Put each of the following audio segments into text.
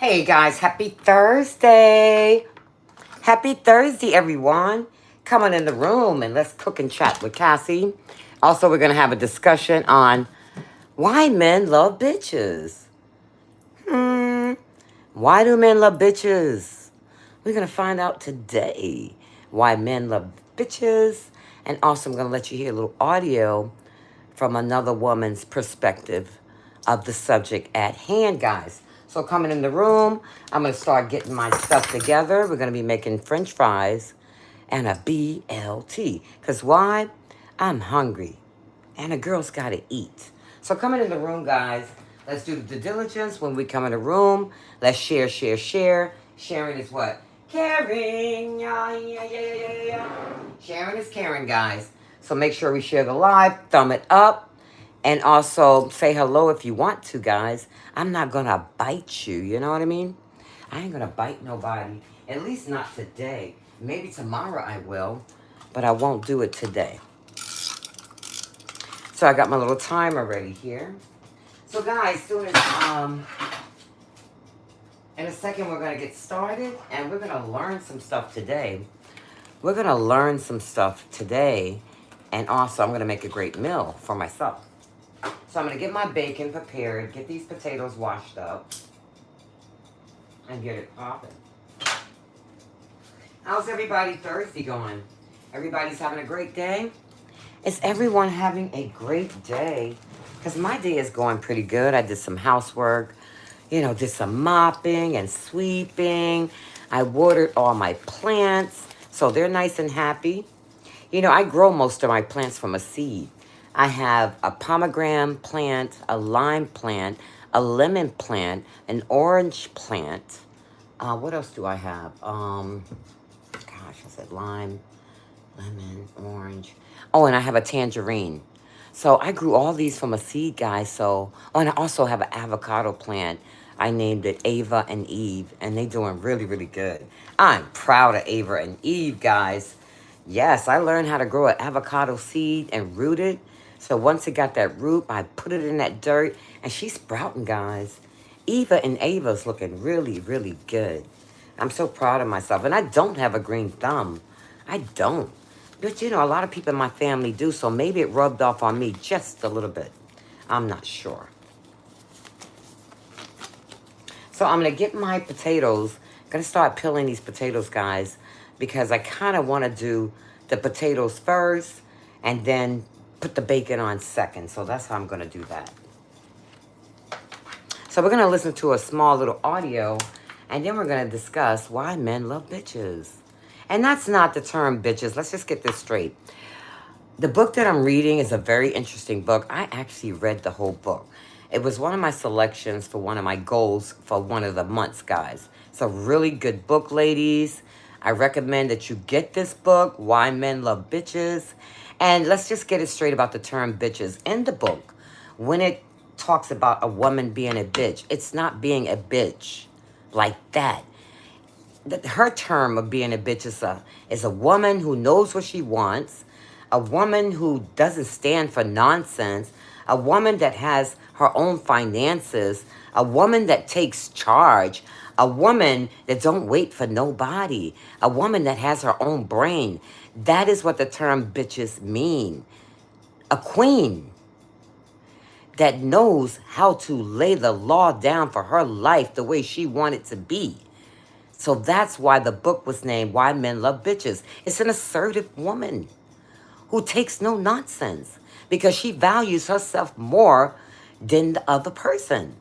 Hey guys, happy Thursday. Happy Thursday, everyone. Come on in the room and let's cook and chat with Cassie. Also, we're going to have a discussion on why men love bitches. Hmm. Why do men love bitches? We're going to find out today why men love bitches. And also, I'm going to let you hear a little audio from another woman's perspective of the subject at hand, guys. So coming in the room, I'm going to start getting my stuff together. We're going to be making French fries and a BLT. Because why? I'm hungry. And a girl's got to eat. So coming in the room, guys, let's do the due diligence. When we come in the room, let's share, share, share. Sharing is what? Caring. Yeah, yeah, yeah, yeah, yeah, yeah. Sharing is caring, guys. So make sure we share the live, thumb it up, and also say hello if you want to, guys. I'm not going to bite you. You know what I mean? I ain't going to bite nobody. At least not today. Maybe tomorrow I will, but I won't do it today. So I got my little timer ready here. So guys, soon as in a second we're gonna get started and we're gonna learn some stuff today. We're gonna learn some stuff today, and also I'm gonna make a great meal for myself. So I'm gonna get my bacon prepared, get these potatoes washed up, and get it popping. How's everybody Thursday going? Everybody's having a great day? Is everyone having a great day? Because my day is going pretty good. I did some housework, did some mopping and sweeping. I watered all my plants, so they're nice and happy. I grow most of my plants from a seed. I have a pomegranate plant, a lime plant, a lemon plant, an orange plant. What else do I have? I said lime, lemon, orange. Oh, and I have a tangerine. So I grew all these from a seed, guys. And I also have an avocado plant. I named it Ava and Eve, and they're doing really, really good. I'm proud of Ava and Eve, guys. Yes, I learned how to grow an avocado seed and root it. So once it got that root, I put it in that dirt, and she's sprouting, guys. Eva and Ava's looking really, really good. I'm so proud of myself. And I don't have a green thumb. I don't. But a lot of people in my family do, so maybe it rubbed off on me just a little bit. I'm not sure. So I'm going to get my potatoes. I'm going to start peeling these potatoes, guys, because I kind of want to do the potatoes first and then put the bacon on second. So that's how I'm going to do that. So we're going to listen to a small little audio, and then we're going to discuss why men love bitches. And that's not the term bitches. Let's just get this straight. The book that I'm reading is a very interesting book. I actually read the whole book. It was one of my selections for one of my goals for one of the months, guys. It's a really good book, ladies. I recommend that you get this book, Why Men Love Bitches. And let's just get it straight about the term bitches. In the book, when it talks about a woman being a bitch, it's not being a bitch like that. Her term of being a bitch is a woman who knows what she wants, a woman who doesn't stand for nonsense, a woman that has her own finances, a woman that takes charge, a woman that don't wait for nobody, a woman that has her own brain. That is what the term bitches mean. A queen that knows how to lay the law down for her life the way she wanted to be. So that's why the book was named Why Men Love Bitches. It's an assertive woman who takes no nonsense because she values herself more than the other person.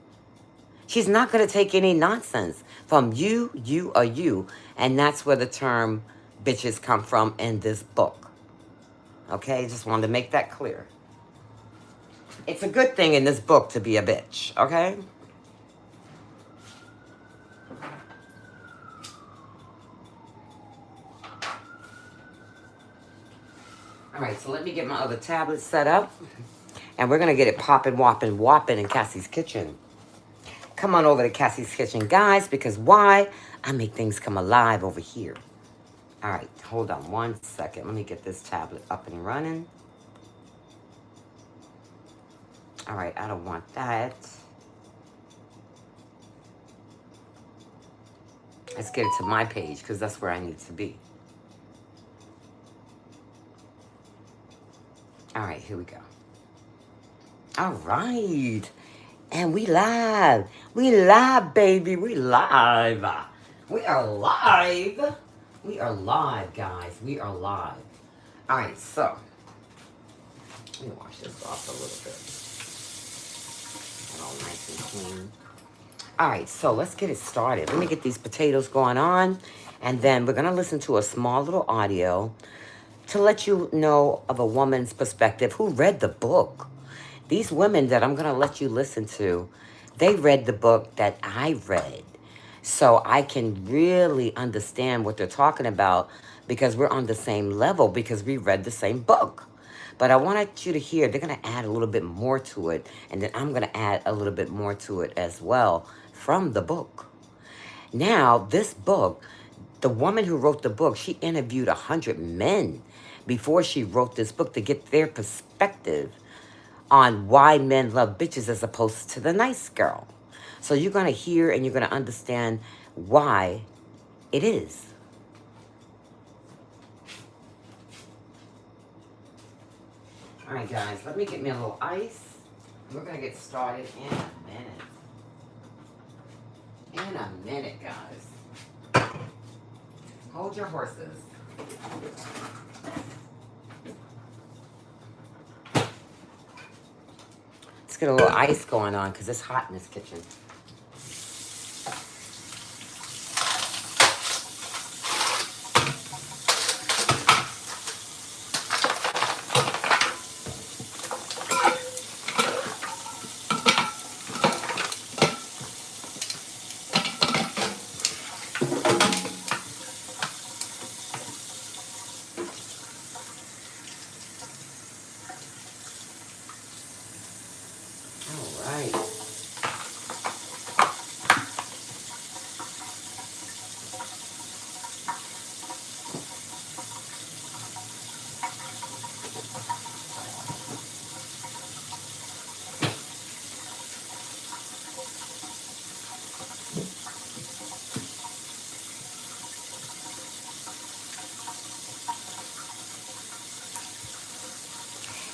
She's not going to take any nonsense from you, or you. And that's where the term bitches come from in this book. Okay, just wanted to make that clear. It's a good thing in this book to be a bitch, okay? All right, so let me get my other tablet set up. And we're going to get it popping, whopping, whopping in Cassie's kitchen. Come on over to Cassie's kitchen, guys, because why? I make things come alive over here. All right, hold on one second. Let me get this tablet up and running. All right, I don't want that. Let's get it to my page because that's where I need to be. All right, here we go. All right. And we live. We live, baby. We live. We are live. We are live, guys. We are live. All right, so let me wash this off a little bit. Get all nice and clean. All right, so let's get it started. Let me get these potatoes going on, and then we're going to listen to a small little audio to let you know of a woman's perspective who read the book. These women that I'm going to let you listen to, they read the book that I read. So I can really understand what they're talking about because we're on the same level because we read the same book. But I wanted you to hear, they're going to add a little bit more to it. And then I'm going to add a little bit more to it as well from the book. Now, this book, the woman who wrote the book, she interviewed 100 men before she wrote this book to get their perspective on why men love bitches as opposed to the nice girl. So you're going to hear and you're going to understand why it is. All right, guys, let me get me a little ice. We're going to get started in a minute. In a minute, guys. Hold your horses. Let's get a little ice going on because it's hot in this kitchen.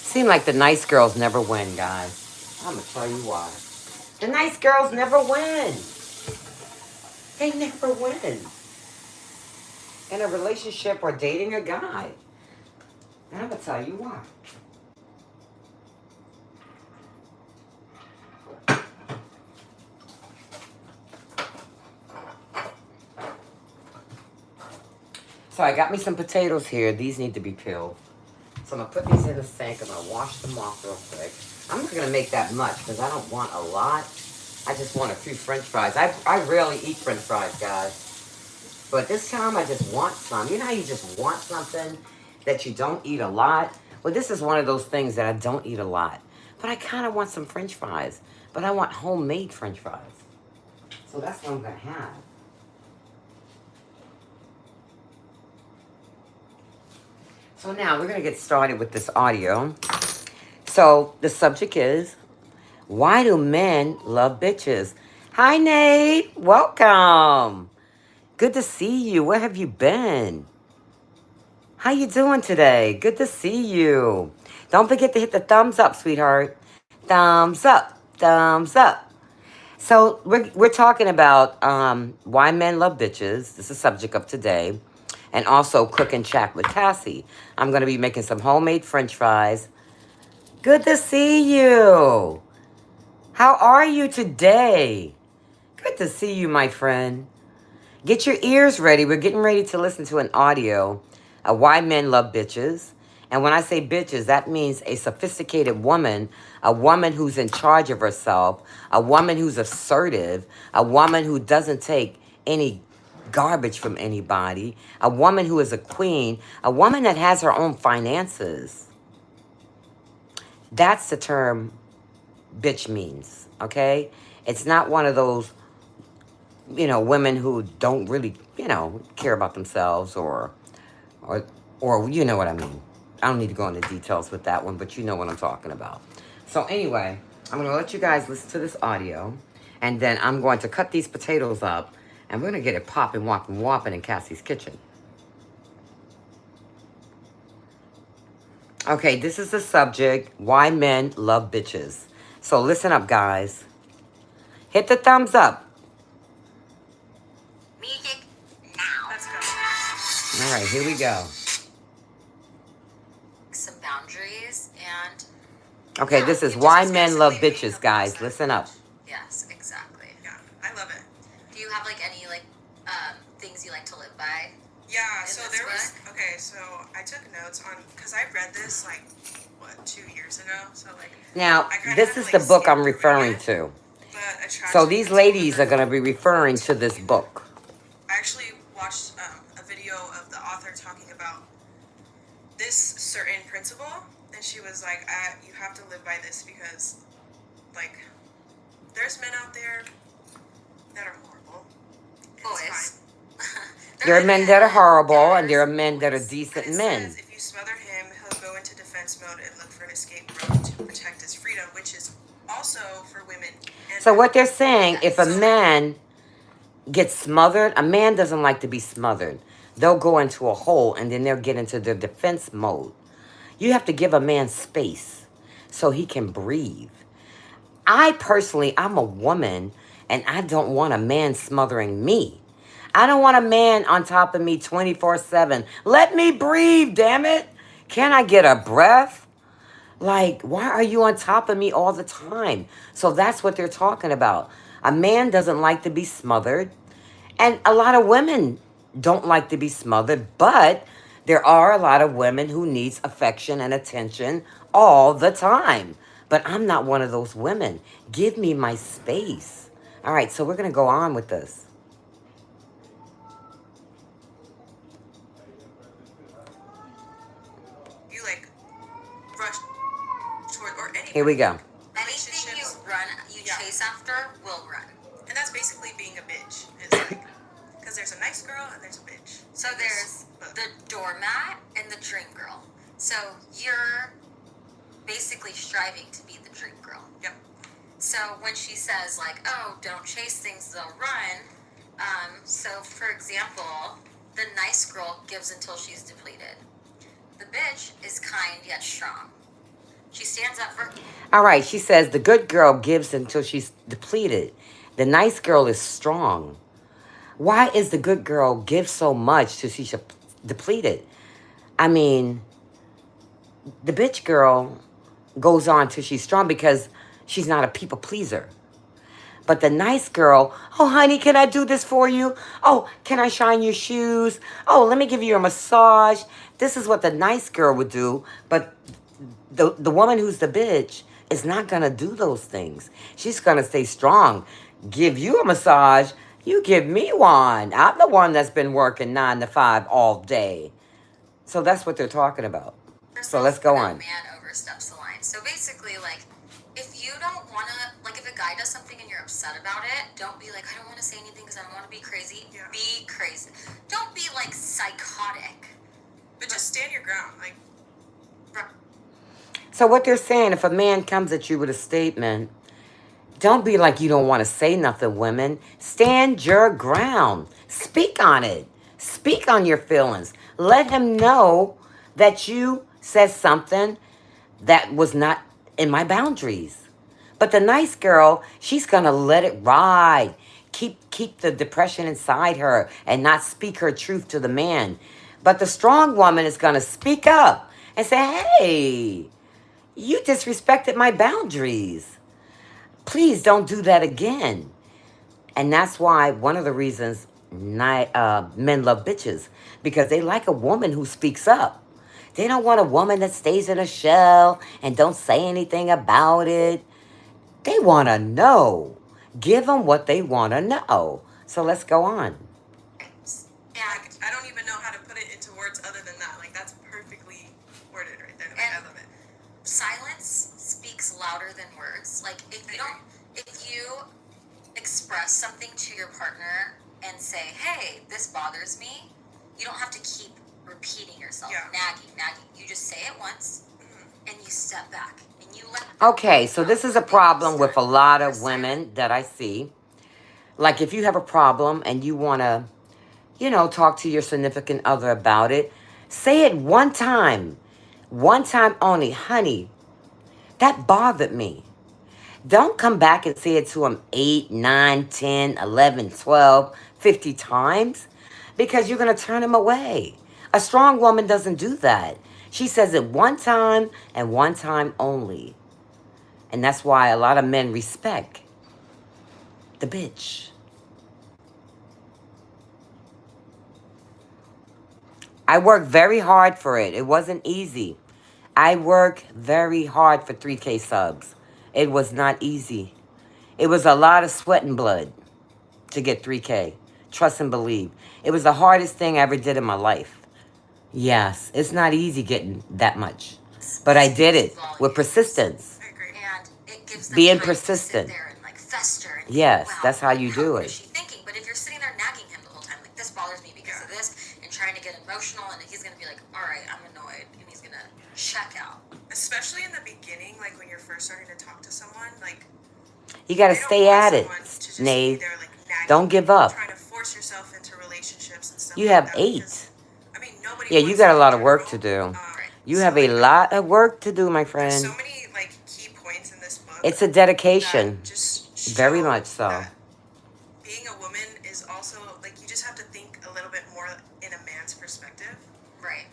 Seem like the nice girls never win, guys. I'm going to tell you why. The nice girls never win. They never win. In a relationship or dating a guy. And I'm going to tell you why. So I got me some potatoes here. These need to be peeled. So I'm going to put these in the sink. I'm going to wash them off real quick. I'm not going to make that much because I don't want a lot. I just want a few french fries. I rarely eat french fries, guys. But this time I just want some. You know how you just want something that you don't eat a lot? Well, this is one of those things that I don't eat a lot. But I kind of want some french fries. But I want homemade french fries. So that's what I'm going to have. So now we're going to get started with this audio. So the subject is, why do men love bitches? Hi, Nate. Welcome. Good to see you. Where have you been? How you doing today? Good to see you. Don't forget to hit the thumbs up, sweetheart. Thumbs up. Thumbs up. So we're talking about why men love bitches. This is the subject of today. And also cook and chat with Cassie. I'm going to be making some homemade french fries. Good to see you. How are you today? Good to see you, my friend. Get your ears ready. We're getting ready to listen to an audio of why men love bitches. And when I say bitches, that means a sophisticated woman, a woman who's in charge of herself, a woman who's assertive, a woman who doesn't take any garbage from anybody, a woman who is a queen, a woman that has her own finances. That's the term bitch means, okay? It's not one of those, women who don't really, care about themselves or you know what I mean. I don't need to go into details with that one, but you know what I'm talking about. So anyway, I'm going to let you guys listen to this audio, and then I'm going to cut these potatoes up And we're going to get it popping, whopping, whopping in Cassie's kitchen. Okay, this is the subject, why men love bitches. So listen up, guys. Hit the thumbs up. Music now. Let's go. All right, here we go. Some boundaries and... Okay, Yeah, this is you why just men love basically bitches, guys. Listen up. Yes, exactly. Yeah, I love it. Do you have like any like things you like to live by? Yeah, in so this there was, book? okay, so I took notes on, because I read this like, what, 2 years ago? So like, Now, I kinda this had is to, the like, book skim I'm through referring it, to. but attraction So these principle ladies are number going to be referring to 2. this book. I actually watched a video of the author talking about this certain principle, and she was like, you have to live by this because, like, there's men out there that are horrible. Boys. There are men that are horrible, and there are men that are decent And it men. says if you smother him, he'll go into defense mode and look for an escape route to protect his freedom, which is also for women. And So what they're saying, if a man gets smothered, a man doesn't like to be smothered. They'll go into a hole, and then they'll get into their defense mode. You have to give a man space so he can breathe. I personally, I'm a woman, and I don't want a man smothering me. I don't want a man on top of me 24/7. Let me breathe, damn it. Can I get a breath? Like, why are you on top of me all the time? So that's what they're talking about. A man doesn't like to be smothered. And a lot of women don't like to be smothered, but there are a lot of women who needs affection and attention all the time. But I'm not one of those women. Give me my space. All right, so we're going to go on with this. you like rush toward, or any Here we go. Anything you run, you chase after, will run. And that's basically being a bitch. It's like, because there's a nice girl and there's a bitch. So there's the doormat and the dream girl. So you're basically striving to be the dream girl. Yep. So when she says like, "Oh, don't chase things; they'll run." So for example, the nice girl gives until she's depleted. The bitch is kind yet strong. She stands up for. All right, she says the good girl gives until she's depleted. The nice girl is strong. Why is the good girl give so much till she's depleted? I mean, the bitch girl goes on till she's strong because she's not a people pleaser. But the nice girl, oh, honey, can I do this for you? Oh, can I shine your shoes? Oh, let me give you a massage. This is what the nice girl would do. But the woman who's the bitch is not going to do those things. She's going to stay strong. Give you a massage. You give me one. I'm the one that's been working 9 to 5 all day. So that's what they're talking about. So let's go on. Man oversteps the line. So basically, like, if you don't want to, like, if a guy does something and you're upset about it, don't be like, I don't want to say anything because I don't want to be crazy. Yeah. Be crazy. Don't be, like, psychotic. But just stand your ground. Like, So what they're saying, if a man comes at you with a statement, don't be like you don't want to say nothing, women. Stand your ground. Speak on it. Speak on your feelings. Let him know that you said something that was not in my boundaries. But the nice girl, she's going to let it ride. Keep the depression inside her and not speak her truth to the man. But the strong woman is going to speak up and say, hey, you disrespected my boundaries. Please don't do that again. And that's why one of the reasons men love bitches, because they like a woman who speaks up. They don't want a woman that stays in a shell and don't say anything about it. They want to know. Give them what they want to know. So let's go on. like, I don't even know how to put it into words other than that. Like, that's perfectly worded right there. Like, I love it. Silence speaks louder than words. Like, if you express something to your partner and say, hey, this bothers me, you don't have to keep repeating yourself, nagging. You just say it once, and you step back, and you let... Okay, so this is a problem with a lot of women that I see. Like if you have a problem and you want to, talk to your significant other about it, say it one time only. Honey, that bothered me. Don't come back and say it to him 8, 9, 10, 11, 12, 50 times because you're going to turn him away. A strong woman doesn't do that. She says it one time and one time only. And that's why a lot of men respect the bitch. I worked very hard for it. It wasn't easy. I worked very hard for 3K subs. It was not easy. It was a lot of sweat and blood to get 3K. Trust and believe. It was the hardest thing I ever did in my life. Yes, it's not easy getting that much. But I did it with persistence. I agree. And it gives them Being time persistent. to sit there and like fester and Yes, think, wow, that's how you do what it. is she thinking? But if you're sitting there nagging him the whole time, like this bothers me because of this, and trying to get emotional, and he's gonna be like, all right, I'm annoyed, and he's gonna check out. Especially in the beginning, like when you're first starting to talk to someone, like You got to they don't stay want at it, someone to just Nave. be there, like, nagging Don't give up. trying to force yourself into relationships and stuff You like have that, 8. because, I mean, nobody Yeah, you wants got a that lot in of work to general. do. Right. You So, have a like, lot of work to do, my there's friend. so many like key points in this book. It's a dedication. That just show Very much so. that being a woman is also like you just have to think a little bit more in a man's perspective, Right.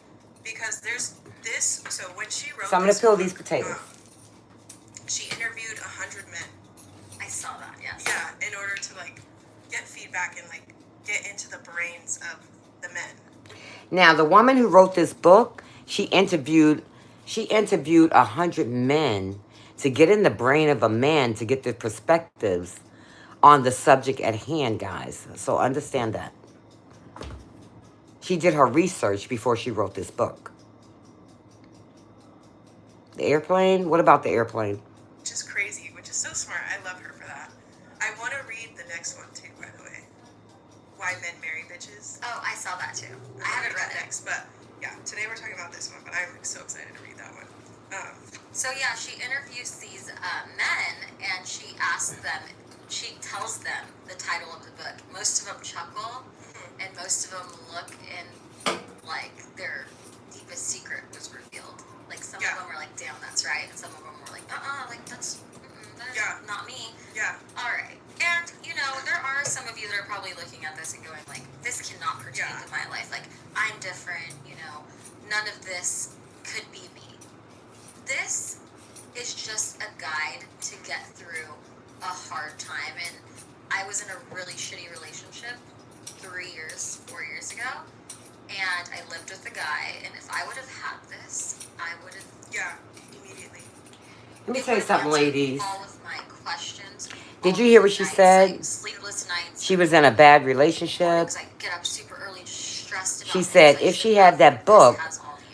because there's this. So when she wrote, So I'm going this to peel book, these potatoes. she interviewed 100 men. I saw that. Yes. Yeah, in order to like get feedback and like get into the brains of the men. Now, the woman who wrote this book, she interviewed 100 men to get in the brain of a man to get their perspectives on the subject at hand, guys. So understand that. She did her research before she wrote this book. The airplane? What about the airplane? Which is crazy, which is so smart. I love her for that. I want to read the next one too, by the way. Why Men Marry Bitches. Oh, I saw that too. I haven't read it. Next, but yeah, today we're talking about this one, but I'm like, so excited to read that one. So yeah, she interviews these men, and she asks them. She tells them the title of the book. Most of them chuckle, and most of them look and like their deepest secret was revealed. Like some of them were like, "Damn, that's right," and some of them were like, like that's that is not me." Yeah. All right. And, there are some of you that are probably looking at this and going, like, this cannot pertain to my life. Like, I'm different, none of this could be me. This is just a guide to get through a hard time. And I was in a really shitty relationship 4 years ago. And I lived with a guy. And if I would have had this, I would have... Yeah, immediately. Let me tell you something, ladies. All of my questions. Did you hear what she said? Sleepless nights. She was in a bad relationship. I get up super early, just stressed about She said if she had that book,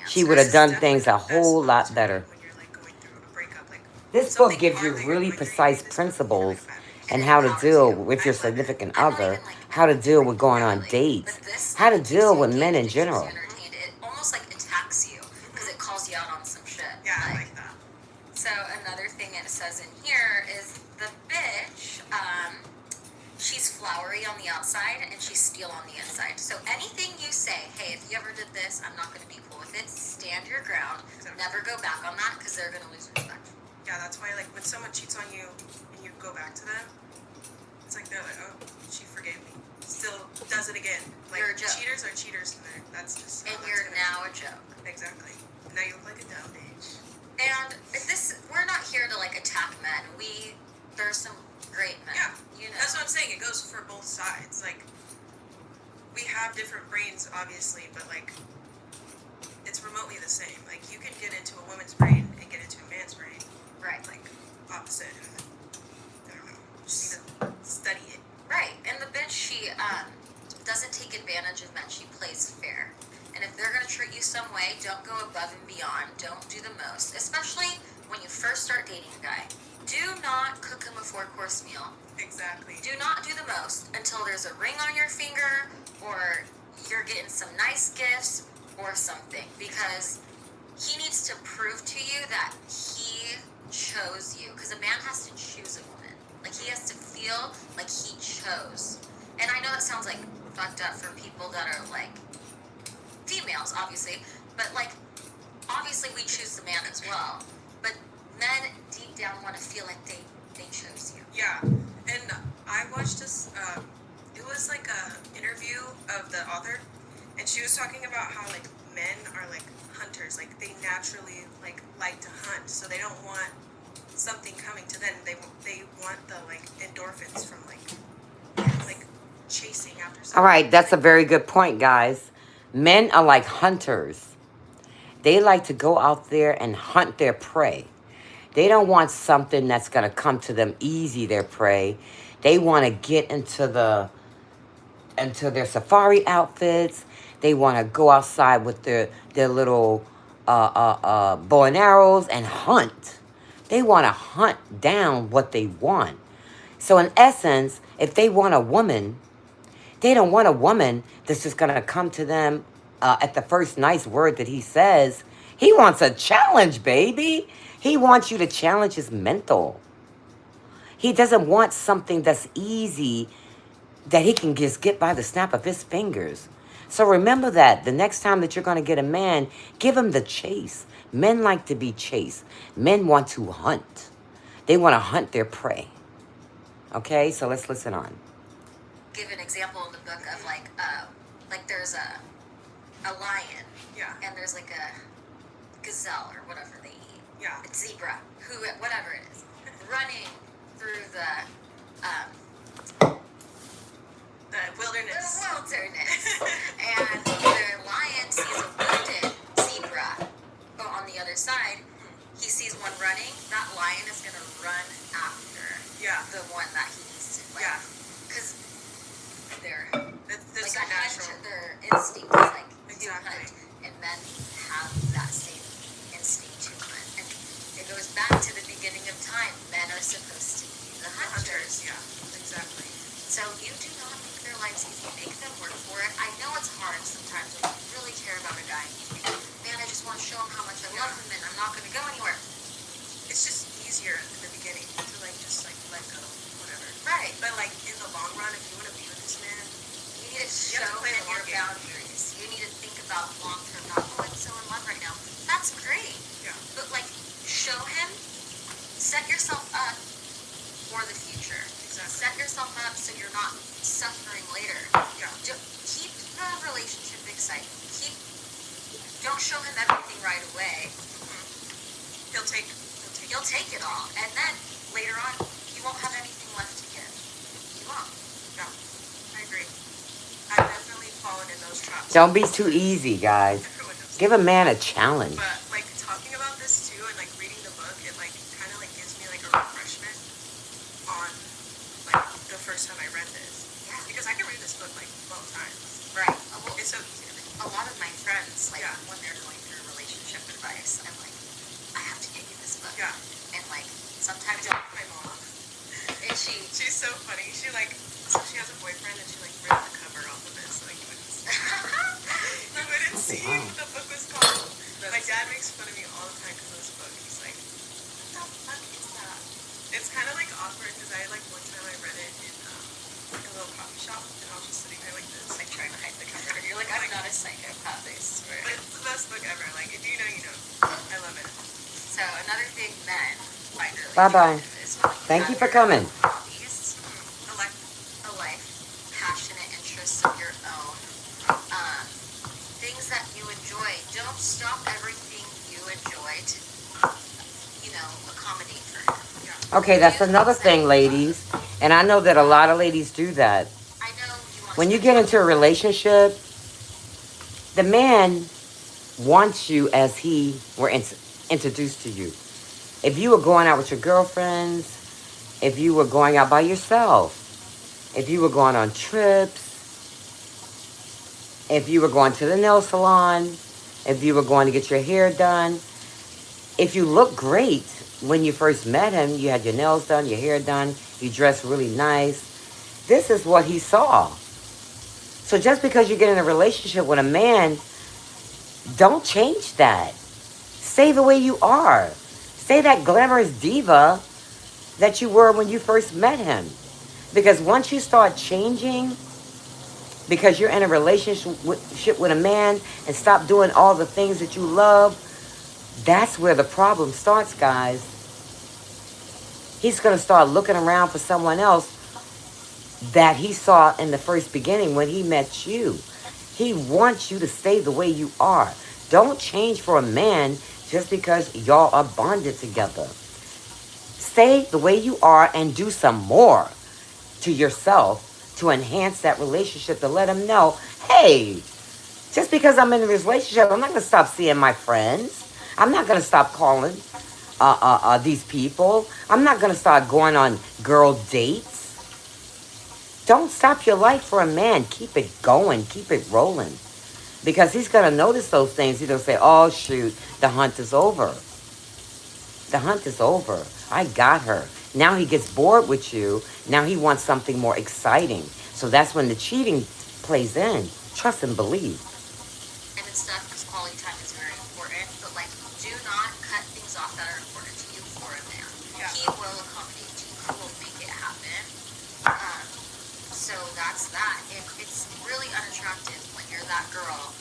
she would have done This is things a definitely the best whole book lot to better. read when you're like going through a breakup. Like, This book gives you really precise principles and how to deal with your significant other, how to deal with going on dates, how to deal with men in general. It almost like attacks you because it calls you out on some shit. Yeah, I like that. So another thing it says in here is the bitch, she's flowery on the outside and she's steel on the inside. So anything you say, hey, if you ever did this, I'm not going to be cool with it. Stand your ground. Never go back on that because they're going to lose respect. Yeah, that's why, like, when someone cheats on you and you go back to them, it's like they're like, oh, she forgave me. Still does it again. Like, You're a joke. cheaters are cheaters, and that's just. And you're now a joke. Exactly. Now you look like a dumb bitch. And we're not here to like attack men. There's some great men. Yeah, you know. That's what I'm saying. It goes for both sides. Like, we have different brains, obviously, but like, it's remotely the same. Like, you can get into a woman's brain and get into a man's brain. Right. Like, opposite. I don't know. Just need to study it. Right. And the bitch, she doesn't take advantage of men. She plays fair. And if they're going to treat you some way, don't go above and beyond. Don't do the most. Especially when you first start dating a guy. Do not cook him a 4-course meal. Exactly. Do not do the most until there's a ring on your finger or you're getting some nice gifts or something. Because he needs to prove to you that he chose you. Because a man has to choose a woman. Like he has to feel like he chose. And I know that sounds like fucked up for people that are like females, obviously, but like obviously we choose the man as well. But men deep down want to feel like they chose you. Yeah, and I watched this. It was like a interview of the author, and she was talking about how like men are like hunters, like they naturally like to hunt, so they don't want something coming to them. They want the like endorphins from like chasing after something. All right, that's a very good point, guys. Men are like hunters. They like to go out there and hunt their prey. They don't want something that's going to come to them easy, their prey. They want to get into their safari outfits. They want to go outside with their little bow and arrows and hunt. They want to hunt down what they want. So in essence, if they want a woman, they don't want a woman that's just going to come to them at the first nice word that he says. He wants a challenge, baby. He wants you to challenge his mental. He doesn't want something that's easy that he can just get by the snap of his fingers. So remember that the next time that you're going to get a man, give him the chase. Men like to be chased. Men want to hunt. They want to hunt their prey. Okay, so let's listen on. Give an example in the book of like there's a lion. Yeah. And there's like a gazelle or whatever they eat. Yeah. A zebra, whatever it is, running through the wilderness. The wilderness. And the lion sees a wounded zebra. But on the other side, he sees one running. That lion is gonna run after the one that he needs to. Like, yeah. Because they're that's like their natural. their instinct is like to Exactly. hunt, and men have that same instinct to hunt. And it goes back to the beginning of time. Men are supposed to be the hunters. Yeah, exactly. So you do not make their lives easy. Make them work for it. I know it's hard sometimes when you really care about a guy. Man, I just want to show him how much I love him, and I'm not going to go anywhere. It's just easier in the beginning to just let go, whatever. Right. But in the long run, if you want to be with this man, you need to show have to play him the long your game. boundaries. You need to think about long term. Not, oh, I'm so in love right now. That's great. Yeah. But show him. Set yourself up for the future. Exactly. Set yourself up so you're not suffering later. Yeah. Keep the relationship exciting. Don't show him everything right away. Mm-hmm. He'll take it all, and then later on, you won't have anything left to give. You won't. Yeah, I agree. I've definitely fallen in those traps. Don't be too easy, guys. Everyone knows. Give a man a challenge. But talking about this too, and reading the book, it kind of gives me a refreshment on the first time I read this. Yeah. Because I can read this book 12 times. Right. Well, It's so easy to read. a lot of my friends, Yeah. when they're going through relationship advice, I'm like, I have to get you this book. Yeah. And sometimes My mom. and She's so funny. She so she has a boyfriend and she ripped the cover off of it so you wouldn't see. You wouldn't see wow. what the book was called. My dad makes fun of me all the time because of this book. He's like, what the fuck is that? It's kind of awkward because one time I read it in a little coffee shop and I was just sitting there like this, trying to hide the cover. you're like, I'm not a psychopath, I swear. But it's the best book ever. If you know, you know. I love it. So another thing men find really Bye-bye. attractive is when Thank have you for your coming. hobbies, a life, passionate interests of your own, things that you enjoy. Don't stop everything you enjoy to, accommodate for him. Yeah. Okay, that's another thing, ladies. And I know that a lot of ladies do that. I know you want When to you get into a relationship, the man wants you as he were introduced to you. If you were going out with your girlfriends, if you were going out by yourself, if you were going on trips, if you were going to the nail salon, if you were going to get your hair done, if you look great when you first met him, you had your nails done, your hair done, you dressed really nice, this is what he saw. So just because you get in a relationship with a man, don't change that. Stay the way you are. Stay that glamorous diva that you were when you first met him. Because once you start changing, because you're in a relationship with a man and stop doing all the things that you love, that's where the problem starts, guys. He's going to start looking around for someone else that he saw in the first beginning when he met you. He wants you to stay the way you are. Don't change for a man just because y'all are bonded together. Stay the way you are and do some more to yourself to enhance that relationship, to let him know, hey, just because I'm in a relationship, I'm not going to stop seeing my friends. I'm not going to stop calling these people. I'm not going to start going on girl dates. Don't stop your life for a man. Keep it going. Keep it rolling. Because he's going to notice those things. He's going to say, oh, shoot, the hunt is over. The hunt is over. I got her. Now he gets bored with you. Now he wants something more exciting. So that's when the cheating plays in. Trust and believe. And it's stuff because quality time is very important. But like, do not cut things off that are important to you for a man. Yeah. He will accommodate you. He will make it happen. So that's that. It's really unattractive when you're that girl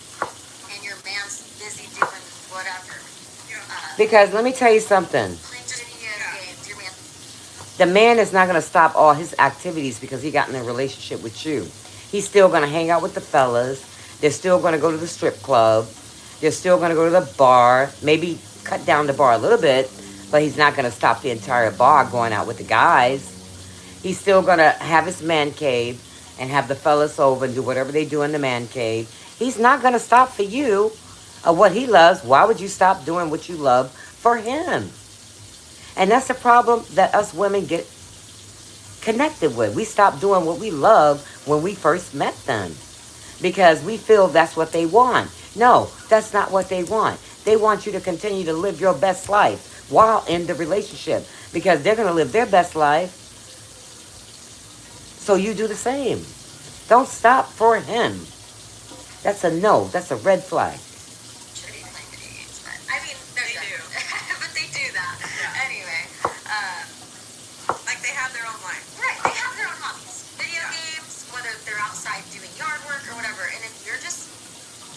and your man's busy doing whatever. Yeah. Because let me tell you something. Playing video games. Your man. The man is not going to stop all his activities because he got in a relationship with you. He's still going to hang out with the fellas. They're still going to go to the strip club. They're still going to go to the bar. Maybe cut down the bar a little bit, but he's not going to stop the entire bar going out with the guys. He's still going to have his man cave and have the fellas over and do whatever they do in the man cave. He's not going to stop for you of what he loves. Why would you stop doing what you love for him? And that's the problem that us women get connected with. We stop doing what we love when we first met them because we feel that's what they want. No, that's not what they want. They want you to continue to live your best life while in the relationship because they're going to live their best life. So you do the same. Don't stop for him. That's a no. That's a red flag. Should be playing video games, but I mean, they're They done. do. But they do that. Yeah. Anyway, Like they have their own life. right, they have their own hobbies. Video Yeah. games, whether they're outside doing yard work or whatever. And if you're just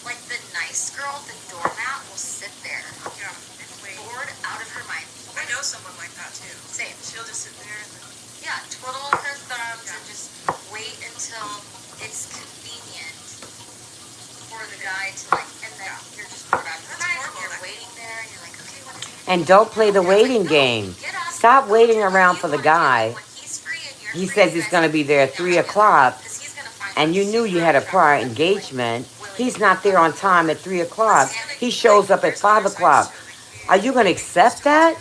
like the nice girl, the doormat will sit there, Yeah. And wait. bored out of her mind. I know someone like that too. Same. She'll just sit there and then, Yeah, twiddle her thumbs Yeah. and just wait until it's convenient for the guy to like, and then Yeah. you're just bored out of her That's mind. horrible. You're waiting there, and you're like, okay, what is he? And don't play the waiting game. Stop waiting around for the guy. He says he's going to be there at 3 o'clock, and you knew you had a prior engagement. He's not there on time at 3 o'clock. He shows up at 5 o'clock. Are you going to accept that?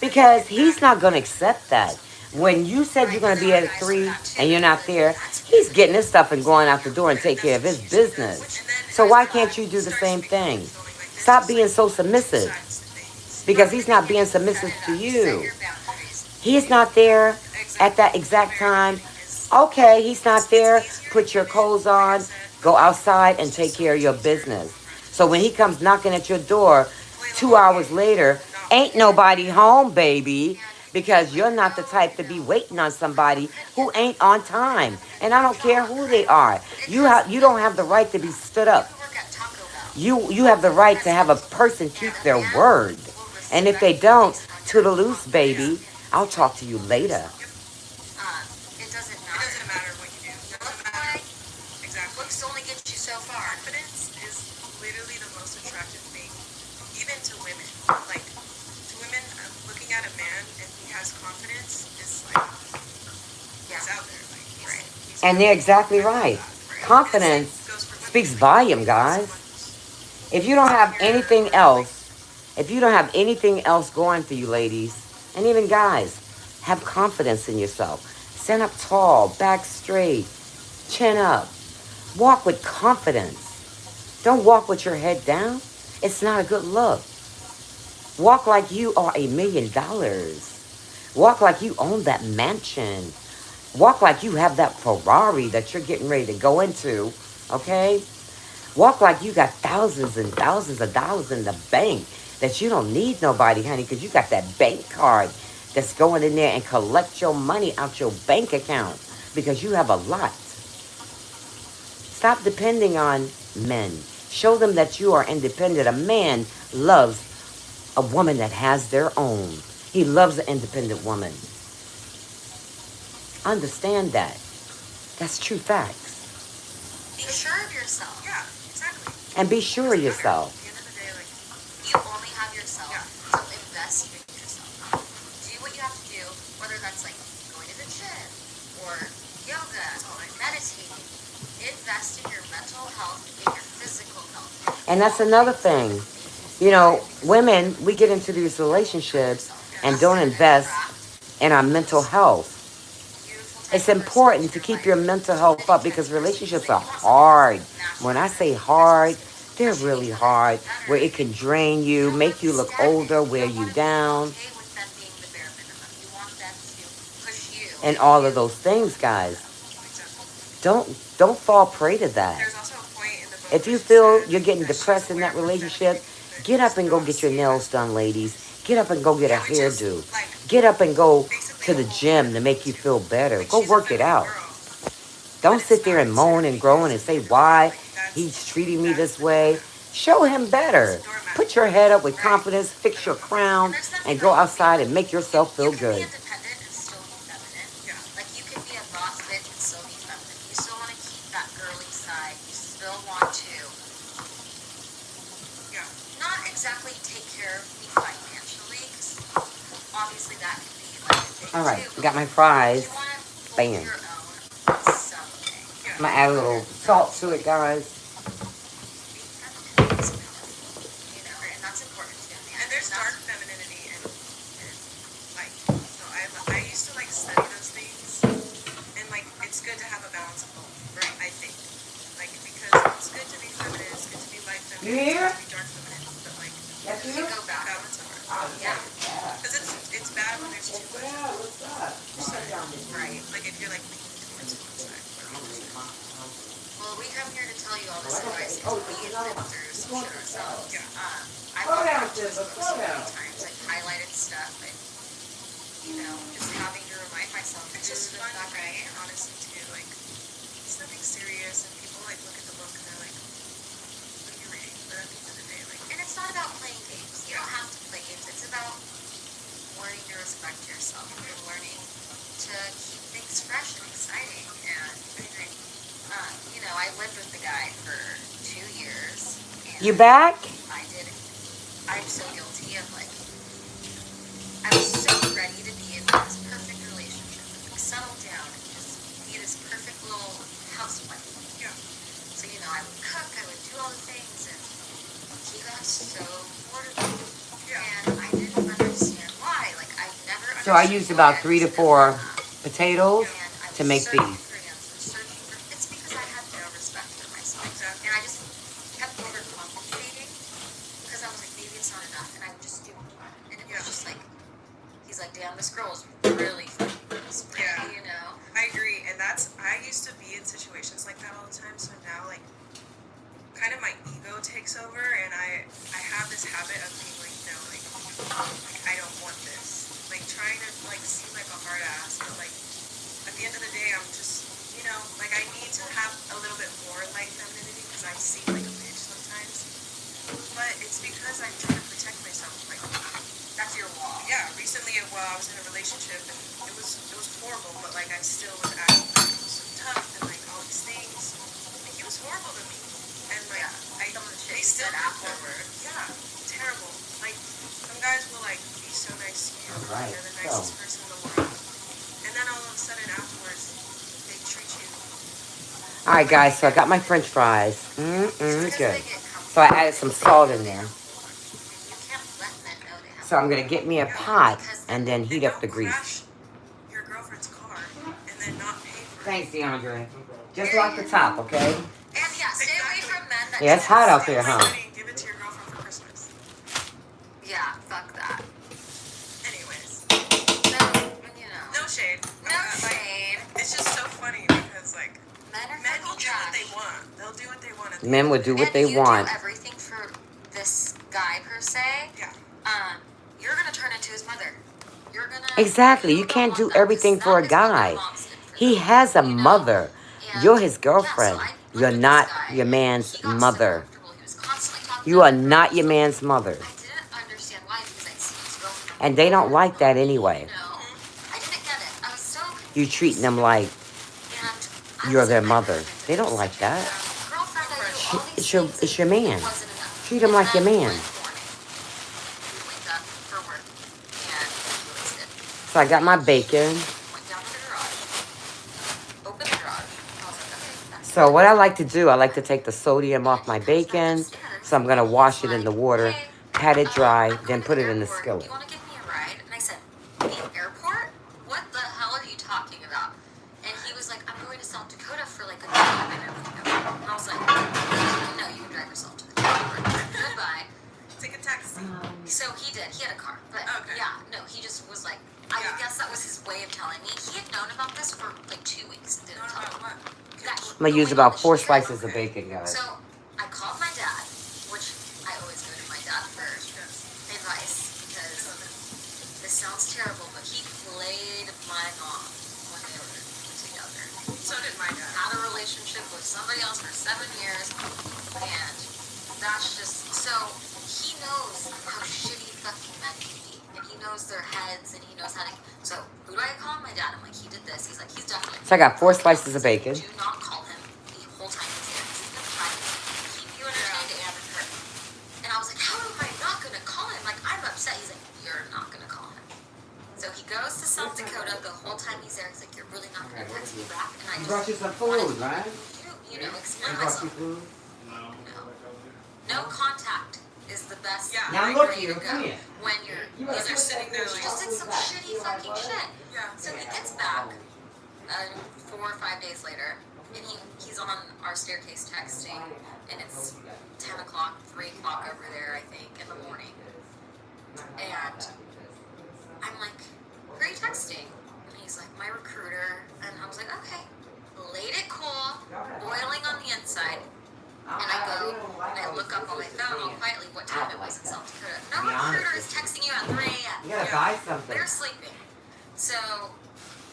Because he's not going to accept that. When you said you're going to be at 3 and you're not there, he's getting his stuff and going out the door and take care of his business. So why can't you do the same thing? Stop being so submissive. Because he's not being submissive to you. He's not there at that exact time. Okay, he's not there. Put your clothes on. Go outside and take care of your business. So when he comes knocking at your door 2 hours later, ain't nobody home, baby. Because you're not the type to be waiting on somebody who ain't on time. And I don't care who they are. You don't have the right to be stood up. You have the right to have a person keep their word. And if they don't, toodaloos, baby. I'll talk to you later. It doesn't it matter. doesn't matter what you do. It Look doesn't matter. like Exactly. looks only get you so far. Confidence is literally the most attractive thing, even to women. Like, to women, looking at a man and he has confidence is like, he's out there. Like, he's And they're exactly right. Confidence speaks volume, guys. If you don't have anything else, going for you, ladies, and even guys, have confidence in yourself. Stand up tall, back straight, chin up. Walk with confidence. Don't walk with your head down. It's not a good look. Walk like you are $1 million. Walk like you own that mansion. Walk like you have that Ferrari that you're getting ready to go into, okay? Walk like you got thousands and thousands of dollars in the bank that you don't need nobody, honey, because you got that bank card that's going in there and collect your money out your bank account because you have a lot. Stop depending on men. Show them that you are independent. A man loves a woman that has their own. He loves an independent woman. Understand that. That's true facts. Be sure of yourself. Yeah, exactly. And be sure of yourself. At the end of the day, like, You only have yourself. Yeah. So invest in yourself. Do what you have to do, whether that's like going to the gym or yoga, meditating. Invest in your mental health, in your physical health. And that's another thing. You know, women, we get into these relationships and don't invest in our mental health. It's important to keep your mental health up because relationships are hard. When I say hard, they're really hard, where it can drain you, make you look older, wear you down, and all of those things, guys. Don't fall prey to that. there's also a point in the book If where you she feel said you're getting that she's depressed in aware that of the relationship, feminine get up and go that get your don't nails see it. done, ladies. Get up and go get a Which is, hairdo. like, Get up and go basically to the the whole gym to point. make you feel better. Like, Go she's a work it feminine out. girl, Don't but it's sit there not and moan and considered groan and because say of the why like that's he's treating me that's this the way. doormat. Show him better. It's a doormat. Put your head up with Right. confidence, I fix your don't know. crown, There's nothing and go wrong with outside being and make yourself feel you can be good. independent and still be feminine. Yeah. Like you can be a boss bitch and still be feminine. You still want to keep that girly side. You still want to Yeah. not exactly take care of me financially, because obviously that can be like a thing All right, too. But got my you fries. want to hold Bam. your own something. Yeah. I'm gonna add a little salt to it, guys. Being feminine is powerful, you know, and that's important to me. And there's that's- dark femininity and like so I used to like study those things and like it's good to have a balance of both, right? I think. Like because it's good to be feminine, it's good to be light feminine, You it's here? good to be dark feminine, but like That's You go back. balance of it. Yeah. Because it's bad when there's too much. Right. Like if you're like leaning towards one side or opposite. Well, we come here to tell you all this advice because we've been through some shit ourselves. Yeah. I've Slow gone down, back to this Sizzle, book slow so many down. times. I've highlighted stuff, and you know, just having to remind myself. It's just through fun, the fact right? Honestly, too. Like, it's nothing serious, and people like look at the book and they're like, "What are you reading?" But at the end of the day, like, And it's not about playing games. You don't have to play games. It's about learning to respect yourself and learning to keep things fresh and exciting. And I agree. you know, I lived with the guy for 2 years. And You back? I did. I'm so guilty of like. I was so ready to be in this perfect relationship, like settle down and just be this perfect little housewife. Yeah. So you know, I would cook, I would do all the things, and he got so bored of me. Yeah. And I didn't understand why. Like I never. So I understood used why about I 3 to was 4 never potatoes and I to was make searching these. for answers, searching for. It's because I had no respect for myself, Exactly. and I just kept overcompensating because I was like, maybe it's not enough, and I would just do it, and it was Yeah. just like, he's like, damn, this girl's really fucking this, Yeah. you know. I agree, and I used to be in situations like that all the time. So now, like, kind of my ego takes over, and I have this habit of being like, no, like I don't want this. Like trying to like seem like a hard ass, but like at the end of the day, I'm just like I need to have a little bit more light femininity because I seem like a bitch sometimes. But it's because I'm trying to protect myself. Like That's your wall. yeah, recently while I was in a relationship, and it was horrible, but like I still was acting like I was so tough and like all these things. Like he was horrible to me, and like Yeah. Some of the shit they you still said do afterwards. Yeah, terrible. Like some guys will like be so nice to you, All right, they're the so. nicest person in the world, and then all of a sudden afterwards they treat you. All right, guys. So I got my French fries. Because Good. they get So I comfortable. added some salt in there. And you can't let men know they have So I'm gonna get me a pot and then heat up the Don't grease. crash your girlfriend's car and then not pay for it. Thanks, DeAndre. Just lock the top, okay? And yeah, stay away from men that Yeah, it's hot out there, Steal huh? my money and give it to your girlfriend for Christmas. Yeah, fuck that. Anyways, No, you know. no shade. No Like, shade. it's just so funny because like Men are men will fucking do what trash. they want. They'll do what they want. At the Men end would of do the what And they you want. do everything for this guy per se. day. Yeah. You're gonna turn into his mother. you're gonna Exactly. you You don't can't want do that, 'cause everything that for a is what their guy. moms did for He them, has a you know? mother. And You're his yeah, so girlfriend. I You're lived with this not guy, your and man's he got so mother. comfortable. He was constantly talking You to are other not your girls. man's mother. I didn't understand why, because I'd seen his girlfriend And they don't over like that on me, anyway. you know? I didn't get it. I was so You treating confused. them like And I you're was their like, I mother. really did They don't this. like that. Girlfriend, I do all these It's your, things, it's your and man. it wasn't enough. Treat him And like your then man. one morning, we wake up for work, and he was good. So I got my bacon. Went down to the garage, opened the garage. I was like, okay, that's So good. what I like to do, I like to take the sodium off my And he comes back bacon. upstairs, So I'm going to and wash he's it in the like, water, hey, pat it dry, I'm then going to put the it in the airport. Do skillet. you want to give me a ride? And I said, the airport? What the hell are you talking about? And he was like, I'm going to South Dakota for like a job interview. And I was like, no, you can drive yourself to the airport. Goodbye. Take a taxi. So he did. He had a car. But Okay. yeah, no, he just was like, I Yeah. guess that was his way of telling me. He had known about this for like 2 weeks and didn't Not tell about me. what? That I'm going to use going about on 4 this trip. slices of bacon, guys. So I called my dad, which I always go to my dad for advice because this sounds terrible, but he played my mom when they were together. So did my dad. Had a relationship with somebody else for 7 years, and that's just so he knows how shitty fucking men can be, and he knows their heads, and he knows how to. So who do I call? My dad. I'm like, he did this. He's like, he's definitely. So I got 4 slices of bacon. Do not call him the whole time he's there. He's gonna try to keep you entertained and hurt. And I was like, how am I not gonna call him? Like, I'm upset. He's like, you're not gonna call him. So he goes to South Dakota. The whole time he's there, he's like, you're really not gonna text me back. And I just brought you some wanted food, right? you know, explain I brought you myself. food. No contact is the best Yeah. Now way look to here, go come here. when you're When they're sitting there he like, just did some shitty fucking shit. yeah. So he gets back 4 or 5 days later, and he's on our staircase texting, and it's 10 o'clock, 3 o'clock over there, I think, in the morning. And I'm like, who are you texting? And he's like, my recruiter. And I was like, okay. Laid it cool, boiling on the inside. And I go, and I look up on my phone all quietly what time it was in South Dakota. No recruiter is texting you at 3 a.m. You gotta buy something. They're sleeping. So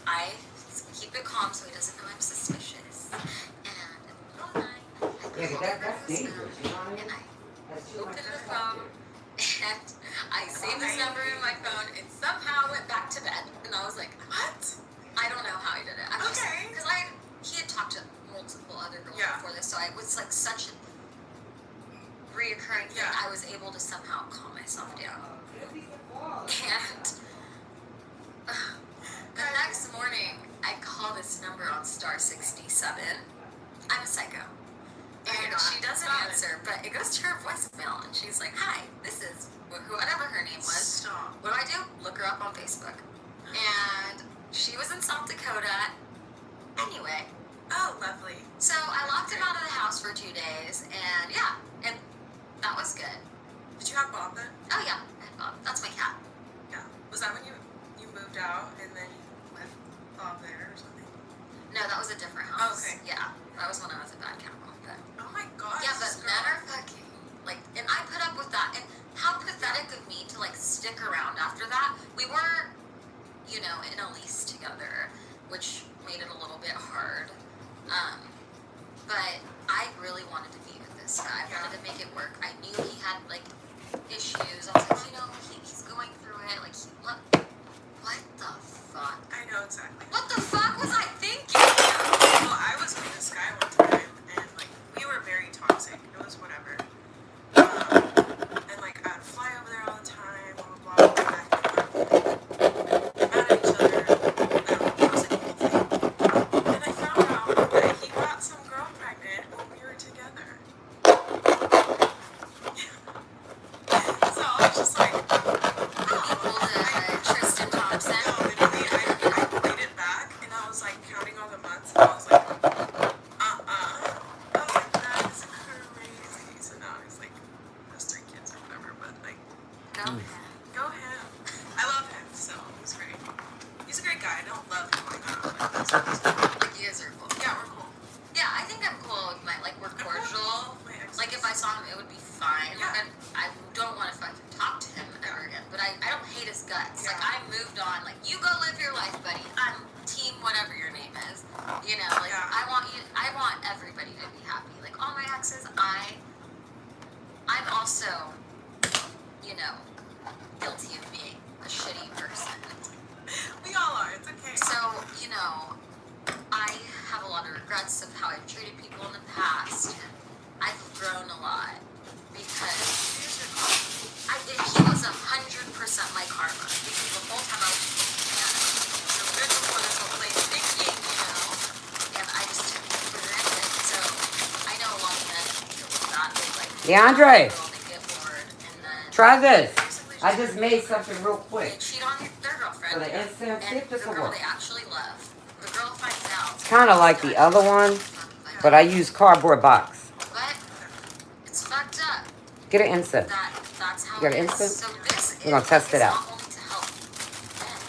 I keep it calm so he doesn't know I'm suspicious. And at the middle of the night, I Yeah, called but over that's his dangerous, phone, you know what I mean? and I That's too much opened the effort. phone, and I saved his number in my phone, and somehow went back to bed. And I was like, What? I don't know how I did it. I was Okay. because he had talked to multiple other girls Yeah. before this, so it was like such a reoccurring thing. Yeah. I was able to somehow calm myself down. And the next morning, I call this number on star 67. I'm a psycho. And she doesn't answer, but it goes to her voicemail, and she's like, hi, this is whatever her name was. Stop. What do? Look her up on Facebook. And she was in South Dakota. Anyway, Oh, lovely. so I locked him out of the house for 2 days, and yeah, and that was good. Did you have Bob then? Oh yeah, and Bob, that's my cat. Yeah. Was that when you moved out and then you left Bob there or something? No, that was a different house. Okay. Yeah, that was when I was a bad cat mom. But Oh my gosh. yeah, but this men girl. are fucking like, and I put up with that. And how pathetic of me to like stick around after that. We were, you know, in a lease together, which made it a little bit hard. But I really wanted to be with this guy. I wanted to make it work. I knew he had like issues. I was like, you know, he's going through it. Like, what the fuck? I know exactly. What the fuck was I thinking? Well, I was with this guy one time, and like we were very toxic. It was whatever. And like I'd fly over there all the time, blah blah blah. Back and mad at each other. It was like a whole thing. And I found out that he got some girl pregnant when we were together. So I was just like, He pulled a Tristan Thompson. no, literally, I played it back, and I was like counting all the months, and I was like, I was like, that is crazy. So now he's like, has 3 kids or whatever, but like, Go ahead. go him. I love him, so he's great. He's a great guy. I don't love him like that, but that's Like, you guys are cool. yeah, we're cool. Yeah, I think I'm cool with we're cordial. My ex- Like, if I saw him, it would be fine. Yeah. Like, I don't want to fucking talk to him ever again. But I don't hate his guts. Like, Yeah. I moved on everybody to be happy. Like all my exes, I'm also, you know, guilty of being a shitty person. We all are. It's okay. So, you know, I have a lot of regrets of how I've treated people in the past. I've grown a lot because he was 100% my karma. Because the whole time I was just looking at him, good before this whole place thinking, you know, and I just took it for granted. So I know a lot of men feel that they like DeAndre, they get bored and then try this. basically I just made something real they quick. cheat on their girlfriend. For the instant, see and if this the will girl work. they actually love. The girl finds out. It's kind of like the other one, but I use cardboard box. But it's fucked up. Get an instant. That's how You got it an is. instant? So this We're gonna test it out. not only to help men,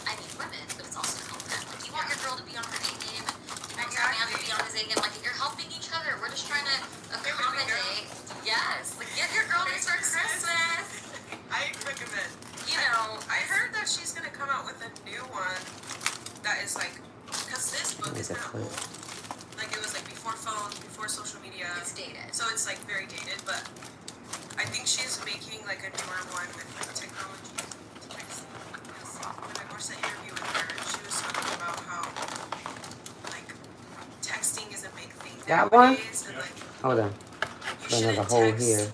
I mean women, but it's also to help men. Like you want your girl to be on her A game, and you want your man to be on his A game. Like you're helping each other. We're just trying to accommodate. Yes, like get your girl this for Christmas. I recommend. You know, I heard that she's gonna come out with a new one that is like, because this book is not old. Like it was like before phones, before social media. it's dated. So it's like very dated, but I think she's making like a newer one with like technology. Because when I watched the interview with her, she was talking about how like texting is a big thing That one? nowadays, and like Hold on. you There's another shouldn't hole text here.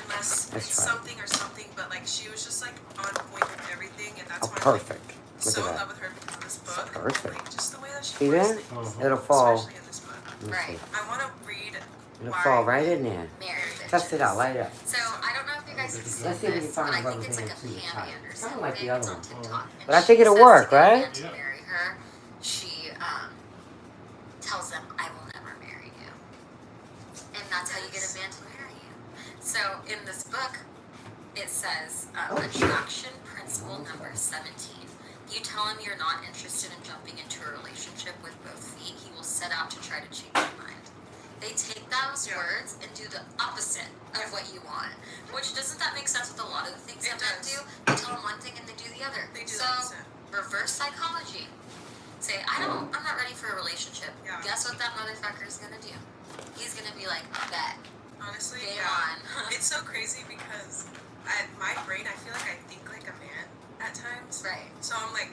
unless Let's it's try it. something or something. But like she was just like on point with everything, and that's Oh, why I'm like, perfect. Look so at in that. love with her because of this book. Perfect. Like just the way that she See words that? things, It'll fall. especially in this book. Let me Right. see. I want to read. It'll why- fall right in there. Married bitches. Test it out. Light it up. So I don't know if you guys have seen Let's see if we can this, find but I a think rubber it's like a band too to Pam tie it. Anderson Kinda like the thing. other It's on one. TikTok. And But I she think it'll says work, to get a right? man to marry her, she tells them, "I will never marry you," and that's how you get a man to marry you. So in this book, it says attraction principle number 17. You tell him you're not interested in jumping into a relationship with both feet. He will set out to try to change your mind. They take those words and do the opposite of what you want. Which doesn't that make sense with a lot of the things It that men does. do? You tell them one thing and they do the other. They do so the opposite. reverse psychology. Say, I'm not ready for a relationship. Yeah. Guess what that motherfucker's gonna do? He's gonna be like, bet. Honestly, Game yeah. on. It's so crazy because my brain, I feel like I think like a man at times. Right. So I'm like,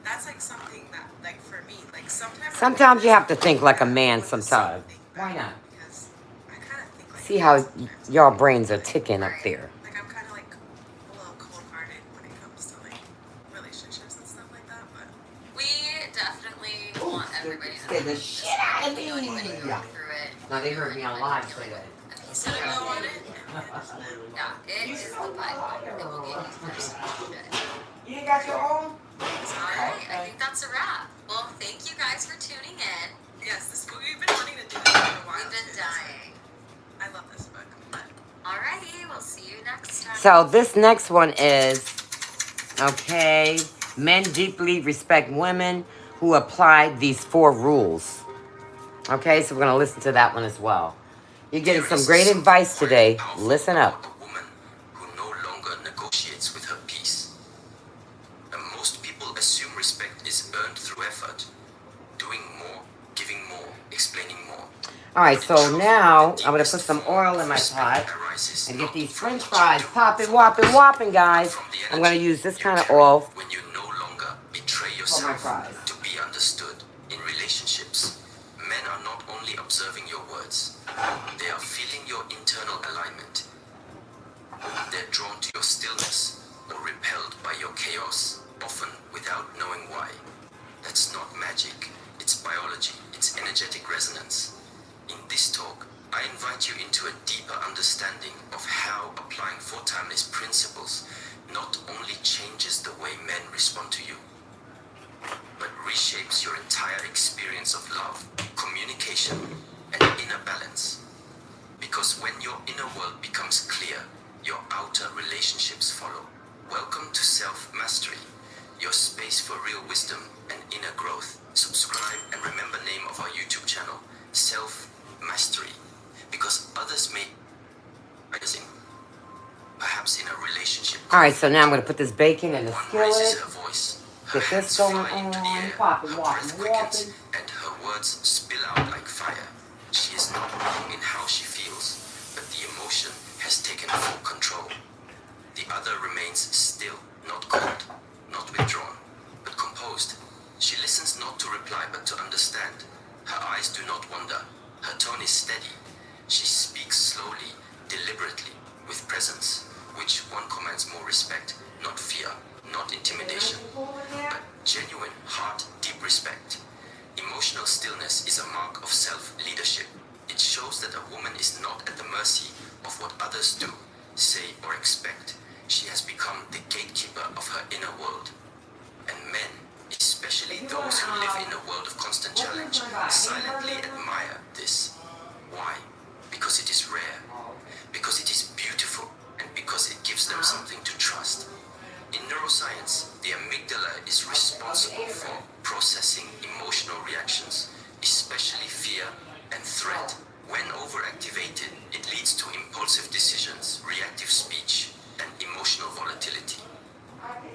that's like something that, like for me, like sometimes. Sometimes you have to think like a man with the sometimes. same thing Why back not? Because I kind of think like. See how sometimes. y'all brains are ticking up there. Like I'm kind of like a little cold-hearted when it comes to like relationships and stuff like that, but. We definitely want everybody to scared the know shit out of you know anybody me. going through it. Now they heard me on live say that. So to go on it. Yeah, it is the Bible. It will get you through some shit. You ain't got your own? Alright, I think that's a wrap. Well, thank you guys for tuning in. Yes, we've been wanting to do this for a while. We've been too, so dying. I love this book. But Alrighty, we'll see you next time. So this next one is, okay, men deeply respect women who apply these 4 rules. Okay, so we're going to listen to that one as well. You're getting some great advice today. Listen up. A woman who no longer negotiates with her peace. And most people assume respect is earned through effort, doing more, giving more, explaining more. All right, so now I'm going to put some oil in my pot and get these french fries popping, whopping, guys. I'm going to use this kind of oil When you no longer betray for my yourself fries. to be understood. In relationships, men are not only observing your words, they are feeling your internal alignment. They're drawn to your stillness or repelled by your chaos, often without knowing why. That's not magic, it's biology, it's energetic resonance. In this talk, I invite you into a deeper understanding of how applying 4 timeless principles not only changes the way men respond to you, but reshapes your entire experience of love, communication, and inner balance. Because when your inner world becomes clear, your outer relationships follow. Welcome to Self-Mastery, your space for real wisdom and inner growth. Subscribe and remember name of our YouTube channel, Self-Mastery, because others may rising, perhaps in a relationship. All right, so now I'm going to put this bacon in the One raises skillet. her voice, her Get hands this going fly into the on. air, Popping, her breath quickens, whopping. and her words spill out like fire. She is not wrong in how she feels, but the emotion has taken full control. The other remains still, not cold, not withdrawn, but composed. She listens not to reply but to understand. Her eyes do not wander. Her tone is steady. She speaks slowly, deliberately, with presence, which one commands more respect, not fear, not intimidation, but genuine, heart, deep respect. Emotional stillness is a mark of self-leadership. It shows that a woman is not at the mercy of what others do, say, or expect. She has become the gatekeeper of her inner world. And men, especially those who live in a world of constant challenge, silently admire this. Why? Because it is rare, because it is beautiful, and because it gives them something to trust. In neuroscience, the amygdala is responsible for processing emotional reactions, especially fear and threat. When overactivated, it leads to impulsive decisions, reactive speech, and emotional volatility.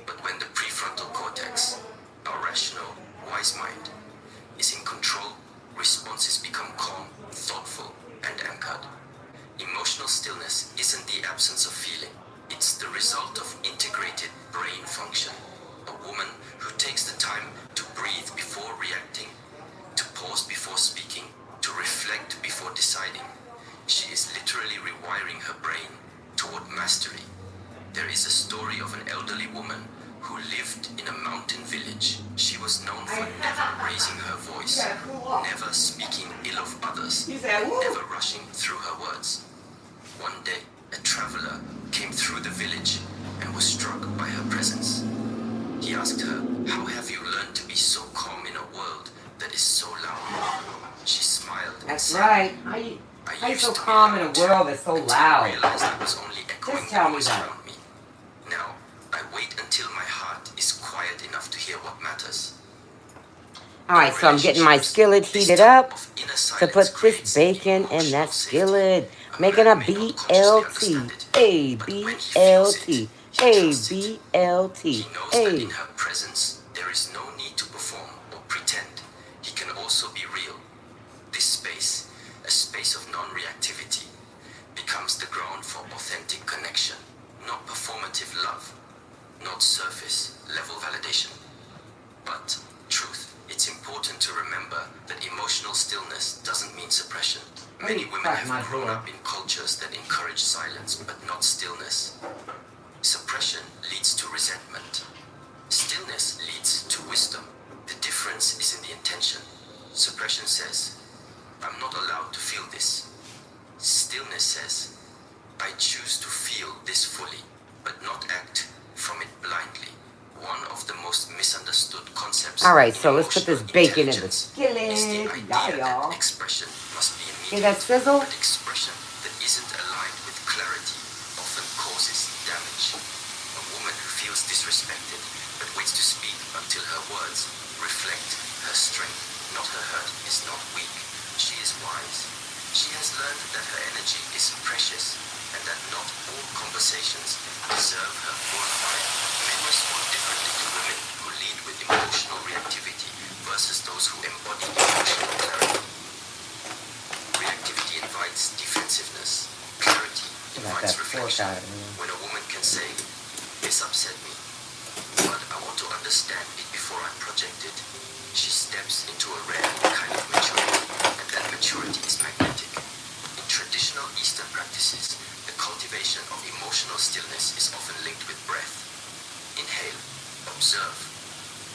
But when the prefrontal cortex, our rational, wise mind, is in control, responses become calm, thoughtful, and anchored. Emotional stillness isn't the absence of feeling. It's the result of integrated brain function. A woman who takes the time to breathe before reacting, to pause before speaking, to reflect before deciding. She is literally rewiring her brain toward mastery. There is a story of an elderly woman who lived in a mountain village. She was known for never raising her voice, never speaking ill of others, never rushing through her words. One day, a traveler came through the village and was struck by her presence. He asked her, "How have you learned to be so calm in a world that is so loud?" She smiled and That's said, right. How you used so to be calm in a loud world that's so until I loud? realized I was only echoing Just tell the me voice that. around me. Now, I wait until my heart is quiet enough to hear what matters. All right, so I'm getting my skillet heated up to put this bacon in that skillet. Making a BLT. A BLT. A BLT. He knows that Hey. in her presence, there is no need to perform or pretend. He can also be real. This space, a space of non-reactivity, becomes the ground for authentic connection, not performative love, not surface level validation, but truth. It's important to remember that emotional stillness doesn't mean suppression. Many women have grown up in cultures that encourage silence, but not stillness. Suppression leads to resentment. Stillness leads to wisdom. The difference is in the intention. Suppression says, "I'm not allowed to feel this." Stillness says, "I choose to feel this fully, but not act from it blindly." One of the most misunderstood concepts. All right, so let's put this emotional bacon in the intelligence skillet. is the idea Y'all. that expression must be Hear that immediate, sizzle? but expression that isn't aligned with clarity often causes damage. A woman who feels disrespected but waits to speak until her words reflect her strength, not her hurt, is not weak. She is wise. She has learned that her energy is precious and that not all conversations deserve her full time. Men respond differently to women who lead with emotional reactivity versus those who embody emotional clarity. Reactivity invites defensiveness. Clarity invites reflection. When a woman can say, "This upset me, but I want to understand it before I project it," she steps into a rare kind of maturity, and that maturity is magnetic. In traditional Eastern practices, the cultivation of emotional stillness is often linked with breath. Inhale, observe,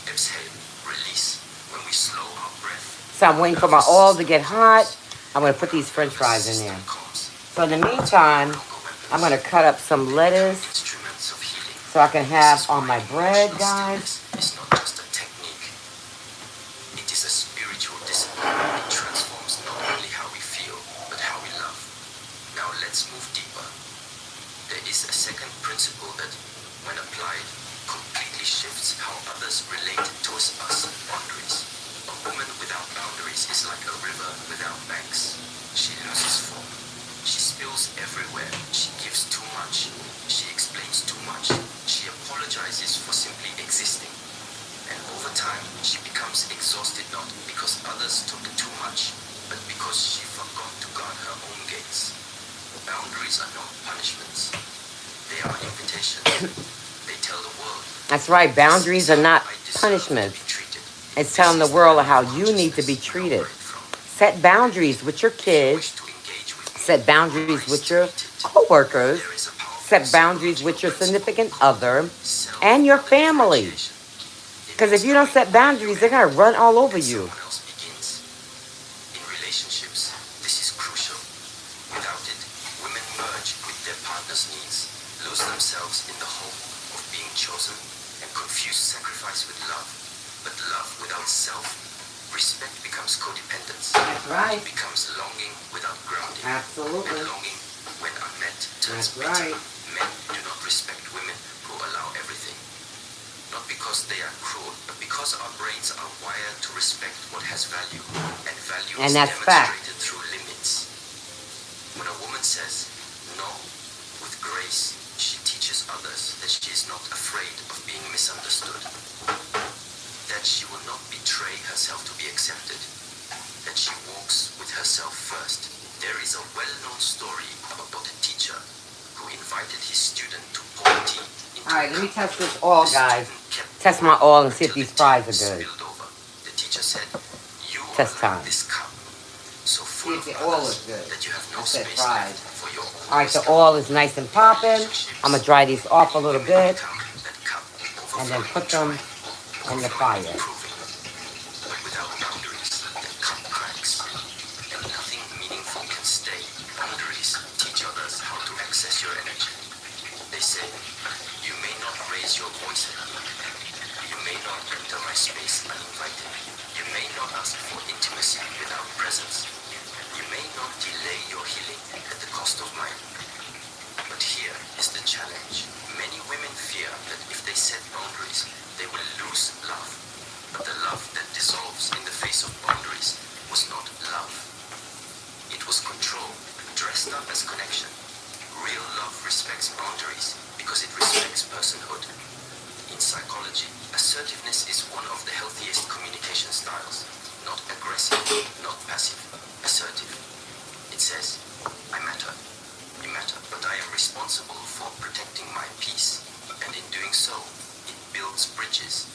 exhale, release. When we slow our breath, So I'm waiting for my oil to get hot. I'm going to put these french fries in there. So in the meantime, I'm going to cut up some lettuce instruments of healing. so I can have on my bread, guys. It's not just a technique. It is a spiritual discipline. It transforms not only how we feel, but how we love. Now let's move deeper. There is a second principle that, when applied, completely shifts how others relate to us. Boundaries. A woman without boundaries is like a river without banks. She loses form. She spills everywhere. She gives too much. She explains too much. She apologizes for simply existing. And over time, she becomes exhausted not because others took too much, but because she forgot Boundaries are not punishments. They are invitations. They tell the world. That's right. Boundaries are not punishments. It's telling the world how you need to be treated. Set boundaries with your kids. Set boundaries with your coworkers. Set boundaries with your significant other and your family. Because if you don't set boundaries, they're going to run all over you. In relationships, this is crucial. Without it, women merge with their partner's needs, lose themselves in the hope of being chosen, and confuse sacrifice with love. But love without self-respect becomes codependence. That's right. It becomes longing without grounding. Absolutely. And longing, when unmet, turns That's bitter. right. Men do not respect women who allow everything. Not because they are cruel, but because our brains are wired to respect what has value, and value is that's demonstrated through limits. When a woman says no with grace, she teaches others that she is not afraid of being misunderstood, that she will not betray herself to be accepted, that she walks with herself first. There is a well-known story about a teacher who invited his student to pour tea into All right, a let me cup. test this oil, The guys. student kept Test my oil and see if until these the tea fries are good. spilled over. The teacher said, "You Test are time. like this cup, so full See if of the oil others is good. that you have no I said space fries. left for your own All right, the wisdom." oil is nice and popping. I'm going to dry these off a little bit That cup and then overflowing put them in the fire. improving. But without boundaries, the cup cracks, and nothing meaningful can stay. Boundaries teach others how to access your energy. They say, "You may not raise your voice at me. You may not enter my space uninvited. You may not ask for intimacy without presence. You may not delay your healing at the cost of mine." But here is the challenge. Many women fear that if they set boundaries, they will lose love. But the love that dissolves in the face of boundaries was not love. It was control, dressed up as connection. Real love respects boundaries because it respects personhood. In psychology, assertiveness is one of the healthiest communication styles. Not aggressive, not passive. Assertive. It says, "I matter. You matter, but I am responsible for protecting my peace. And in doing so, it builds bridges,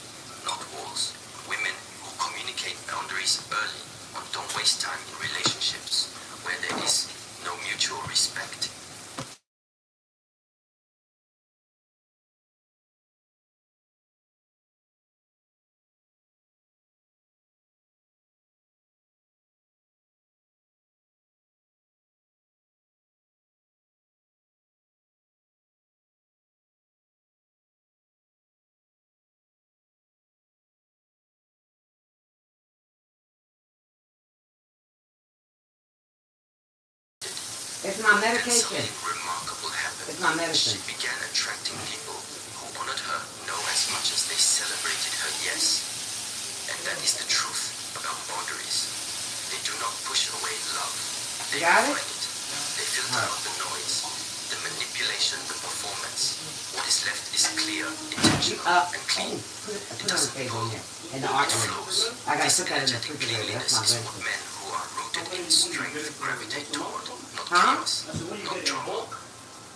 not walls." Women who communicate boundaries early and don't waste time in relationships where there is no mutual respect. It's my And medication. something remarkable happened. It's my medicine. She began attracting people who honored her no as much as they celebrated her yes. And that is the truth about boundaries. They do not push away love. They Got it? refine it. They filter out the noise, the manipulation, the performance. What is left is clear, intentional, and clean. Put It it on the doesn't table pull. in there. In the It art room. flows. I gotta This put that in the energetic refrigerator. cleanliness That's my is what medicine. men who are rooted in strength gravitate toward. Not Huh? chaos, not drama.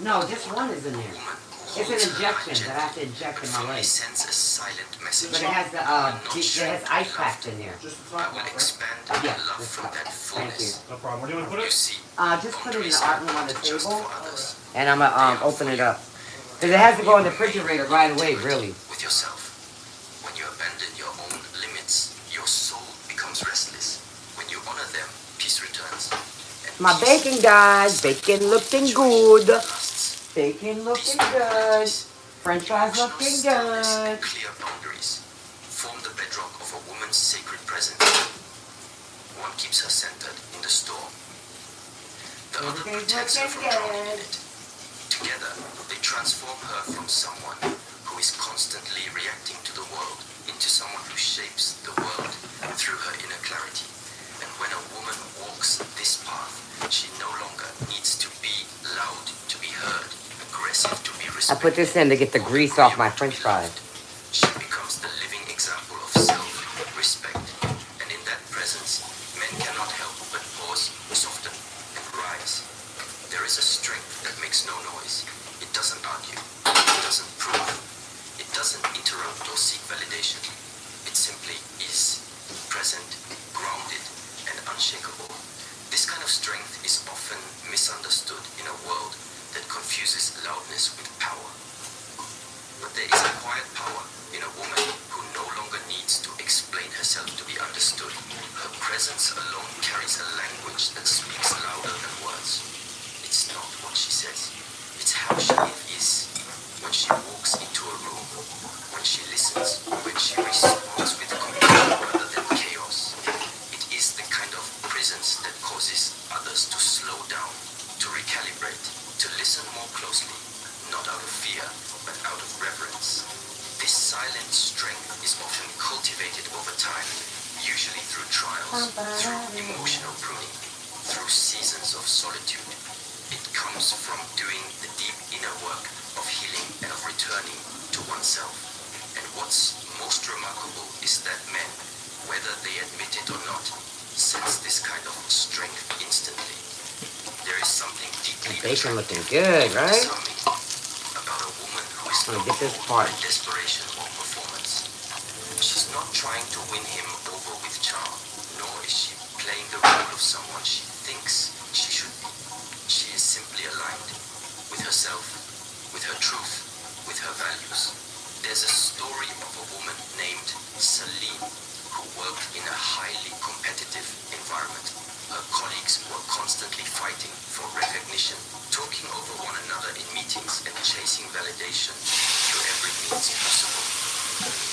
No, just one is in there. Woman who It's an holds her injection line that I have to inject but in my firmly leg. sends a silent message. But it has the it has ice packs in there. I will expand Yeah, love that's from fine. that Thank you. fullness. No problem. Where do you want to put You it? see, Just put it in the boundaries art room are on the not just table, for others. and I'm gonna open it up. Because it has to go in the refrigerator right away, really. With yourself. When you abandon your own limits, your soul becomes restless. When you honor them, peace returns. And My peace bacon, guys. Bacon looking good. lasts. Bacon looking Peaceful good. qualities, French fries emotional looking stillness, good. and clear boundaries form the bedrock of a woman's sacred presence. One keeps her centered in the storm. The other Everything's protects her looking from drowning in good. it. Together, they transform her from someone who is constantly reacting to the world into someone who shapes the world through her inner clarity. And when a woman walks this path, she no longer needs to be loud to be heard, aggressive to be I respected. put this in to get the grease off my French fries. She becomes the living example of self-respect. And in that presence, men cannot help but pause, soften, and rise. There is a strength strength is often misunderstood in a world that confuses loudness with power. But there is a quiet power in a woman who no longer needs to explain herself to be understood. Her presence alone carries a language that speaks louder than words. It's not what she says, it's how she is. When she walks into a room, when she listens, when she responds with compassion rather than chaos. It is the kind of presence that causes others to slow down, to recalibrate, to listen more closely, not out of fear, but out of reverence. This silent strength is often cultivated over time, usually through trials, through emotional pruning, through seasons of solitude. It comes from doing the deep inner work of healing and of returning to oneself. And what's most remarkable is that men, whether they admit it or not, sense this kind of strength instantly. There is something deeply Bacon looking good, right? disarming about a woman who is I'm not gonna get this moved part. by desperation or performance. She's not trying to win him over with charm, nor is she playing the role of someone she thinks she should be. She is simply aligned with herself, with her truth, with her values. There's a story of a woman named Celine who worked in a highly competitive environment. Her colleagues were constantly fighting for recognition, talking over one another in meetings and chasing validation through every means possible.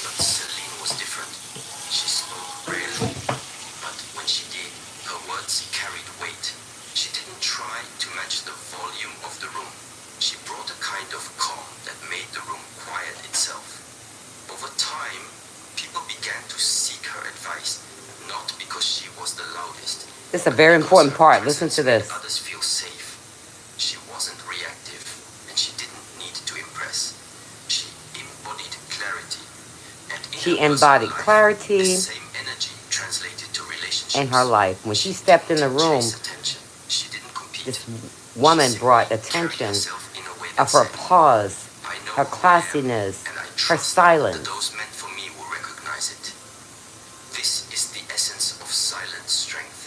But Celine was different. She spoke rarely, but when she did, her words carried weight. She didn't try to match the volume of the room. She brought a kind of calm that made the room quiet itself. Over time, people began to seek her advice, not because she was the loudest. This is a very important part. Listen to this. Others feel safe. She wasn't reactive, and she didn't need to impress. She embodied clarity, and in She her embodied personal life, clarity the same energy translated to relationships. in her life. When she stepped in the didn't room, chase attention. She didn't compete. this woman She brought simply carried attention herself in a way that of her said, pause, I know her who I am, classiness, and I her trust silence. that those meant for me will recognize it. This is the essence of silent strength.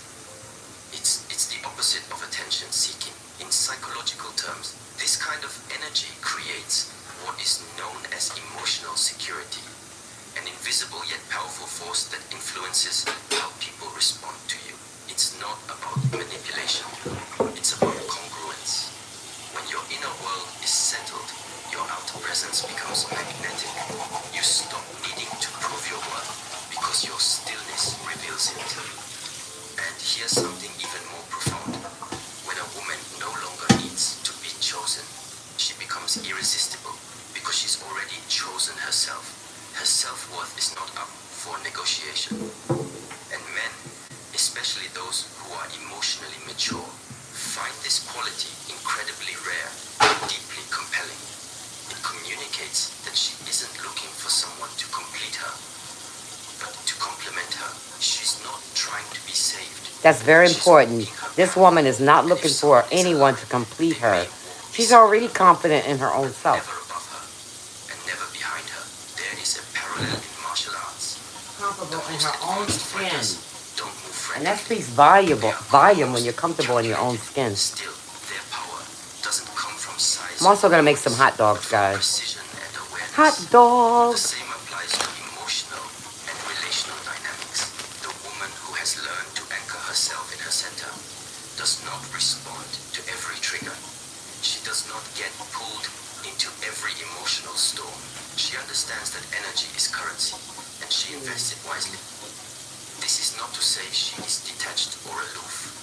It's the opposite of attention seeking. In psychological terms, this kind of energy creates what is known as emotional security, an invisible yet powerful force that influences how people respond to you. It's not about manipulation, it's about congruence. When your inner world is settled, your outer presence becomes magnetic. You stop needing to prove your worth because your stillness reveals it. And here's something even more profound. When a woman no longer needs to be chosen, she becomes irresistible because she's already chosen herself. Her self-worth is not up for negotiation. And men, especially those who are emotionally mature, find this quality incredibly rare and deeply compelling. It communicates that she isn't looking for someone to complete her, but to complement her. She's not trying to be saved. That's very important. This woman is not looking for anyone to complete her. She's already confident in her own self. Never above her and never behind her. There is a parallel in martial arts. Comfortable in Most her own advanced skin. fighters don't move And that frantically. speaks volume when you're comfortable in your own skin. Still, their power doesn't come from size. I'm also going to make some hot dogs, but from guys. precision and awareness. Hot The dogs. same applies to emotional and relational dynamics. The woman who has learned to anchor herself in her center does not respond to every trigger. She does not get pulled into every emotional storm. She understands that energy is currency, and she invests it wisely. This is not to say she is detached or aloof.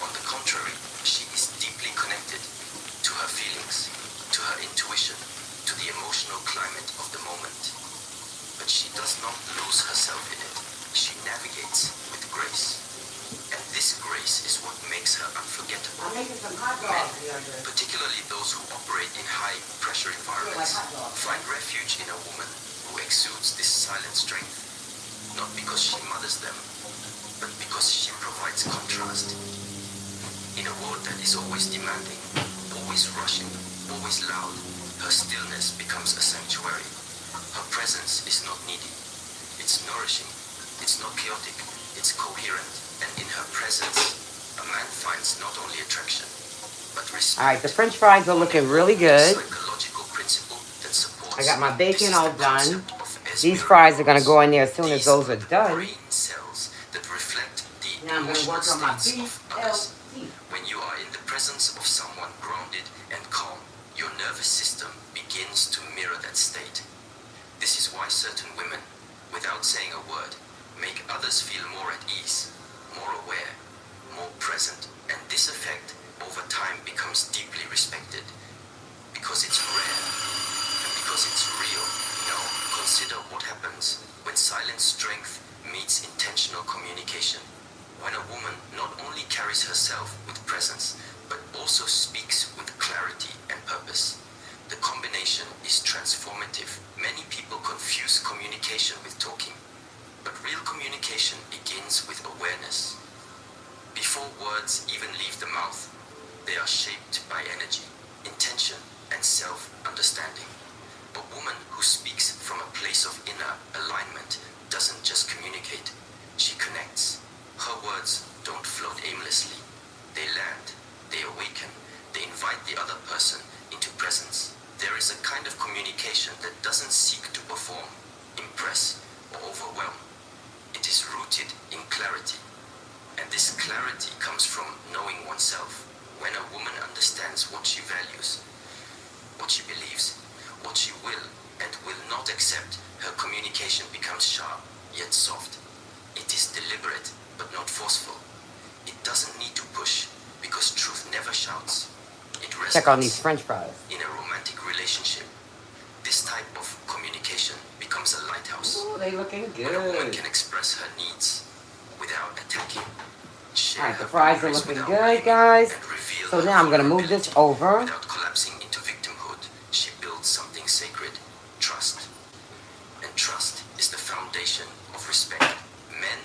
On the contrary, she is deeply connected to her feelings, to her intuition, to the emotional climate of the moment. But she does not lose herself in it. She navigates with grace. And this grace is what makes her unforgettable. I'm making some hot dogs, Men, particularly those who operate in high-pressure environments, find refuge in a woman who exudes this silent strength, not because she mothers them, but because she provides contrast. In a world that is always demanding, always rushing, always loud, her stillness becomes a sanctuary. Her presence is not needy. It's nourishing. It's not chaotic. It's coherent. And in her presence, a man All right, the French fries are looking really good. Psychological principle that supports I got my bacon this is all the done. concept of These fries are gonna go in there as soon as These those are are the done. brain cells that reflect the Now I'm gonna emotional work on my states of others. BLT. When you are in the presence of someone grounded and calm, your nervous system begins to mirror that state. This is why certain women, without saying a word, make others feel more at ease, more aware, more present, and this effect over time becomes deeply respected. Because it's rare and because it's real. Now consider what happens when silent strength meets intentional communication. When a woman not only carries herself with presence, but also speaks with clarity and purpose. The combination is transformative. Many people confuse communication with talking, but real communication begins with awareness. Before words even leave the mouth, they are shaped by energy, intention, and self-understanding. A woman who speaks from a place of inner alignment doesn't just communicate, she connects. Her words don't float aimlessly. They land, they awaken, they invite the other person into presence. There is a kind of communication that doesn't seek to perform, impress, or overwhelm. It is rooted in clarity. And this clarity comes from knowing oneself. When a woman understands what she values, what she believes, what she will and will not accept, her communication becomes sharp, yet soft. It is deliberate, but not forceful. It doesn't need to push, because truth never shouts. It Check on these resonates. French fries. In a romantic relationship, this type of communication becomes a lighthouse. Oh, they looking When a woman good. can express her needs without attacking, share All right, the her fries are boundaries looking without good, blaming, guys. and reveal So her now I'm gonna move this vulnerability over. without collapsing into victimhood, she builds something sacred, trust. And trust is the foundation of respect. Men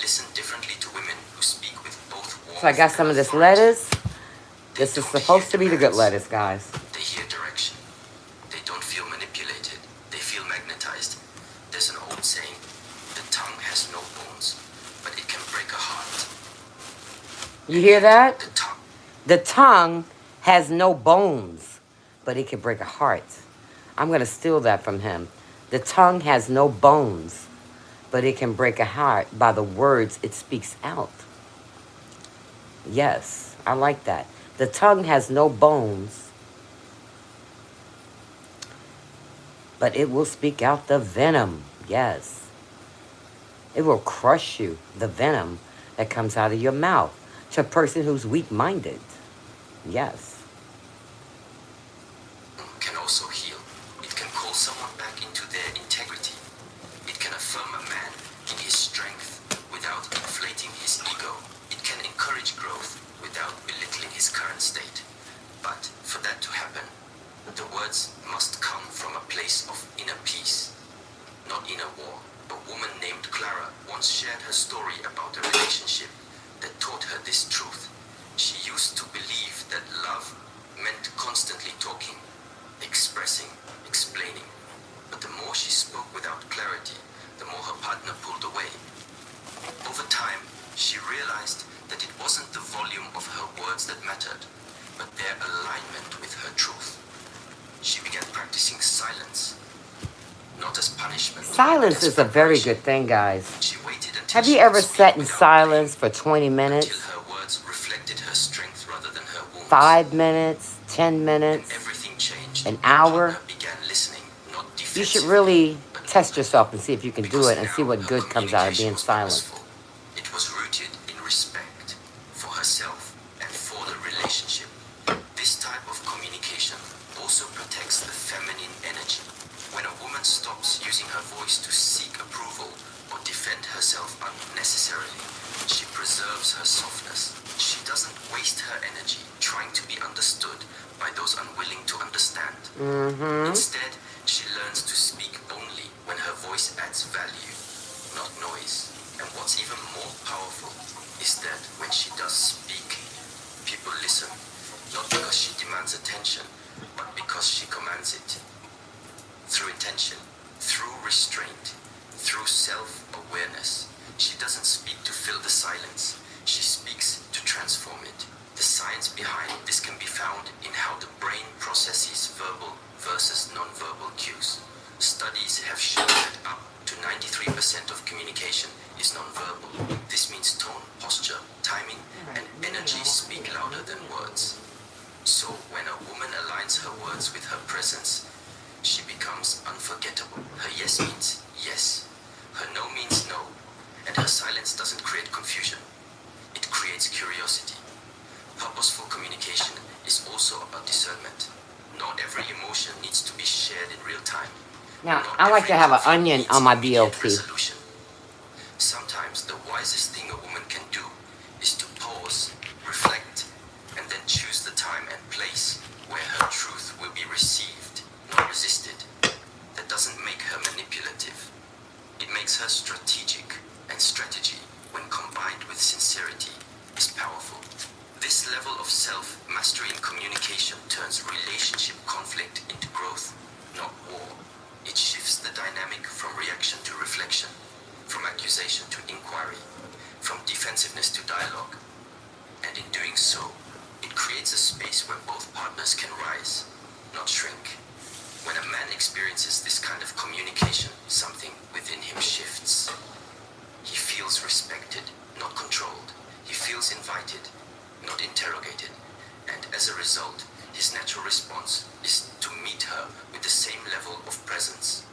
listen differently to women who speak with both warmth So I got some and of this authority. lettuce. They This is don't supposed to hear be the good demands. lettuce, guys. They hear direction. They don't feel manipulated. They feel magnetized. There's an old saying, the tongue has no bones, but it can break a heart. You hear that? The tongue. The tongue has no bones, but it can break a heart. I'm gonna steal that from him. The tongue has no bones, but it can break a heart by the words it speaks out. Yes, I like that. The tongue has no bones, but it will speak out the venom. Yes. It will crush you, the venom that comes out of your mouth, to a person who's weak-minded. Yes. Can also heal. It can call someone back into their integrity. It can affirm a man in his strength without inflating his ego. It can encourage growth without belittling his current state. But for that to happen, the words must come from a place of inner peace, not inner war. A woman named Clara once shared her story about a relationship that taught her this truth. She used to believe that love meant constantly talking, expressing, explaining. But the more she spoke without clarity, the more her partner pulled away. Over time, she realized that it wasn't the volume of her words that mattered, but their alignment with her truth. She began practicing silence, not as punishment. Silence but as is a very preparation. good thing, guys. She waited until Have she you could ever speak sat in without silence blame, for 20 until minutes, her words reflected her strength rather than her wounds. 5 minutes, 10 And minutes, everything changed. an Her hour? partner began listening, not You should defensively, really but test open. yourself and see if you can do Because it and see now what her good comes out of communication being was silent. purposeful. It was rooted in respect for herself and for the relationship. This type of communication also protects the feminine energy. When a woman stops using her voice to seek approval or defend herself unnecessarily, she preserves her softness. She doesn't waste her energy trying to be understood by those unwilling to understand. Instead, she learns to speak only when her voice adds value, not noise. And what's even more powerful is that when she does speak, people listen, not because she demands attention, but because she commands it. Through intention, through restraint, through self-awareness. She doesn't speak to fill the silence. She speaks to transform it. The science behind this can be found in how the brain processes verbal versus non-verbal cues. Studies have shown that up to 93% of communication is non-verbal. This means tone, posture, timing, and energy speak louder than words. So when a woman aligns her words with her presence, she becomes unforgettable. Her yes means yes, her no means no, and her silence doesn't create confusion. It creates curiosity. Purposeful communication is also about discernment. Not every emotion needs to be shared in real time. Now, Not I like every to have an conflict onion needs on my immediate BLT. resolution. Sometimes the wisest thing a woman can do is to pause, reflect, and then choose the time and place where her truth will be received, not resisted. That doesn't make her manipulative. It makes her strategic, and strategy, when combined with sincerity, is powerful. This level of self-mastery in communication turns relationship conflict into growth, not war. It shifts the dynamic from reaction to reflection, from accusation to inquiry, from defensiveness to dialogue. And in doing so, it creates a space where both partners can rise, not shrink. When a man experiences this kind of communication, something within him shifts. He feels respected, not controlled. He feels invited, not interrogated. And as a result, his natural response is to meet her with the same level of presence,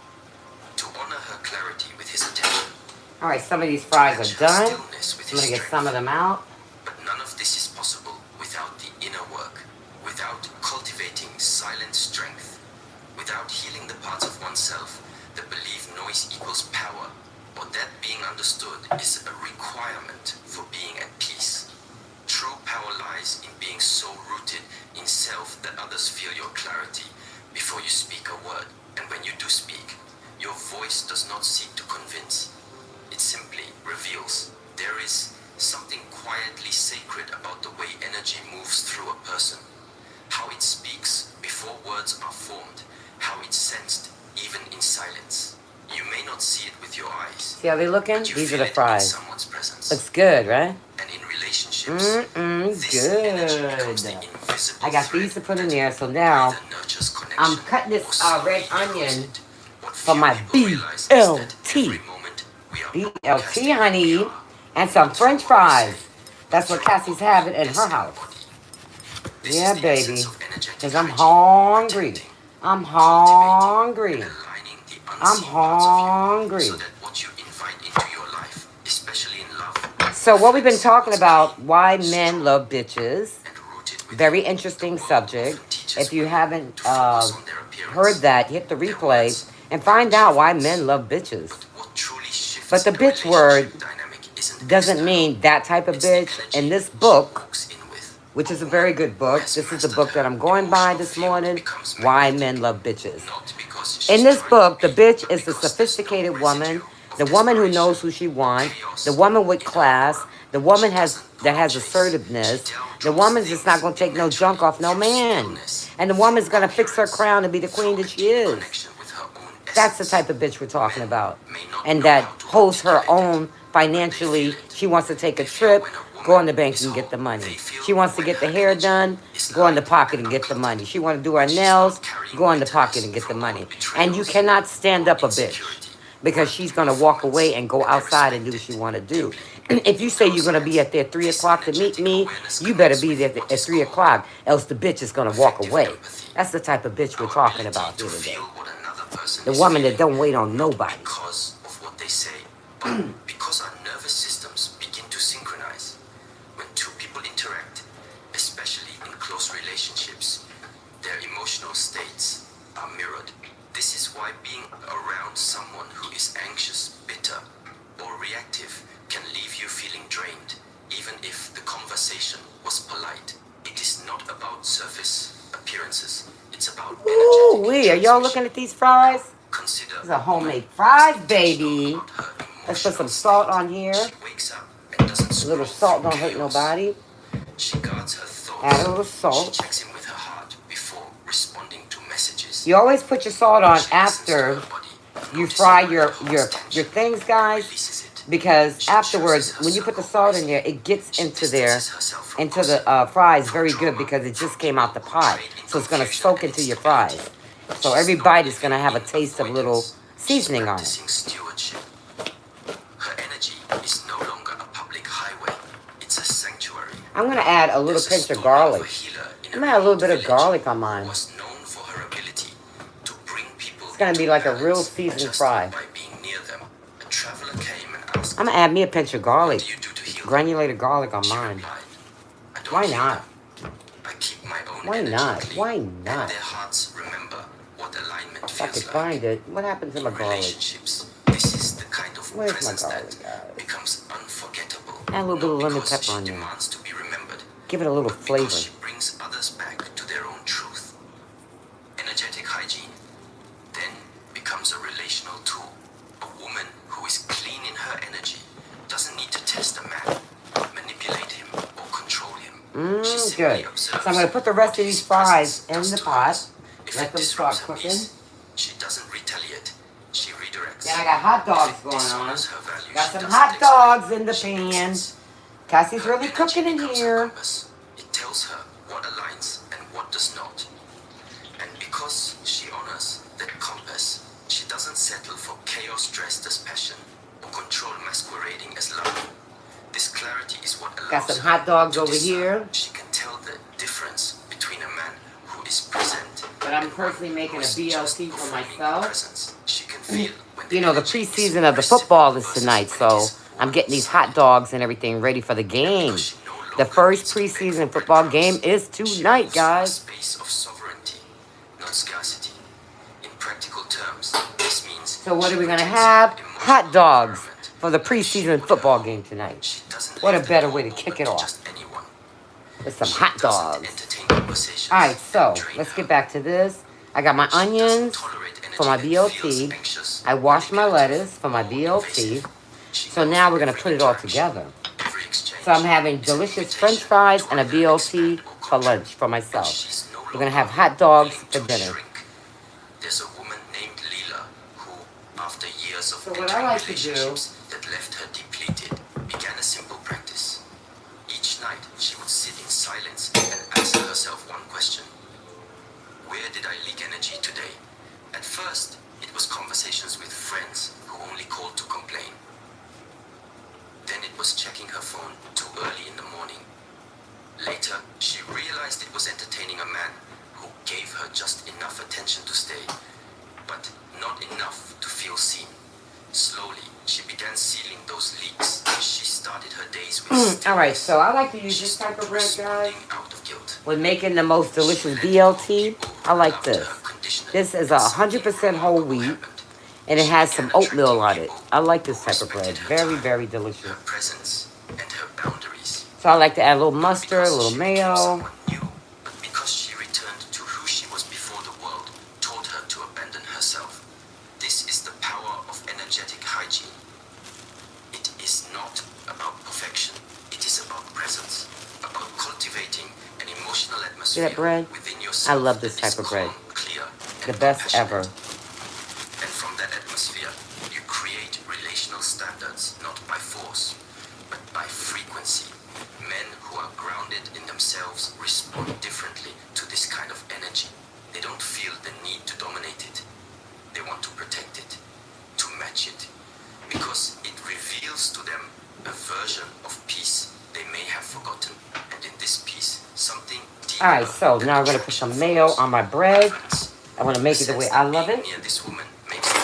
to honor her clarity with his attention. All right, some of these fries match are her done. stillness with I'm his going to get strength. some of them out. But none of this is possible without the inner work, without cultivating silent strength, without healing the parts of oneself that believe noise equals power, or that being understood is a requirement for being at peace. True power lies in being so rooted in self that others feel your clarity before you speak a word. And when you do speak, your voice does not seek to convince. It simply reveals. There is something quietly sacred about the way energy moves through a person. How it speaks before words are formed. How it's sensed even in silence. You may not see it with your eyes. See how they looking? But you These are feel the it in fries. someone's presence. Looks good, right? And in relationships, this energy becomes the Good. invisible I got thread these to put in that there, so now either nurtures connection I'm cutting this or slowly red erodes onion it. What for few my people realize is that every BLT. moment we are BLT, broadcasting who we honey. are, And some not through french what we fries. say, but That's what through Cassie's what having we in her house. embody. This Yeah, is the essence baby. of energetic Because I'm hygiene, hungry. protecting, I'm cultivating, hungry. and aligning the I'm unseen parts of you hungry. so that what you invite into your life, especially in love, So what we've been reflects talking what's about, clean, why men strong, love bitches. and rooted within. Very The interesting world subject. often teaches If you women haven't to focus on their heard appearance, that, hit the their replay words, and their find out why achievements. men love bitches. But what truly shifts But the a bitch relationship word dynamic isn't doesn't external. mean that type of It's the bitch. energy In this she book, walks in with. which is a A very woman good who book, has this is the mastered book that her I'm going by emotional this field morning, becomes Why magnetic, Men Love Bitches. not because In she's this trying to book, the be, bitch but is the because there's no sophisticated residue woman, of the woman who desperation knows who she or wants, chaos the woman with in her class, aura. the She woman doesn't that pull or has chase. She assertiveness, the draws woman's just not things going to take no naturally junk off no through man. stillness, And the through woman's going to fix her coherence, crown and be the queen through that a she deep is. connection with her own That's the essence. type of bitch we're talking Men about. may not And know that how to holds her articulate it, own but they financially. feel it. She wants to take a They feel trip, when a go in woman the bank is and get whole. the money. They feel She wants to when get the her hair energy done, is go in the light pocket and and get the uncluttered. money. She want to do her When she's nails, not carrying go in the pocket bitterness and get the from money. old And you betrayals cannot stand or up a bitch insecurity, because but she's going to walk away performance, and go and they outside and respect do what she it want to do. deeply. If you In say you're going to be neuroscience, at there 3 this o'clock to meet energetic me, awareness you better connects be with there what at is 3 called o'clock, else the bitch is going to walk affective away. empathy. That's the type of bitch we're Our talking ability about to here today. feel what another person The is woman that feeling, don't wait on not nobody. because of what they say, but because our nervous systems begin to synchronize. When two people interact, especially in close relationships, their emotional states are mirrored. This is why being around someone who is anxious, bitter, or reactive can leave you feeling drained, even if the conversation was polite. It is not about surface appearances. It's about Ooh, energetic wee, are y'all looking transmission. at these fries? Now, consider These are a woman homemade who is fries, intentional baby. about her Let's put emotional some salt state. on here. She wakes up and doesn't A little scroll salt through don't hurt chaos. nobody. She guards her Add thoughts. a little She salt. checks in with her heart before responding to messages. You always put your salt on She listens to after her body, you noticing fry when it holds tension your things, and guys. releases it. because She afterwards, chooses when you her put the circle salt in wisely. there, it gets She into there, distances herself from into the gossip, fries from very good drama, because it from just came out the people who pot. trade in So it's going to confusion soak and into your instability. fries. So She's every not bite is going to living have a in taste of little avoidance. She's seasoning on it. practicing stewardship. Her energy is no longer a public highway. It's a sanctuary. I'm going to add a little There's a pinch of story of a garlic. healer in I'm a going to add a little remote bit of village garlic on who mine. was known for her ability to bring people It's going to into be like a real balance seasoned just fry. by being near them. A traveler came and asked, I'm going to add me a pinch of "What garlic, do you do to heal them?" granulated garlic on She mine. replied, "I don't Why heal not? them. I keep my own Why energy not? clean, Why and not? their hearts remember what alignment If I could feels like." find it. What happened to In my garlic? relationships, this is the kind of Where's my presence garlic, that guys? becomes unforgettable. Add a little bit of Not lemon because pepper she on there. demands to be remembered, Give it a little but because flavor. she brings others back to their own truth. Energetic hygiene then becomes a relational tool. A woman who is clean in her energy doesn't need to test a man, manipulate him, or control him. She simply Good. observes So I'm going to put the rest what of his these fries presence in does the to pot. hers. If Let it them start disrupts her cooking. peace, she doesn't retaliate. She redirects. Then I got hot dogs If it going on. dishonors her values, Got she some doesn't hot explain. dogs in the She pan. exits. Cassie's Her really energy cooking in becomes her here. compass. It tells her what aligns and what does not. And because she honors that compass, she doesn't settle for chaos dressed as passion or control masquerading as love. This clarity is what allows Got some her hot dogs to over discern. here. She can tell the difference between a man who is present But I'm and personally one making who a is BLT just for performing myself. presence. She can feel when You know, the energy is preseason of the football is reciprocal tonight, versus when it so is I'm getting these one-sided. hot dogs and everything ready for the And game. because she no The longer first needs to beg for preseason football game breadcrumbs, is she tonight, moves from a guys. space of sovereignty, not scarcity. In practical terms, this means So what she are we going to protects have? her emotional Hot dogs environment for the like she preseason would football her game home. tonight. She doesn't What a leave the better door way to open kick it to off just anyone. with some She hot doesn't dogs. entertain conversations All right, that so drain let's her. get back to this. I got my She doesn't onions tolerate for my energy that feels BLT. anxious, I washed my manipulative, lettuce for my or BLT. invasive. She So knows now we're going to every put it all interaction, together. every exchange So I'm having is an delicious French invitation fries to and a either BLT expand or for contract. lunch for And myself. she's no We're going to longer have hot dogs willing for to dinner. shrink. There's a woman named Leela who, after years of So what I entering like to do- relationships that left her depleted, began a simple practice. Each night, she would sit in silence and ask herself one question. Where did I leak energy today? At first, it was conversations with friends who only called to complain. Then it was checking her phone too early in the morning. Later, she realized it was entertaining a man who gave her just enough attention to stay, but not enough to feel seen. Slowly, she began sealing those leaks. She started her days with stillness. All right, so I like to use She this type stopped of bread, guys. responding out of guilt. When making the most delicious She let go of BLT, people who I like loved this. her conditionally, This is and 100% whole something wheat, remarkable happened. and it She has began some oatmeal on attracting it. people I like this who type of bread. respected her Very, time, very delicious. her presence, and her boundaries. So I like to add a little mustard, a Because little she became mayo. someone new, but because she returned to who she was before the world taught her to abandon herself. This is the power of energetic hygiene. It is not about perfection. It is about presence, about cultivating an emotional atmosphere that bread? within yourself. I love this that is type of bread. calm, clear, and The best compassionate. ever. And from that atmosphere, you create relational standards not by force, but by frequency. Men who are grounded in themselves respond differently to this kind of energy. They don't feel the need to dominate it. They want to protect it, to match it, because it reveals to them a version of peace they may have forgotten. And in this peace, something deeper. All right, so than now I'm going to put attraction some mayo forms. on my bread. Friends, I want to make it the way I love being it. near this woman makes me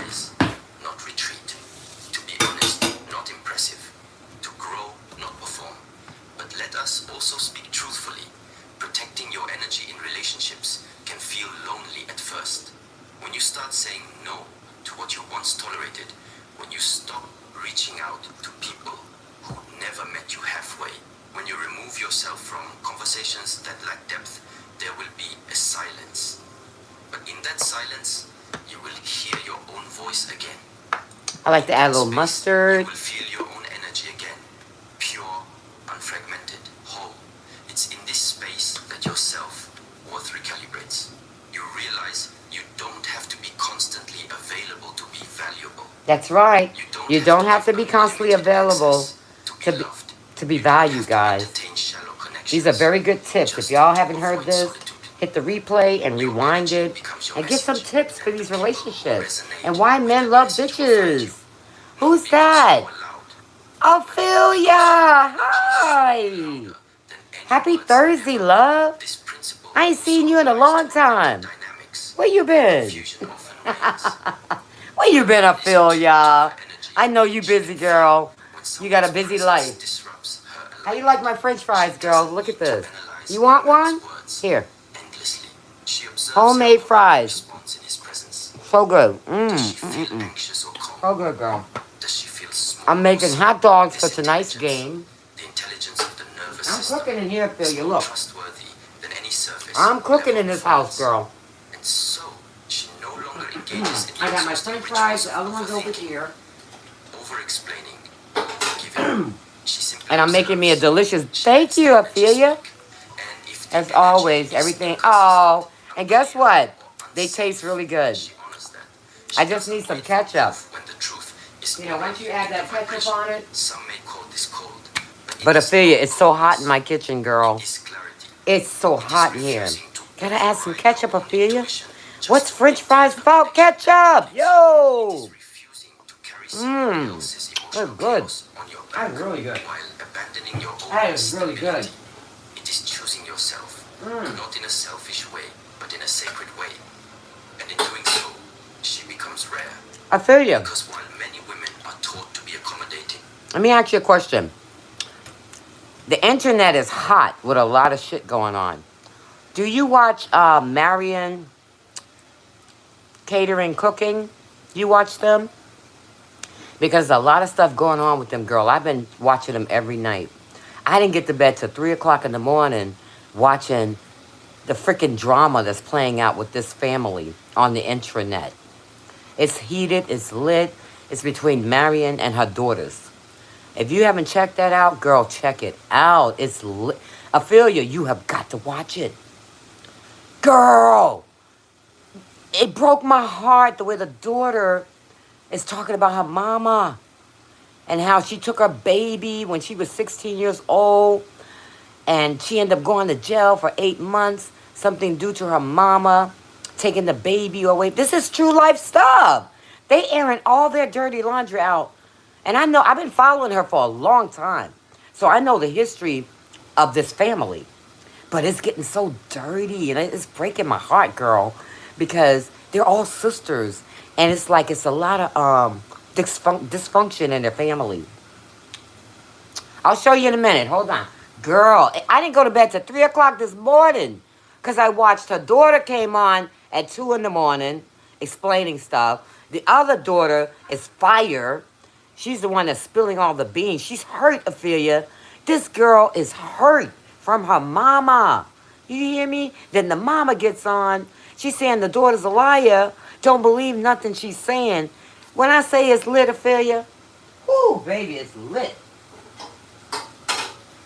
rise, not retreat. To be honest, not impressive. To grow, not perform. But let us also speak truthfully. Protecting your energy in relationships can feel lonely at first. When you start saying no to what you once tolerated, when you stop reaching out to people who never met you halfway, when you remove yourself from conversations that lack depth, there will be a silence. But in that silence, you will hear your own voice again. I like to add a In little space, mustard. You will feel your own energy again. Pure, unfragmented, whole. It's in this space that your self-worth recalibrates. You realize you don't have to be constantly available to be valuable. That's right. You don't You don't have to be constantly available to be, to be valued, guys. These are very good tips. If y'all haven't heard this, hit the replay and rewind it and get some tips for these relationships and why men love bitches. Who's that? Ophelia! Hi! Happy Thursday, love. I ain't seen you in a long time. Where you been? Where you been, Ophelia? I know you busy, girl. You got a busy life. How you like my french fries, girl? Look at this. You want one? Here. Homemade fries. So good. So good, girl. I'm making hot dogs for tonight's game. I'm cooking in here, Ophelia. Look. I'm cooking in this house, girl. I got my french fries. The other one's over here. And I'm making me a delicious. Thank you, Ophelia. As always, everything. Oh, and guess what? They taste really good. I just need some ketchup. You know, once you add that ketchup on it. But Ophelia, it's so hot in my kitchen, girl. It's so hot in here. Gotta add some ketchup, Ophelia. What's French fries without ketchup? Yo! They're good. That's really good. That is really good. It is choosing yourself, not in a selfish way, but in a sacred way. And in doing so, she becomes rare. I feel you. Because while many women are taught to be accommodating. Let me ask you a question. The internet is hot with a lot of shit going on. Do you watch Marion Catering Cooking? You watch them? Because there's a lot of stuff going on with them, girl. I've been watching them every night. I didn't get to bed till 3 o'clock in the morning watching the freaking drama that's playing out with this family on the intranet. It's heated, it's lit. It's between Marion and her daughters. If you haven't checked that out, girl, check it out. It's lit. Ophelia, you have got to watch it. Girl, it broke my heart the way the daughter is talking about her mama and how she took her baby when she was 16 years old and she ended up going to jail for 8 months. Something due to her mama taking the baby away. This is true life stuff. They airing all their dirty laundry out. And I know, I've been following her for a long time. So I know the history of this family. But it's getting so dirty and it's breaking my heart, girl. Because they're all sisters. And it's like it's a lot of dysfunction in their family. I'll show you in a minute. Hold on. Girl, I didn't go to bed till 3 o'clock this morning. Because I watched her daughter came on at 2 in the morning explaining stuff. The other daughter is Fire. She's the one that's spilling all the beans. She's hurt, Ophelia. This girl is hurt from her mama. You hear me? Then the mama gets on. She's saying the daughter's a liar. Don't believe nothing she's saying. When I say it's lit, Ophelia, whoo, baby, it's lit.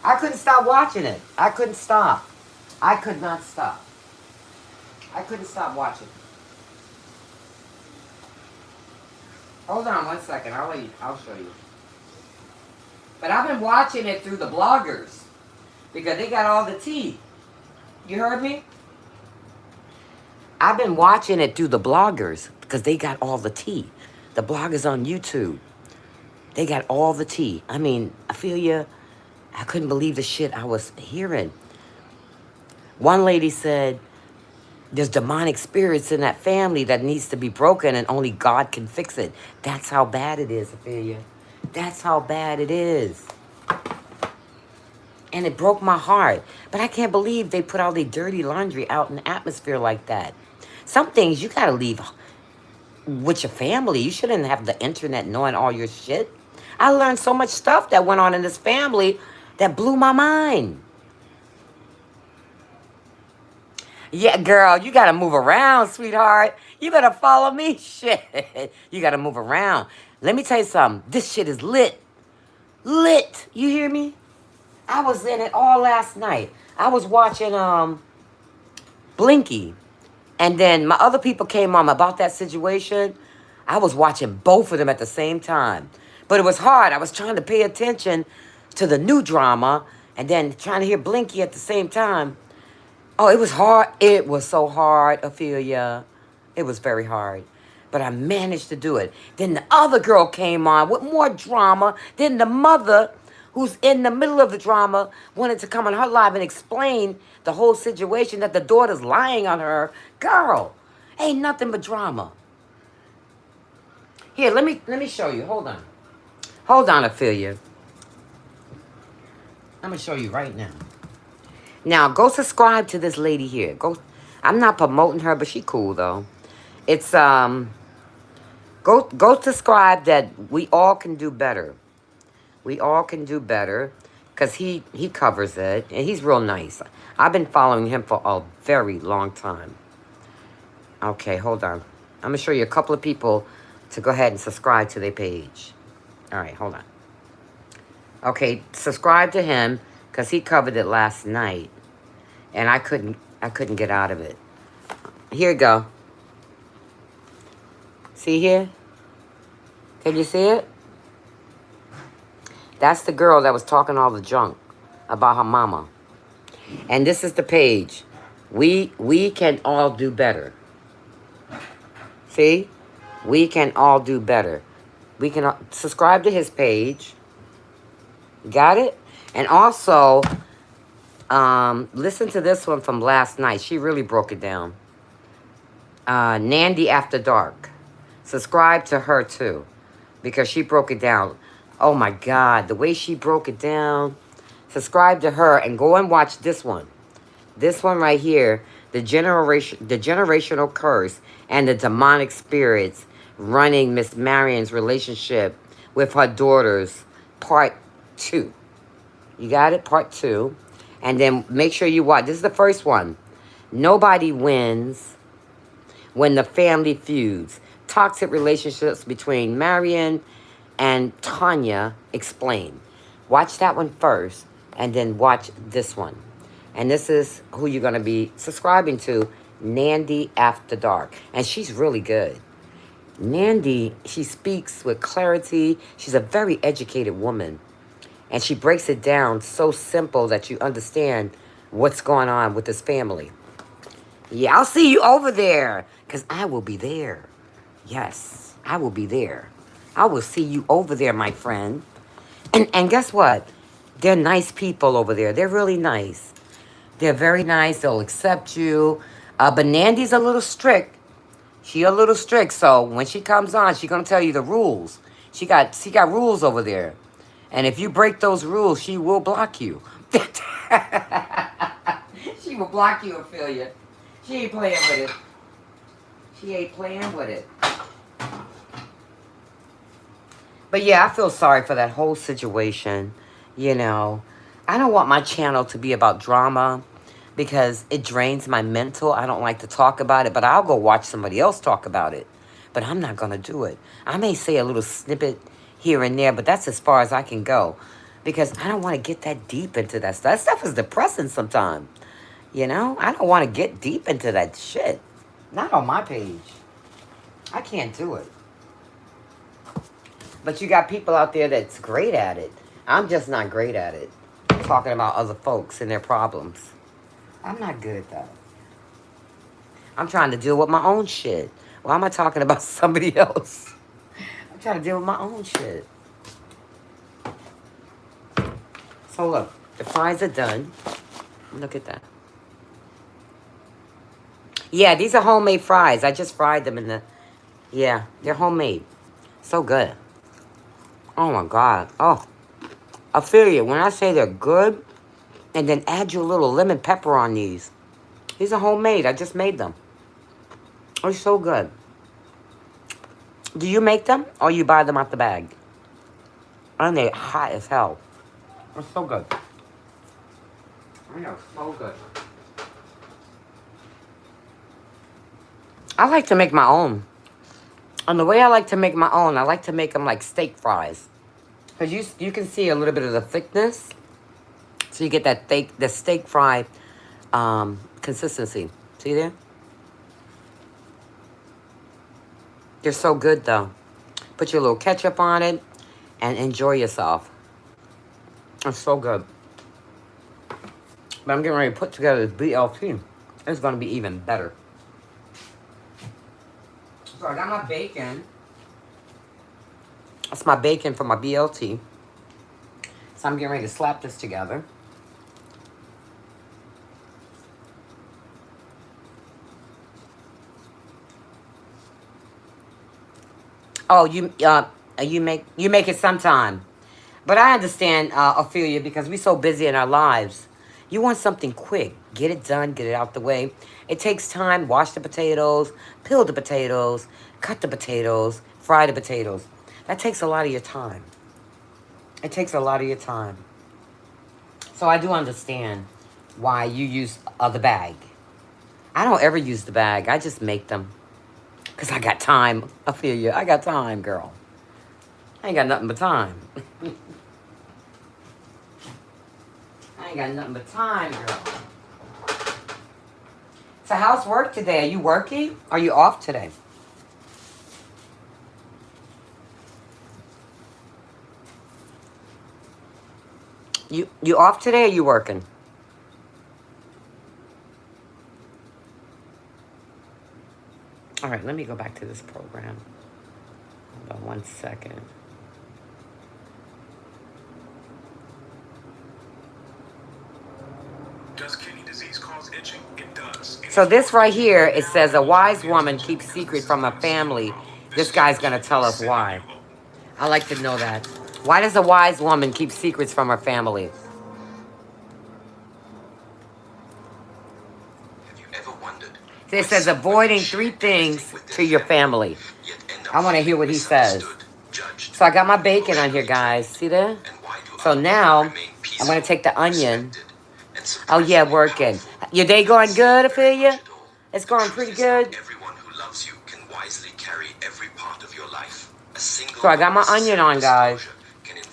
I couldn't stop watching it. I couldn't stop. I could not stop. I couldn't stop watching. Hold on 1 second. I'll show you. But I've been watching it through the bloggers because they got all the tea. You heard me? I've been watching it through the bloggers because they got all the tea. The bloggers on YouTube. They got all the tea. I mean, Ophelia, I couldn't believe the shit I was hearing. One lady said, there's demonic spirits in that family that needs to be broken and only God can fix it. That's how bad it is, Ophelia. That's how bad it is. And it broke my heart. But I can't believe they put all their dirty laundry out in the atmosphere like that. Some things you gotta leave with your family. You shouldn't have the internet knowing all your shit. I learned so much stuff that went on in this family that blew my mind. Yeah, girl, you gotta move around, sweetheart. You better follow me. Shit. You gotta move around. Let me tell you something. This shit is lit. Lit. You hear me? I was in it all last night. I was watching Blinky. And then my other people came on about that situation. I was watching both of them at the same time. But it was hard. I was trying to pay attention to the new drama and then trying to hear Blinky at the same time. Oh, it was hard. It was so hard, Ophelia. It was very hard. But I managed to do it. Then the other girl came on with more drama. Then the mother, who's in the middle of the drama, wanted to come on her live and explain the whole situation that the daughter's lying on her. Girl, ain't nothing but drama. Here, let me show you. Hold on. Hold on, Ophelia. I'm going to show you right now. Now, go subscribe to this lady here. Go. I'm not promoting her, but she cool, though. It's, go subscribe that we all can do better. We all can do better because he covers it, and he's real nice. I've been following him for a very long time. Okay, hold on. I'm going to show you a couple of people to go ahead and subscribe to their page. All right, hold on. Okay, subscribe to him because he covered it last night, and I couldn't get out of it. Here you go. See here? Can you see it? That's the girl that was talking all the junk about her mama. And this is the page. We can all do better. See? We can all do better. We can subscribe to his page. Got it? And also, listen to this one from last night. She really broke it down. Nandy After Dark. Subscribe to her too, because she broke it down. Oh my God, the way she broke it down. Subscribe to her and go and watch this one. This one right here, the generational curse and the demonic spirits running Miss Marion's relationship with her daughters, part 2. You got it? Part 2. And then make sure you watch. This is the first one. Nobody wins when the family feuds. Toxic relationships between Marion and Tanya explained. Watch that one first, and then watch this one. And this is who you're going to be subscribing to, Nandy After Dark. And she's really good. Nandy, she speaks with clarity. She's a very educated woman. And she breaks it down so simple that you understand what's going on with this family. Yeah, I'll see you over there, because I will be there. Yes, I will be there. I will see you over there, my friend. And guess what? They're nice people over there. They're really nice. They're very nice. They'll accept you. But Nandy's a little strict. She a little strict. So when she comes on, she's going to tell you the rules. She got rules over there. And if you break those rules, she will block you. She will block you, Ophelia. She ain't playing with it. She ain't playing with it. But yeah, I feel sorry for that whole situation. You know, I don't want my channel to be about drama because it drains my mental. I don't like to talk about it, but I'll go watch somebody else talk about it. But I'm not going to do it. I may say a little snippet here and there, but that's as far as I can go because I don't want to get that deep into that stuff. That stuff is depressing sometimes. You know, I don't want to get deep into that shit. Not on my page. I can't do it. But you got people out there that's great at it. I'm just not great at it. Talking about other folks and their problems. I'm not good at that. I'm trying to deal with my own shit. Why am I talking about somebody else? I'm trying to deal with my own shit. So look, the fries are done. Look at that. Yeah, these are homemade fries. I just fried them in the... Yeah, they're homemade. So good. Oh my God. Oh, I feel you. When I say they're good, and then add your little lemon pepper on these. These are homemade. I just made them. They're so good. Do you make them or you buy them out the bag? And they're hot as hell. They're so good. They are so good. I like to make my own. And the way I like to make my own, I like to make them like steak fries. Because you can see a little bit of the thickness. So you get that the steak fry consistency. See there? They're so good though. Put your little ketchup on it. and enjoy yourself. It's so good. But I'm getting ready to put together this BLT. It's going to be even better. So I got my bacon. That's my bacon for my BLT. So I'm getting ready to slap this together. Oh, you make it sometime. But I understand, Ophelia, because we're so busy in our lives. You want something quick. Get it done, get it out the way. It takes time. Wash the potatoes, peel the potatoes, cut the potatoes, fry the potatoes. That takes a lot of your time. It takes a lot of your time. So I do understand why you use the bag. I don't ever use the bag. I just make them. Because I got time. Ophelia, I got time, girl. I ain't got nothing but time. I ain't got nothing but time, girl. So how's work today? Are you working? Are you off today? You off today or you working? All right, let me go back to this program. Hold on 1 second. Does kidney disease cause itching? It does. So this right here, it says a wise woman keeps secret from her family. This guy's going to tell us why. I like to know that. Why does a wise woman keep secrets from her family? Have you ever wondered? So it says avoiding 3 things to your family. I want to hear what he says. So I got my bacon on here, guys. See that? So now I'm going to take the onion. Oh, yeah, working. Your day going good, Ophelia? It's going pretty good. Everyone who loves you can wisely carry every part of your life. So I got my onion on, guys.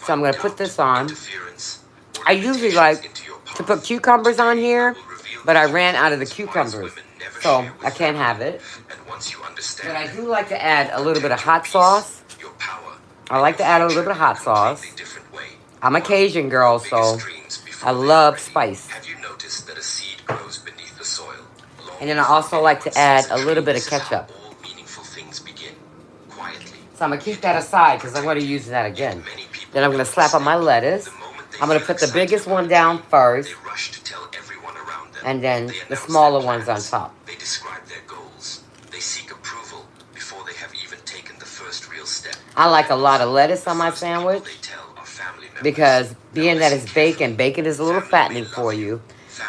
So I'm going to put this on. I usually like to put cucumbers on here, but I ran out of the cucumbers. So I can't have it. But I do like to add a little bit of hot sauce. I like to add a little bit of hot sauce. I'm a Cajun girl, so I love spice. Have you noticed that a seed grows beneath the soil? And then I also like to add a little bit of ketchup. All meaningful things begin quietly. So I'm going to keep that aside because I'm going to use that again. Then I'm going to slap on my lettuce. I'm going to put the biggest one down first. They rush to tell everyone around them. And then They the announce smaller their ones on plans. top. They describe their goals. They seek approval before they have even taken the first real step. I like a lot of lettuce on my sandwich They tell are family members. because being that it's bacon, bacon is a little fattening for you.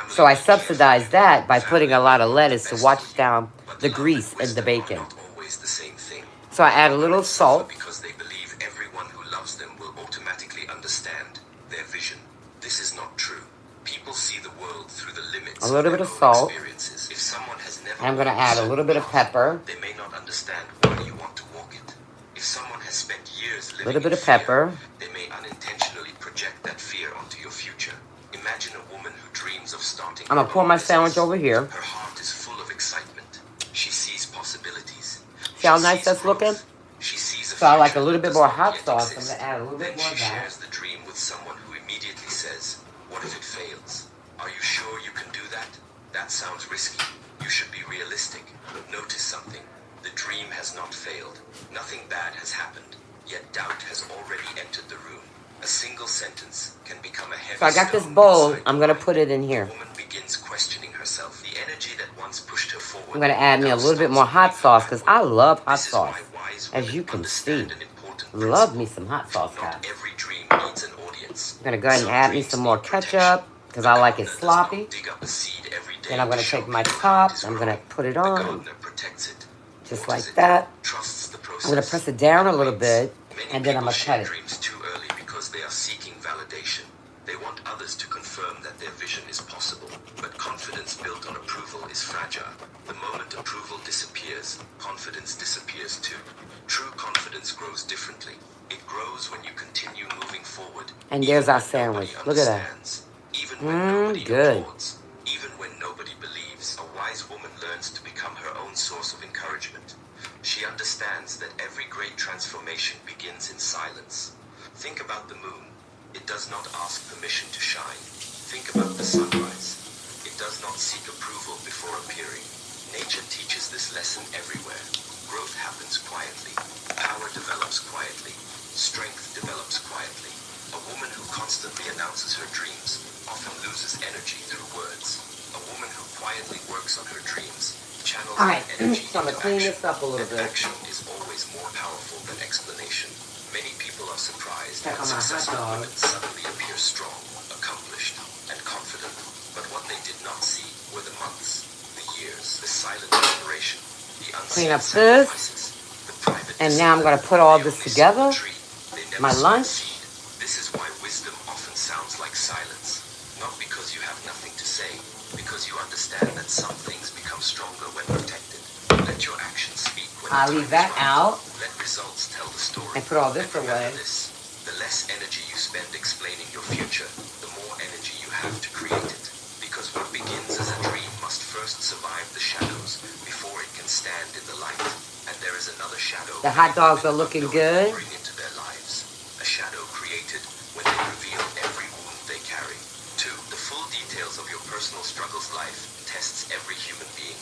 So I subsidize that by putting a lot of lettuce to wash down the grease in the bacon. Not always the same thing. So I add a little salt. Because they believe everyone who loves them will automatically understand their vision. This is not true. People see the world through the limits A little of bit of their own salt. experiences. If someone has never And I'm going to add a little bit of pepper. they may not understand why you want to walk it. If someone has spent years living A little bit in of pepper. fear, they may unintentionally project that fear onto your future. Imagine a woman who dreams of starting. I'm going to pour my sandwich over here. Her heart is full of excitement. She sees possibilities. See how She nice sees that's growth. looking? She sees a So I like a future little bit that more does hot not yet sauce. I'm exist. going to add a little bit Then more of she that. shares the dream with someone who immediately says, "What if it fails? Are you sure you can do that? That sounds risky. You should be realistic. Notice something. The dream has not failed. Nothing bad has happened. Yet doubt has already entered the room. A single sentence can become a heavy So I got this stone bowl. inside I'm the going to mind. put it in here. The woman begins questioning herself. The energy that once pushed her forward. I'm going to add me a now little bit starts more hot moving her sauce because I backward. love hot This is sauce. why wise As women you can see. understand an important Love principle. me some hot sauce, guys. Not every dream needs an audience. I'm going to go ahead and Some add me dreams some more need protection. ketchup because I The like it gardener does sloppy. not dig up a seed every day Then I'm going to show take my people top. it is I'm going to growing. put it The on gardener protects it, just waters like it, that. trusts the process. I'm going to press it down a little and bit waits. and then I'm Many going to people cut share it. dreams too early because they are seeking validation. They want others to confirm that their vision is possible. But confidence built on approval is fragile. The moment approval disappears, confidence disappears too. True confidence grows differently. It grows when you continue moving forward. And even there's our when sandwich. nobody Look at that. understands, even when nobody Good. applauds, even when nobody believes. A wise woman learns to become her own source of encouragement. She understands that every great transformation begins in silence. Think about the moon. It does not ask permission to shine. Think about the sunrise. It does not seek approval before appearing. Nature teaches this lesson everywhere. Growth happens quietly. Power develops quietly. Strength develops quietly. A woman who constantly announces her dreams often loses energy through words. A woman who quietly works on her dreams channels All right, her energy so I'm into gonna clean action. this up a little And bit. action is always more powerful than explanation. Many people are surprised Check when on my hot successful dog. women suddenly appear strong, accomplished, and confident. But what they did not see were the months, the years, the silent preparation, the Clean unseen up this. sacrifices, the private And now I'm discipline. gonna put all They this only saw together. the tree. They never My saw the lunch. seed. This is why wisdom often sounds like silence. Not because you have nothing to say, because you understand that some things become stronger when protected. Let your actions speak when I'll the leave time that is right. out. Let results tell the story. And put all this And remember away. this, the less energy you spend explaining your future, the more energy you have to create it. Because what begins as a dream must first survive the shadows before it can stand in the light. And there is another shadow The hot many dogs are women looking unknowingly good. bring into their lives. A shadow created when they reveal every wound they carry. 2. The full details of your personal struggle's life tests every human being.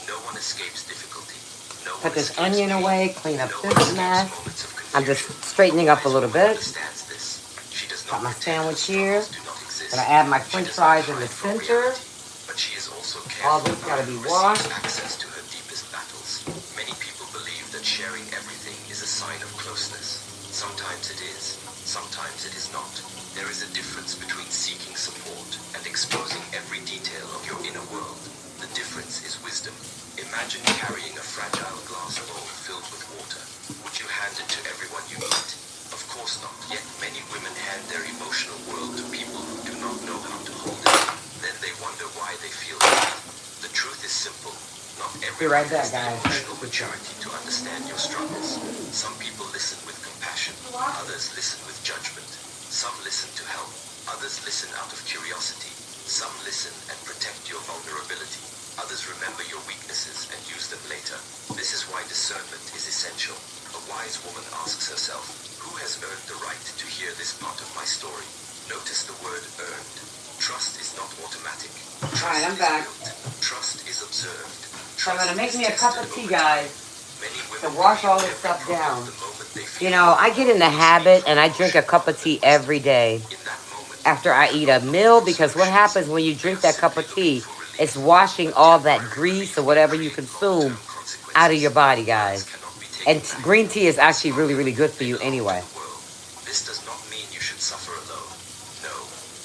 No one escapes difficulty. No one Put this escapes onion pain. away, clean up No one this escapes mess. moments of I'm just confusion. straightening up a wise little woman bit. understands this. She does Got not my pretend her sandwich here. struggles do not exist. Gonna add my She french does not fries in the hide from center. reality. But she is also All careful this about gotta who be receives washed. access to her deepest battles. Many people believe that sharing everything is a sign of closeness. Sometimes it is. Sometimes it is not. There is a difference between seeking support and exposing every detail of your inner world. The difference is wisdom. Imagine carrying a fragile glass bowl filled with water. Would you hand it to everyone you meet? Of course not. Yet many women hand their emotional world to people who do not know how to hold it. Then they wonder why they feel hurt. The truth is simple. Not Be right everyone back, has the guys. emotional maturity to understand your struggles. Some people listen with compassion. Others listen with judgment. Some listen to help. Others listen out of curiosity. Some listen and protect your vulnerability. Others remember your weaknesses and use them later. This is why discernment is essential. A wise woman asks herself, who has earned the right to hear this part of my story? Notice the word earned. Trust is not automatic. Trust Alright, I'm is back. built. Trust is observed. So I'm gonna Trust make is me a cup tested of tea, over time. guys. Many To women wash all believe this every stuff problem down. the moment they You feel know, I get in the they speak habit from and I drink a emotion cup of rather tea than every wisdom. day In that moment, after I they eat are a not meal, looking for because what solutions. happens when you They drink are that cup simply of looking tea, for relief. it's washing But all that temporary grease or relief whatever can you create consume long-term out of consequences. your body, Words guys. cannot be And taken back. green tea is actually really, Spoken, really good for they you belong to anyway. the world. This does not mean you should suffer alone. No,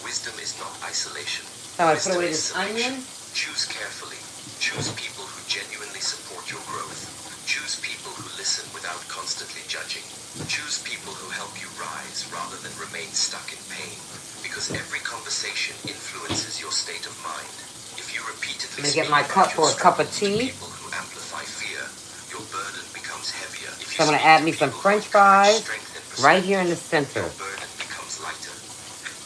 wisdom is not isolation. So I put Wisdom away is this selection. onion. Choose carefully. Choose people who genuinely support your growth. Choose people who listen without constantly judging. Choose people who help you rise rather than remain stuck in pain. Because every conversation influences your state of mind. If you repeatedly I'm gonna speak get my about cup your for a cup of struggles to tea. people who amplify fear, your burden becomes heavier. If So you I'm gonna speak add to me some people who french encourage fries strength and right here in the perspective, center. your burden becomes lighter.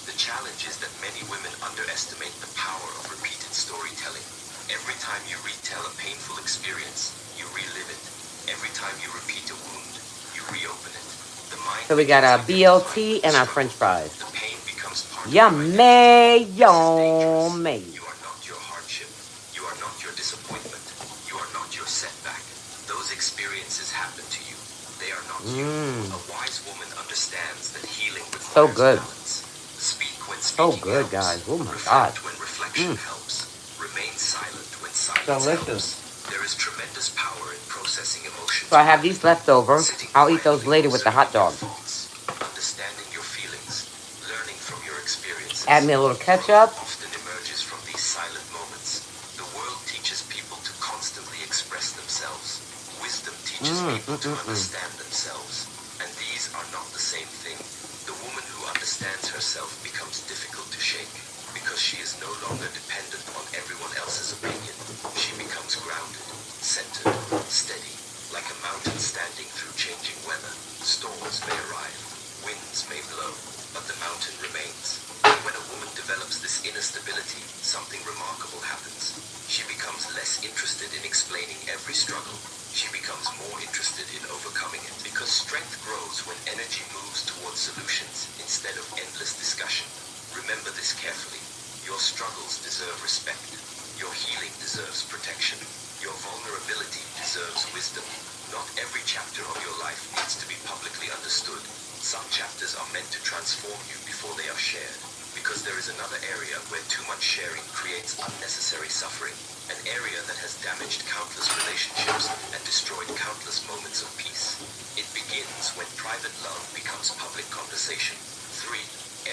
The challenge is that many women underestimate the power of repeated storytelling. Every time you retell a painful experience, you relive it. Every time you repeat a wound, you reopen it. The mind So we got our begins identifying BLT with the and our struggle. french fries. The pain becomes part of your Yummy, identity. This is dangerous. yummy. You are not your hardship. You are not your disappointment. You are not your setback. Those experiences happen to you. They are not you. A wise woman understands that healing So requires good. balance. Speak when So speaking good, helps. guys. Oh my God. Reflect when reflection helps. Remain silent when silence Delicious. helps. There is tremendous power in processing emotions. So I have these left over. Sitting I'll eat those quietly, later with the hot observing your dog. thoughts, understanding your feelings, learning from your experiences. Add me a little Growth ketchup. often emerges from these silent moments. The world teaches people to constantly express themselves. Wisdom teaches people to understand themselves. And these are not the same thing. The woman who understands herself becomes difficult to shake because she is no longer dependent on everyone else's opinion. She becomes grounded, centered, steady, like a mountain standing through changing weather. Storms may arrive, winds may blow, but the mountain remains. And when a woman develops this inner stability, something remarkable happens. She becomes less interested in explaining every struggle. She becomes more interested in overcoming it because strength grows when energy moves towards solutions instead of endless discussion. Remember this carefully. Your struggles deserve respect. Your healing deserves protection. Your vulnerability deserves wisdom. Not every chapter of your life needs to be publicly understood. Some chapters are meant to transform you before they are shared. Because there is another area where too much sharing creates unnecessary suffering. An area that has damaged countless relationships and destroyed countless moments of peace. It begins when private love becomes public conversation. 3.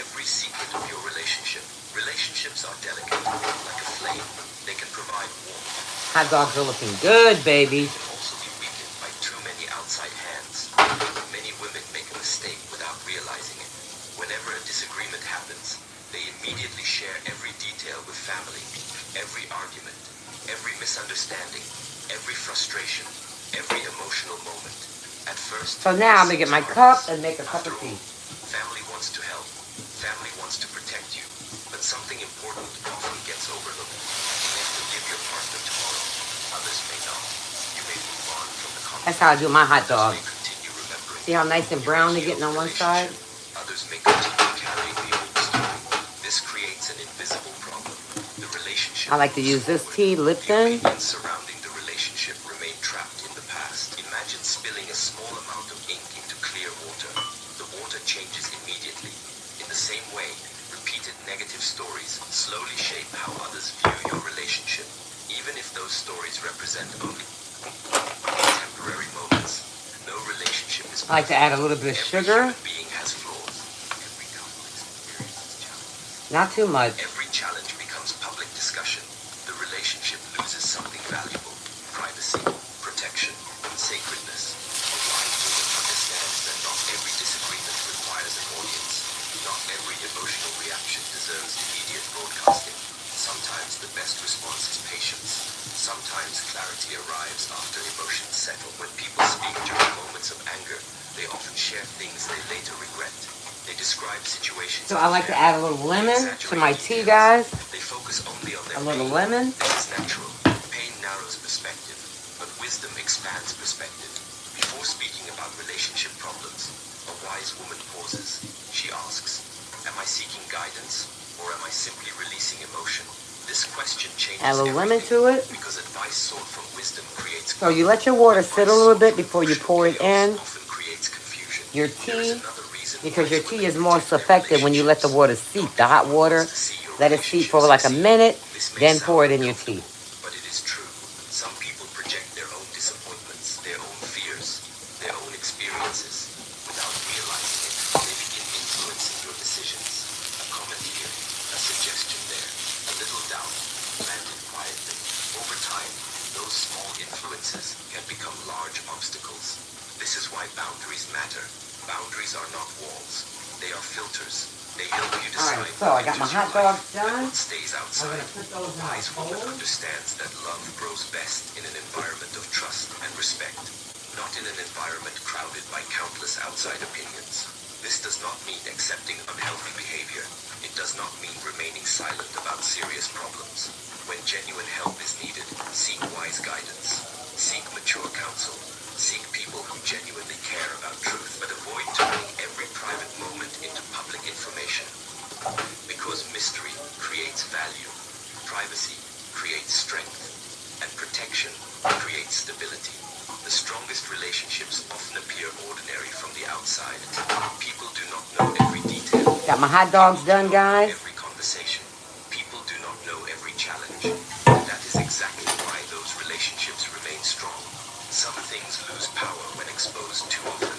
Every secret of your relationship. Relationships are delicate, like a flame. They can provide warmth. Hot dogs are looking good, baby. They can also be weakened by too many outside hands. Many women make a mistake without realizing it. Whenever a disagreement happens, they immediately share every detail with family, every argument, every misunderstanding, every frustration, every emotional moment. At first, So now I'm gonna get my cup and make a cup of tea. family wants to help. Family wants to protect you. But something important often gets overlooked. You may forgive your partner tomorrow. Others may not. You may move on from the conflict. That's how I do my hot dog. Others may continue remembering. See how nice and brown they're getting on one side? Others may continue carrying the old story. This creates an invisible problem. The relationship. I like to use this tea, The Lipton. opinions surrounding the relationship remain trapped in the past. Imagine spilling a small amount of ink into clear water. The water changes immediately. In the same way, repeated negative stories slowly shape how others view your relationship, even if those stories represent only temporary moments. No relationship is I like to add a little bit of Every sugar. human being has flaws. Every couple experiences challenges. Not too much. Every challenge becomes public discussion. The relationship loses something valuable. Privacy, protection, sacredness. A wise woman understands that not every disagreement requires an audience. Not every emotional reaction deserves immediate broadcasting. Sometimes the best response is patience. Sometimes clarity arrives after emotions settle. When people speak during moments of anger, they often share things they later regret. They describe situations. So I like to add a little lemon to my tea, guys. They focus only on their A little pain. lemon. This is natural. Pain narrows perspective, but wisdom expands perspective. Before speaking about relationship problems, a wise woman pauses. She asks, "Am I seeking guidance, or am I simply releasing emotion?" This question changes Add a little lemon everything, to it. because advice sought from wisdom creates So you let your water sit a little bit before you pour it in. often creates confusion. Your There is tea, another reason because wise your tea women is more protect their effective when you let the water relationships. seep. The hot water, let it seep for like a minute, This may then sound pour it in your tea. uncomfortable, but it is true. Some people project their own disappointments, their own fears, their own experiences. Without realizing it, they begin influencing your decisions. A comment here, a suggestion there, a little doubt, planted quietly. Over time, those small influences can become large obstacles. This is why boundaries matter. Boundaries are not walls. They are filters. They help you decide Alright, so I got my hot dogs done. what stays I'm outside. gonna put those in A my wise woman bowl. understands that love grows best in an environment of trust and respect, not in an environment crowded by countless outside opinions. This does not mean accepting unhealthy behavior. It does not mean remaining silent about serious problems. When genuine help is needed, seek wise guidance. Seek mature counsel. Seek people who genuinely care about truth, but avoid turning every private moment into public information. Because mystery creates value, privacy creates strength, and protection creates stability. The strongest relationships often appear ordinary from the outside. People do not know every detail. Got my hot dogs done, guys. Every conversation. People do not know every challenge. And that is exactly why those relationships remain strong. Some things lose power when exposed too often.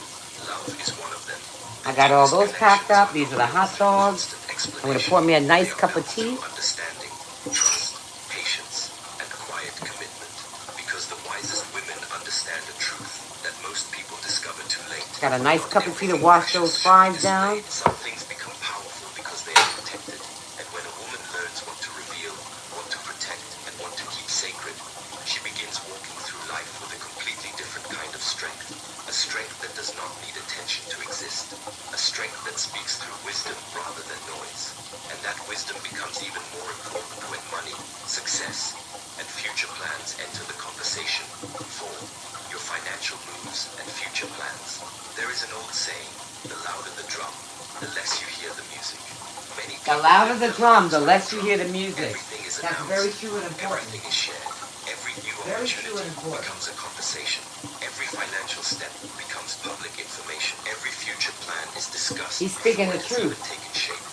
Love is one of them. I got all those packed up. These are the hot dogs. I'm gonna pour me a nice cup of tea. Understanding, trust, patience, and quiet commitment. Because the wisest women understand a truth that most people discover too late. Got a nice cup of tea to wash those fries down. Some things become powerful because they are protected. And when a woman learns what to reveal, what to protect, and what to keep sacred, she begins walking through life with a completely different kind of strength. A strength that does not need attention to exist. A strength that speaks through wisdom rather than noise. And that wisdom becomes even more important when money, success, and future plans enter the conversation. 4. Your financial moves, and future plans. There is an old saying, the louder the drum, the less you hear the music. Many The people louder live the their drum, lives the on less the you drum. hear the music. Everything is That's announced. very true and important. Everything is shared. Every new Very true opportunity and important. becomes a conversation. Every financial step becomes public information. Every future plan is discussed He's speaking before the it has even truth. taken shape.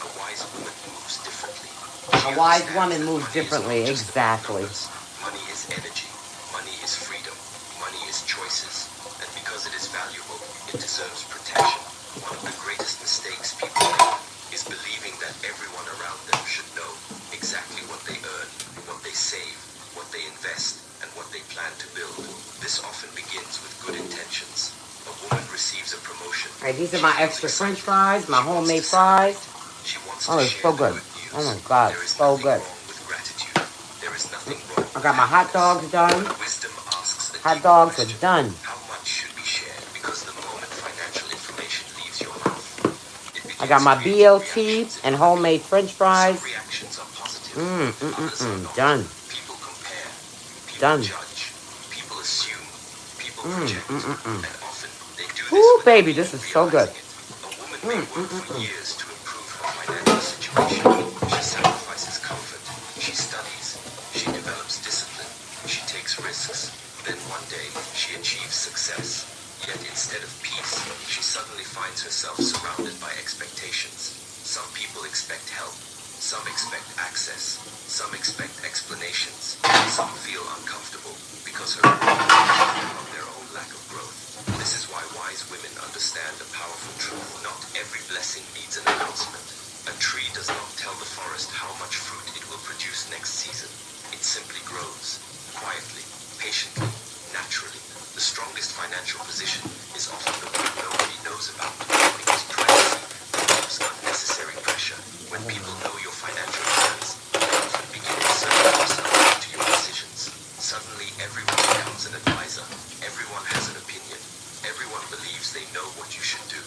A wise woman moves differently. A She wise understands woman that moves money is differently. not just about Exactly. numbers. Money is energy. Money is freedom. Money is choices. And because it is valuable, it deserves protection. One of the greatest mistakes people make is believing that everyone around them should know exactly what they earn, what they save, what they invest, and what they plan to build. This often begins with good intentions. A woman receives a promotion. All right, these are She my feels extra French excited. fries, my She wants homemade to fries. celebrate. She wants Oh, to it's share so the good. good news. Oh my God, There is so nothing good. wrong with gratitude. There is nothing wrong I with got my hot happiness. dogs done. But wisdom asks a Hot deeper dogs are question. done. How much should be shared? Because the moment financial information leaves your mouth, it I got begins my creating BLT reactions in and other homemade people. French Some fries. reactions are positive, others are not. Done. People compare, people Done. judge, people assume, people project, and often they do this Ooh, without baby, even this is so good. realizing it. A woman may work for years to improve her financial situation. She sacrifices comfort, she studies, she develops discipline, she takes risks. Then one day, she achieves success. Yet instead of peace, she suddenly finds herself surrounded by expectations. Some people expect help. Some expect access. Some expect explanations. Some feel uncomfortable because her growth reminds them of their own lack of growth. This is why wise women understand a powerful truth. Not every blessing needs an announcement. A tree does not tell the forest how much fruit it will produce next season. It simply grows, quietly, patiently, naturally. The strongest financial position is often the one nobody knows about, because privacy removes unnecessary pressure. When people know your financial plans, they often begin inserting themselves into your decisions. Suddenly, everyone becomes an advisor. Everyone has an opinion. Everyone believes they know what you should do.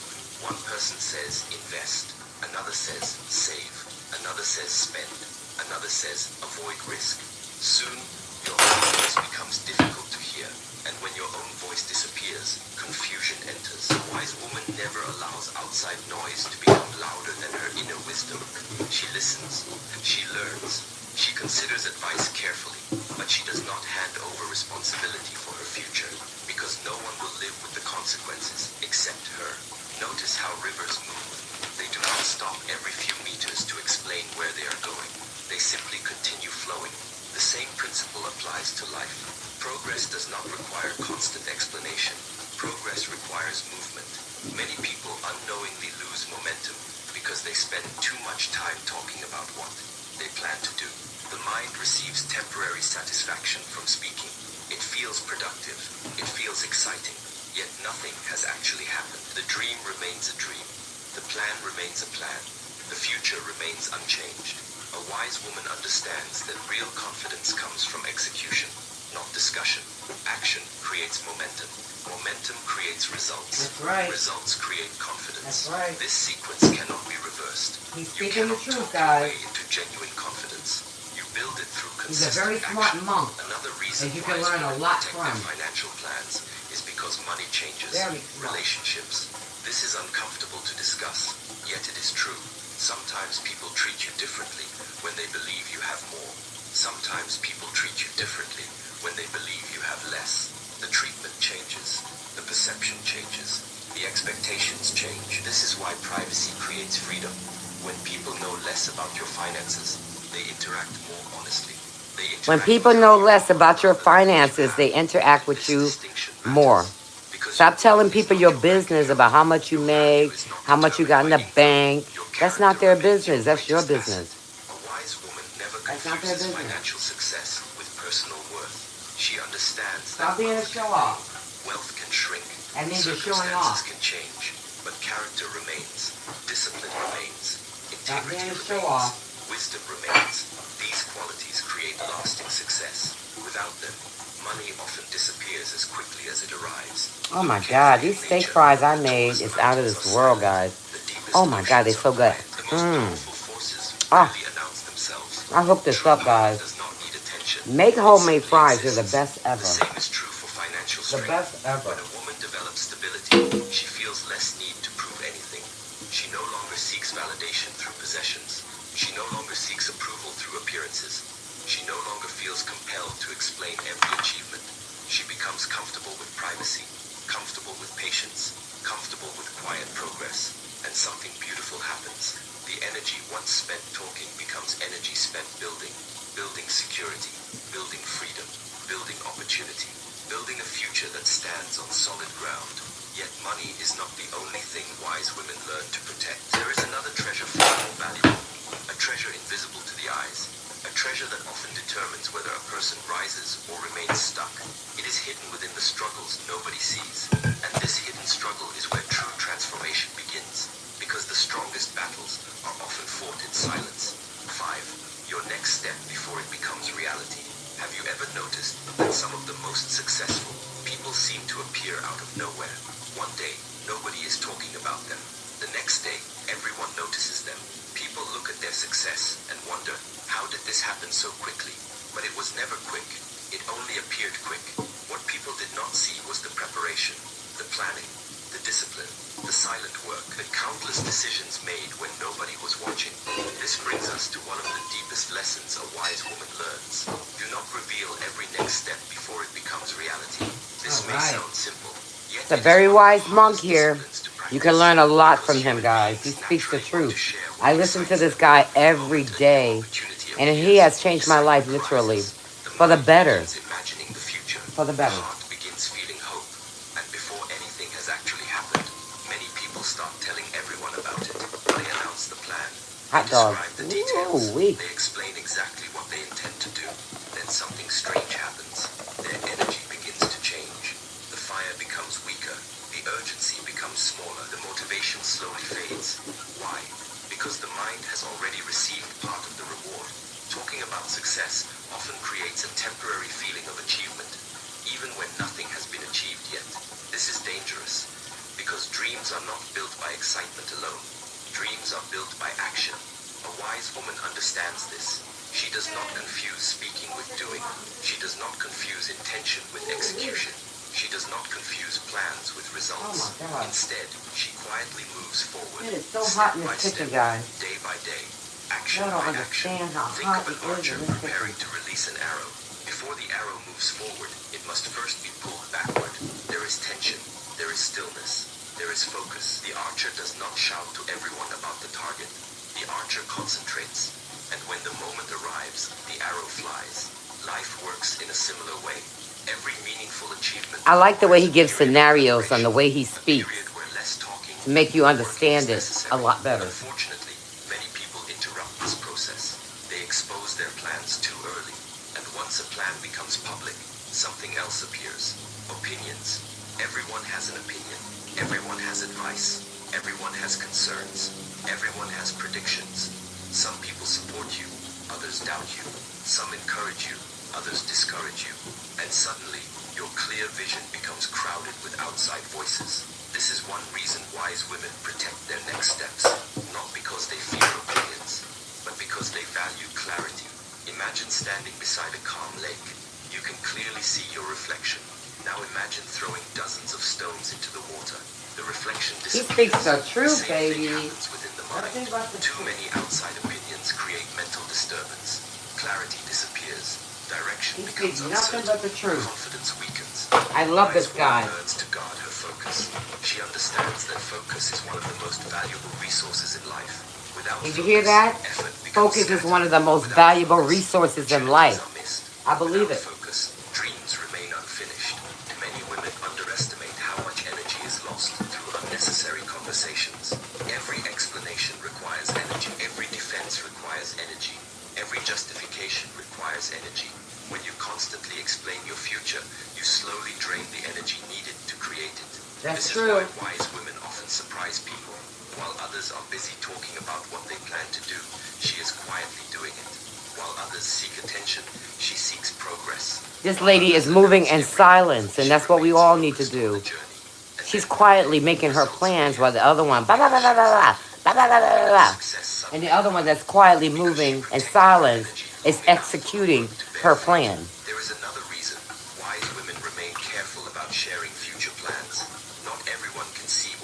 One person says invest, another says save, another says spend, another says avoid risk. Soon, your own voice becomes difficult to hear, and when your own voice disappears, confusion enters. A wise woman never allows outside noise to become louder than her inner wisdom. She listens, she learns, she considers advice carefully, but she does not hand over responsibility for her future, because no one will live with the consequences except her. Notice how rivers move. They do not stop every few meters to explain where they are going. They simply continue flowing. The same principle applies to life. Progress does not require constant explanation. Progress requires movement. Many people unknowingly lose momentum because they spend too much time talking about what they plan to do. The mind receives temporary satisfaction from speaking. It feels productive. It feels exciting. Yet nothing has actually happened. The dream remains a dream. The plan remains a plan. The future remains unchanged. A wise woman understands that real confidence comes from execution, not discussion. Action creates momentum. Momentum creates results. That's right. Results create confidence. That's right. This sequence cannot be reversed. He's You speaking the cannot truth, talk your way guys. into genuine confidence. You build it through He's a consistent very smart action. monk Another reason that you can wise learn a women lot protect from. their financial plans is because money changes Very smart. relationships. This is uncomfortable to discuss, yet it is true. Sometimes people treat you differently when they believe you have more. Sometimes people treat you differently when they believe you have less. The treatment changes. The perception changes. The expectations change. This is why privacy creates freedom. When people know less about your finances, they interact more honestly. They interact When people with know you less about your rather than what you finances, have. they interact with This you distinction more. matters because Stop your telling worth is people not your your bank business account. about how much you Your value make, is not how much you got in determined the by income. bank. Your That's not character their remains your business. That's your greatest asset. business. A wise woman never That's not their confuses business. financial success with personal worth. She understands Stop that being a wealth can show grow, off. wealth can shrink, That means you're showing circumstances off. can change, but character remains, discipline remains, Stop being integrity a show remains, off. wisdom remains. These qualities create lasting success. Without them, money often disappears as quickly as it arrives. Oh my Look God, carefully these in steak nature. fries I The made tallest is out of mountains this are world, silent. guys. The deepest Oh my God, they're oceans so are good. quiet. The most powerful forces Ah, rarely announce themselves. I hooked this True up, power guys. does not need attention. Make It homemade simply fries. They're the exists. best The ever. same is true for financial The strength. best ever. When a woman develops stability, she feels less need to prove anything. She no longer seeks validation through possessions. She no longer seeks approval through appearances. She no longer feels compelled to explain every achievement. She becomes comfortable with privacy, comfortable with patience, comfortable with quiet progress, and something beautiful happens. The energy once spent talking becomes energy spent building, building security, building freedom, building opportunity, building a future that stands on solid ground. Yet money is not the only thing wise women learn to protect. There is another treasure far more valuable, a treasure invisible to the eyes, a treasure that often determines whether a person rises or remains stuck. It is hidden within the struggles nobody sees, and this hidden struggle is where true transformation begins, because the strongest battles are often fought in silence. 5. Your next step before it becomes reality. Have you ever noticed that some of the most successful people seem to appear out of nowhere? One day, nobody is talking about them. The next day, everyone notices them. People look at their success and wonder, how did this happen so quickly? But it was never quick. It only appeared quick. What people did not see was the preparation, the planning, the discipline, the silent work, the countless decisions made when nobody was watching. This brings us to one of the deepest lessons a wise woman learns. Do not reveal every next step before it becomes reality. This may sound simple, yet It's a very wise monk here. You can learn a lot from him, guys. He speaks the truth. I listen to this guy every day, and he has changed my life literally for the better. Imagining the future. For the better. The heart begins feeling hope, and before anything has actually happened, many people start telling everyone about it. They announce the plan. Hot They dog. describe the details. Ooh-wee. They explain exactly what they intend to do. Then something strange happens. Their energy begins to change. The fire becomes weaker. The urgency becomes smaller. The motivation slowly fades. Why? Because the mind has already received part of the reward. Talking about success often creates a temporary feeling of achievement, even when nothing has been achieved yet. This is dangerous, because dreams are not built by excitement alone. Dreams are built by action. A wise woman understands this. She does not confuse speaking with doing. She does not confuse intention with execution. She does not confuse plans with results. Oh my God. Instead, she quietly moves forward. It is so step hot in by this kitchen, step, guys. day by day, action Y'all don't by action. understand how Think hot of an it is archer in this preparing kitchen. to release an arrow. Before the arrow moves forward, it must first be pulled backward. There is tension. There is stillness. There is focus. The archer does not shout to everyone about the target. The archer concentrates. And when the moment arrives, the arrow flies. Life works in a similar way. Every meaningful achievement. I like the way he gives requires a period of scenarios and the way he preparation, a speaks period where less talking to make you and more working understand is it a necessary. lot better. Unfortunately, many people interrupt this process. They expose their plans too early, and once a plan becomes public, something else appears. Opinions. Everyone has an opinion. Everyone has advice. Everyone has concerns. Everyone has predictions. Some people support you, others doubt you. Some encourage you, others discourage you. And suddenly, your clear vision becomes crowded with outside voices. This is one reason wise women protect their next steps, not because they fear opinions, but because they value clarity. Imagine standing beside a calm lake. You can clearly see your reflection. Now imagine throwing dozens of stones into the water. The reflection He disappears. speaks the truth, same thing baby. happens within the mind. Nothing but the Too truth. many outside opinions create mental disturbance. Clarity disappears. Direction He becomes speaks nothing uncertain. but the truth. Confidence weakens. I love this Wise woman guy. learns to guard her focus. She understands that focus is one of the most valuable resources in life. Without Did you hear that? effort becomes Focus is scattered. one of the most Without valuable focus, resources in opportunities life. are missed. I believe Without it. focus, dreams remain unfinished. Many women underestimate how much energy is lost through unnecessary conversations. Every explanation requires energy. Every defense requires energy. Every justification requires energy. When you constantly explain your future, you slowly drain the energy needed to create it. That's This true. is why wise women often surprise people. While others are busy talking about what they plan to do, she is quietly doing it. While others seek attention, she seeks progress. This lady is moving in silence, and that's what we all need to do. She's quietly making her plans while the other one, blah, blah, blah, blah, blah, blah, blah, blah, blah, blah, blah. And the other one that's quietly moving in silence is executing her plan. There is another reason wise women remain careful about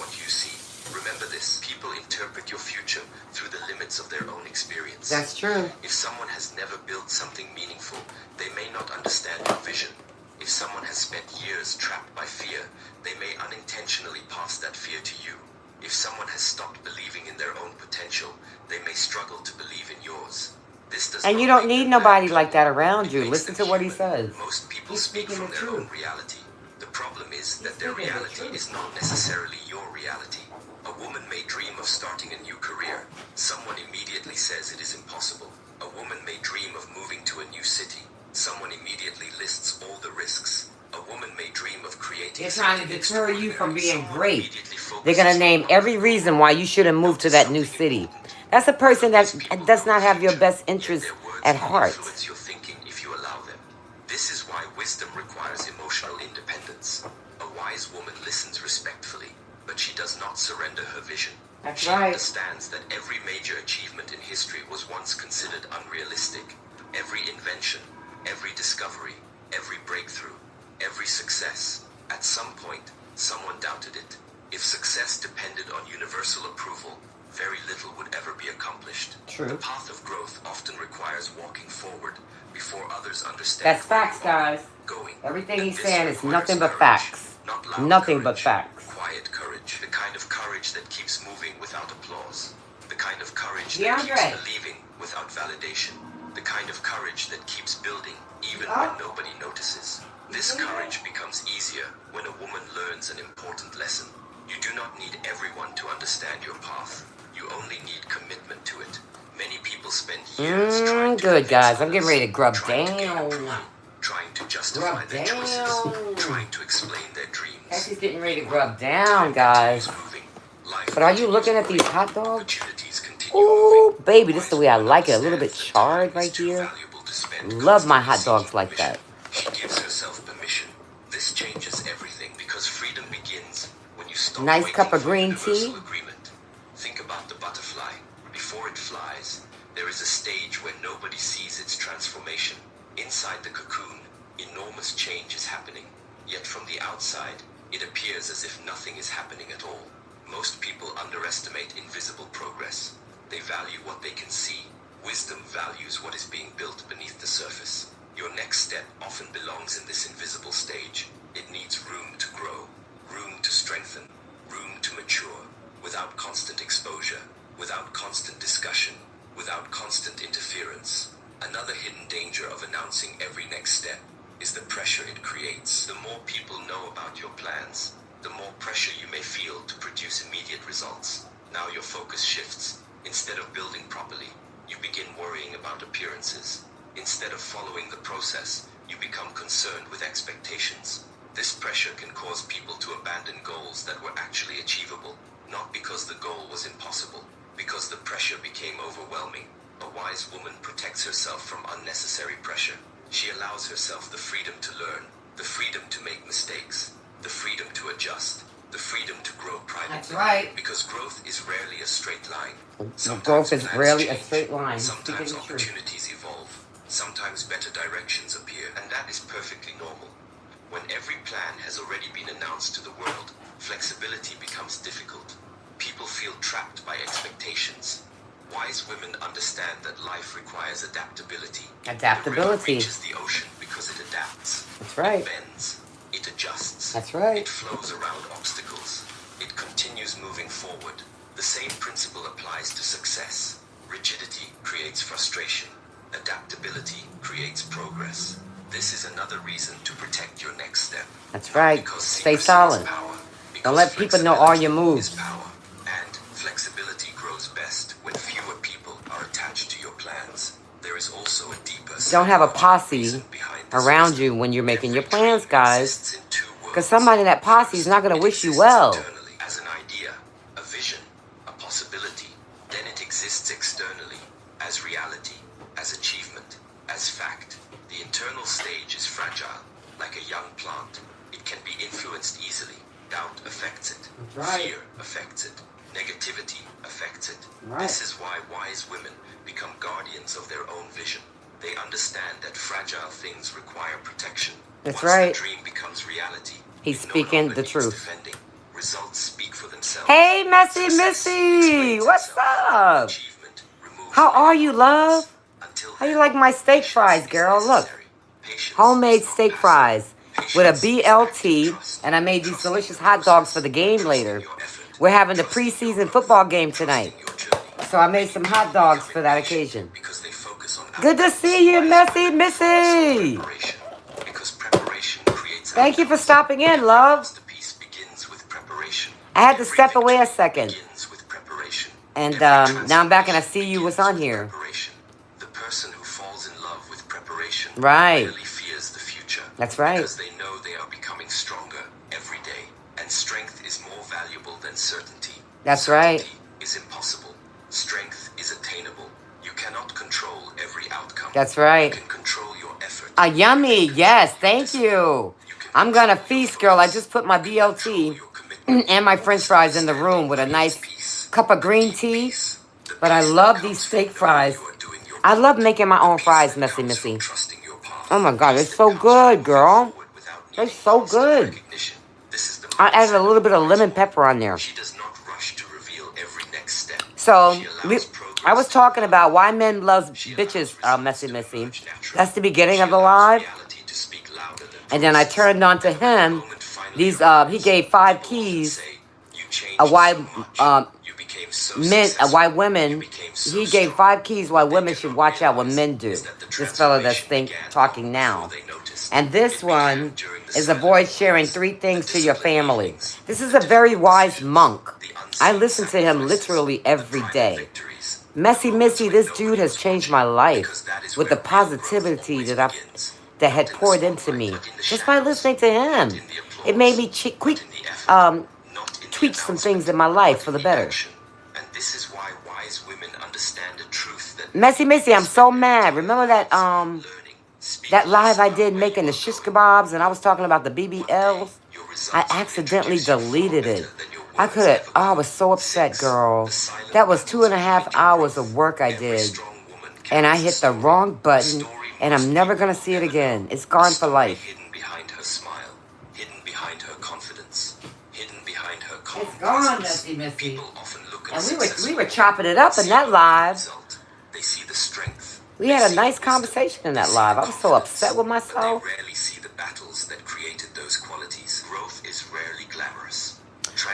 what you see. Remember this, people interpret your future through the limits of their own experience. That's true. If someone has never built something meaningful, they may not understand your vision. If someone has spent years trapped by fear, they may unintentionally pass that fear to you. If someone has stopped believing in their own potential, they may struggle to believe in yours. This does And not you don't make need them nobody bad like that people. around It you. makes Listen them to what he human. says. Most people He's speak speaking from the their own truth. reality. The problem is He's that their speaking the reality truth. is not necessarily your reality. A woman may dream of starting a new career. Someone immediately says it is impossible. A woman may dream of moving to a new city. Someone immediately lists all the risks. A woman may dream of creating. They're trying to something deter you from being Someone great. immediately They're focuses going to on name what every the reason goal. why you shouldn't move to Notice that new something city. important. That's a person These that people does know not the have your future, best yet interests their words at can heart. influence your thinking if you allow them. This is why wisdom requires emotional independence. A wise woman listens respectfully, but she does not surrender her vision. That's She right. understands that every major achievement in history was once considered unrealistic. Every invention, every discovery, every breakthrough, every success, at some point, someone doubted it. If success depended on universal approval, very little would ever be accomplished. True. The path of growth often requires walking forward before others understand. That's where facts, you are guys. going. Everything And he's this saying is requires nothing but courage, facts. not loud Nothing courage, but facts. Quiet courage, the kind of courage that keeps moving without applause, the kind of courage that DeAndre. keeps believing without validation, the kind of courage that keeps building even when nobody notices. This courage becomes easier when a woman learns an important lesson. You do not need everyone to understand your path. You only need commitment to it. Many people spend years trying to Good, convince guys. I'm getting others, ready to grub trying to gain down. approval, trying to justify Grub their choices, down. trying to explain their dreams. Cassie's getting ready to grub down, guys. But are you looking at these hot dogs? Ooh, baby, this is the way I like it. A little bit charred right here. Love my hot dogs like that. She gives herself permission. This changes everything because freedom begins when you stop Nice waiting cup of for green universal tea. agreement. Think about the butterfly. Before it flies, there is a stage where nobody sees its transformation. Inside the cocoon, enormous change is happening. Yet from the outside, it appears as if nothing is happening at all. Most people underestimate invisible progress. They value what they can see. Wisdom values what is being built beneath the surface. Your next step often belongs in this invisible stage. It needs room to grow, room to strengthen, room to mature, without constant exposure, without constant discussion, without constant interference. Another hidden danger of announcing every next step is the pressure it creates. The more people know about your plans, the more pressure you may feel to produce immediate results. Now your focus shifts. Instead of building properly, you begin worrying about appearances. Instead of following the process, you become concerned with expectations. This pressure can cause people to abandon goals that were actually achievable, not because the goal was impossible, because the pressure became overwhelming. A wise woman protects herself from unnecessary pressure. She allows herself the freedom to learn, the freedom to make mistakes, the freedom to adjust, the freedom to grow privately. That's right. Because growth is rarely a straight line. Growth is plans rarely a change. straight line. Sometimes Speaking the truth. opportunities evolve. Sometimes better directions appear, and that is perfectly normal. When every plan has already been announced to the world, flexibility becomes difficult. People feel trapped by expectations. Wise women understand that life requires adaptability. Adaptability. The river reaches the ocean because it adapts. That's right. It bends. It adjusts. That's right. It flows around obstacles. It continues moving forward. The same principle applies to success. Rigidity creates frustration. Adaptability creates progress. This is another reason to protect your next step. That's right. Because Stay secrecy is solid. power. Because Don't let people know all your flexibility moves. is power. And flexibility grows best when fewer people are attached to your plans. There is also a deeper Don't have a psychological posse reason behind this around wisdom. you when you're making your Every plans, dream guys. exists in two worlds. Because somebody in that posse is not going to It wish you exists well. internally as an idea, a vision, a possibility. Then it exists externally as reality, as achievement, as fact. The internal stage is fragile, like a young plant. It can be influenced easily. Doubt affects it. Right. Fear affects it. Negativity affects it. Right. This is why wise women become guardians of their own vision. They understand that fragile things require protection. That's Once right. the dream becomes reality, He's it no speaking longer the needs truth. defending. Results speak for themselves. Hey, Messy Success Missy. explains What's itself. up? Achievement removes How are any you, arguments. love? Until How you then, like my steak patience fries, is girl? Look. necessary. Patience Homemade is not steak passive. fries with a Patience is active BLT. trust. And I made these Trusting delicious the hot dogs for process, the game trusting later. your effort, We're having the trusting your preseason growth, football game tonight. trusting your journey. So I made some Many hot people dogs become for that impatient occasion. because they focus on Good to outcomes, see you, whereas Messy women focus on Missy. preparation. Because preparation creates Thank you for outcomes. stopping in, Every love. masterpiece begins with preparation. I had to Every step away a victory second. begins with preparation. And Every now I'm back and I see transformation you. What's begins on with here? preparation. The person who falls in love with preparation Right. rarely fears the future. That's right. Because they know they are becoming stronger every day. And strength is more valuable than certainty. That's right. Certainty is impossible. Strength is attainable. You cannot control every outcome. That's right. You can control your effort. Yummy. You can Yes, control your thank discipline. you. You can I'm gonna control your feast, girl. I focus. just put my You can control BLT your commitment. and my french fries in the room with a nice cup of green tea. But I love these steak fries. I love making my own fries, Messy Missy. Oh my God, they're so good, girl. They're so good. I added a little bit of lemon pepper on there. She does not rush to reveal every next step. So, She allows progress I was to talking develop. about why men love She bitches, allows Messy results to Missy. emerge naturally. That's the beginning She of the allows live. reality to speak louder than And then I promises. turned on to And when the him moment finally these, arrives, he gave 5 people often keys. say, "You changed Why, so much. You became so men, successful. why You women, became so he gave strong." 5 keys why They women do should not watch out what realize men do. is that the This fellow that's transformation began talking long now. before they noticed. And this It began one during the is silent avoid sharing mornings, 3 the things to your disciplined family. evenings, This is the a very difficult wise decisions, monk. the I unseen listen to him sacrifices, literally the every private day. victories, the Messy moments Missy, when this nobody dude has was changed watching, my life because that is with where the real growth positivity always that I've begins. that Not had in the poured into spotlight, me not in the just by shadows, listening to him. not in the It made applause, me not in the effort, not in the tweak some things announcement, in my life but for in the the better. action. And this is why wise women understand a truth that Messy many Missy, I'm spend so their mad. entire Remember that lives learning. Speak that less live I about did where making you the are shish going. kebabs and I was talking about the One day, BBLs? your I results will accidentally introduce you far deleted better it. than your I words could have, ever oh, I could. was so upset, 6. girl. The silent That was battles 2.5 behind your hours of growth. work I Every did. strong woman And I carries a hit the story. wrong A button story and most I'm never people going to will see it never know. again. It's A gone for story life. hidden behind her smile, hidden behind her confidence, hidden behind her calm It's gone, presence. Messy Missy. People often look at And we successful were women chopping it and up in see that only the live. result. They see the strength. We They had a see nice the wisdom. conversation in They that see live. the I was so upset confidence. with But they myself. rarely see the battles that created those qualities. Growth is rarely glamorous.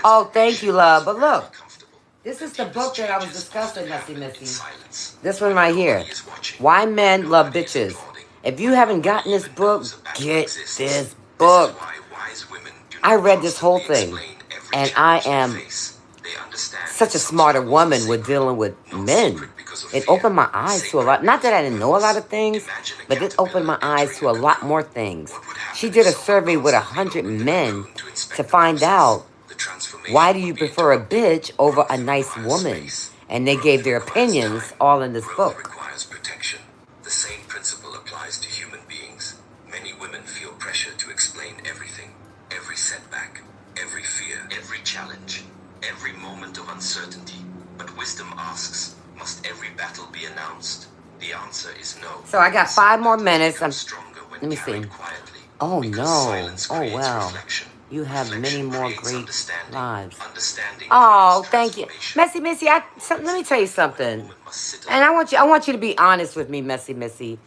Oh, thank you, Transformation love. is But rarely look, comfortable. this The is the deepest book that I was changes discussing, often Messy happen in Missy. silence. This When one right nobody here. is watching. Why When Men Love nobody is Bitches. applauding. If you When haven't nobody gotten this even book, knows a battle get exists. this This is book. why wise women do I not read this whole constantly thing, explain every and I challenge they am face. They understand such that a some smarter struggles are woman with sacred. dealing with Not men. secret because of It fear. opened my eyes to a Sacred lot. Not because that I of didn't know a lot purpose. of things, Imagine a but it opened my caterpillar eyes entering to a a lot cocoon. more things. What would She happen did if a someone survey with constantly 100 opened the men cocoon to to inspect the find process? out The transformation why do would you be prefer a interrupted. bitch over a Growth nice requires woman? space. And they Growth gave their requires opinions time. all in this Growth book. requires protection. The same principle applies to human beings. Many women feel pressure to explain everything, every setback, every fear, every challenge, every moment of uncertainty. But wisdom asks, must every battle be announced? The answer is no. So I got Some 5 more battles minutes. become stronger when Let me carried see. quietly. Oh Because no. silence Oh creates wow. reflection. You have many Reflection more creates great understanding. lives. Understanding Oh, creates thank you. transformation. Messy Missy, There are let me moments tell you in life when a something. woman must sit And I alone. want you to be honest with me, Messy Missy.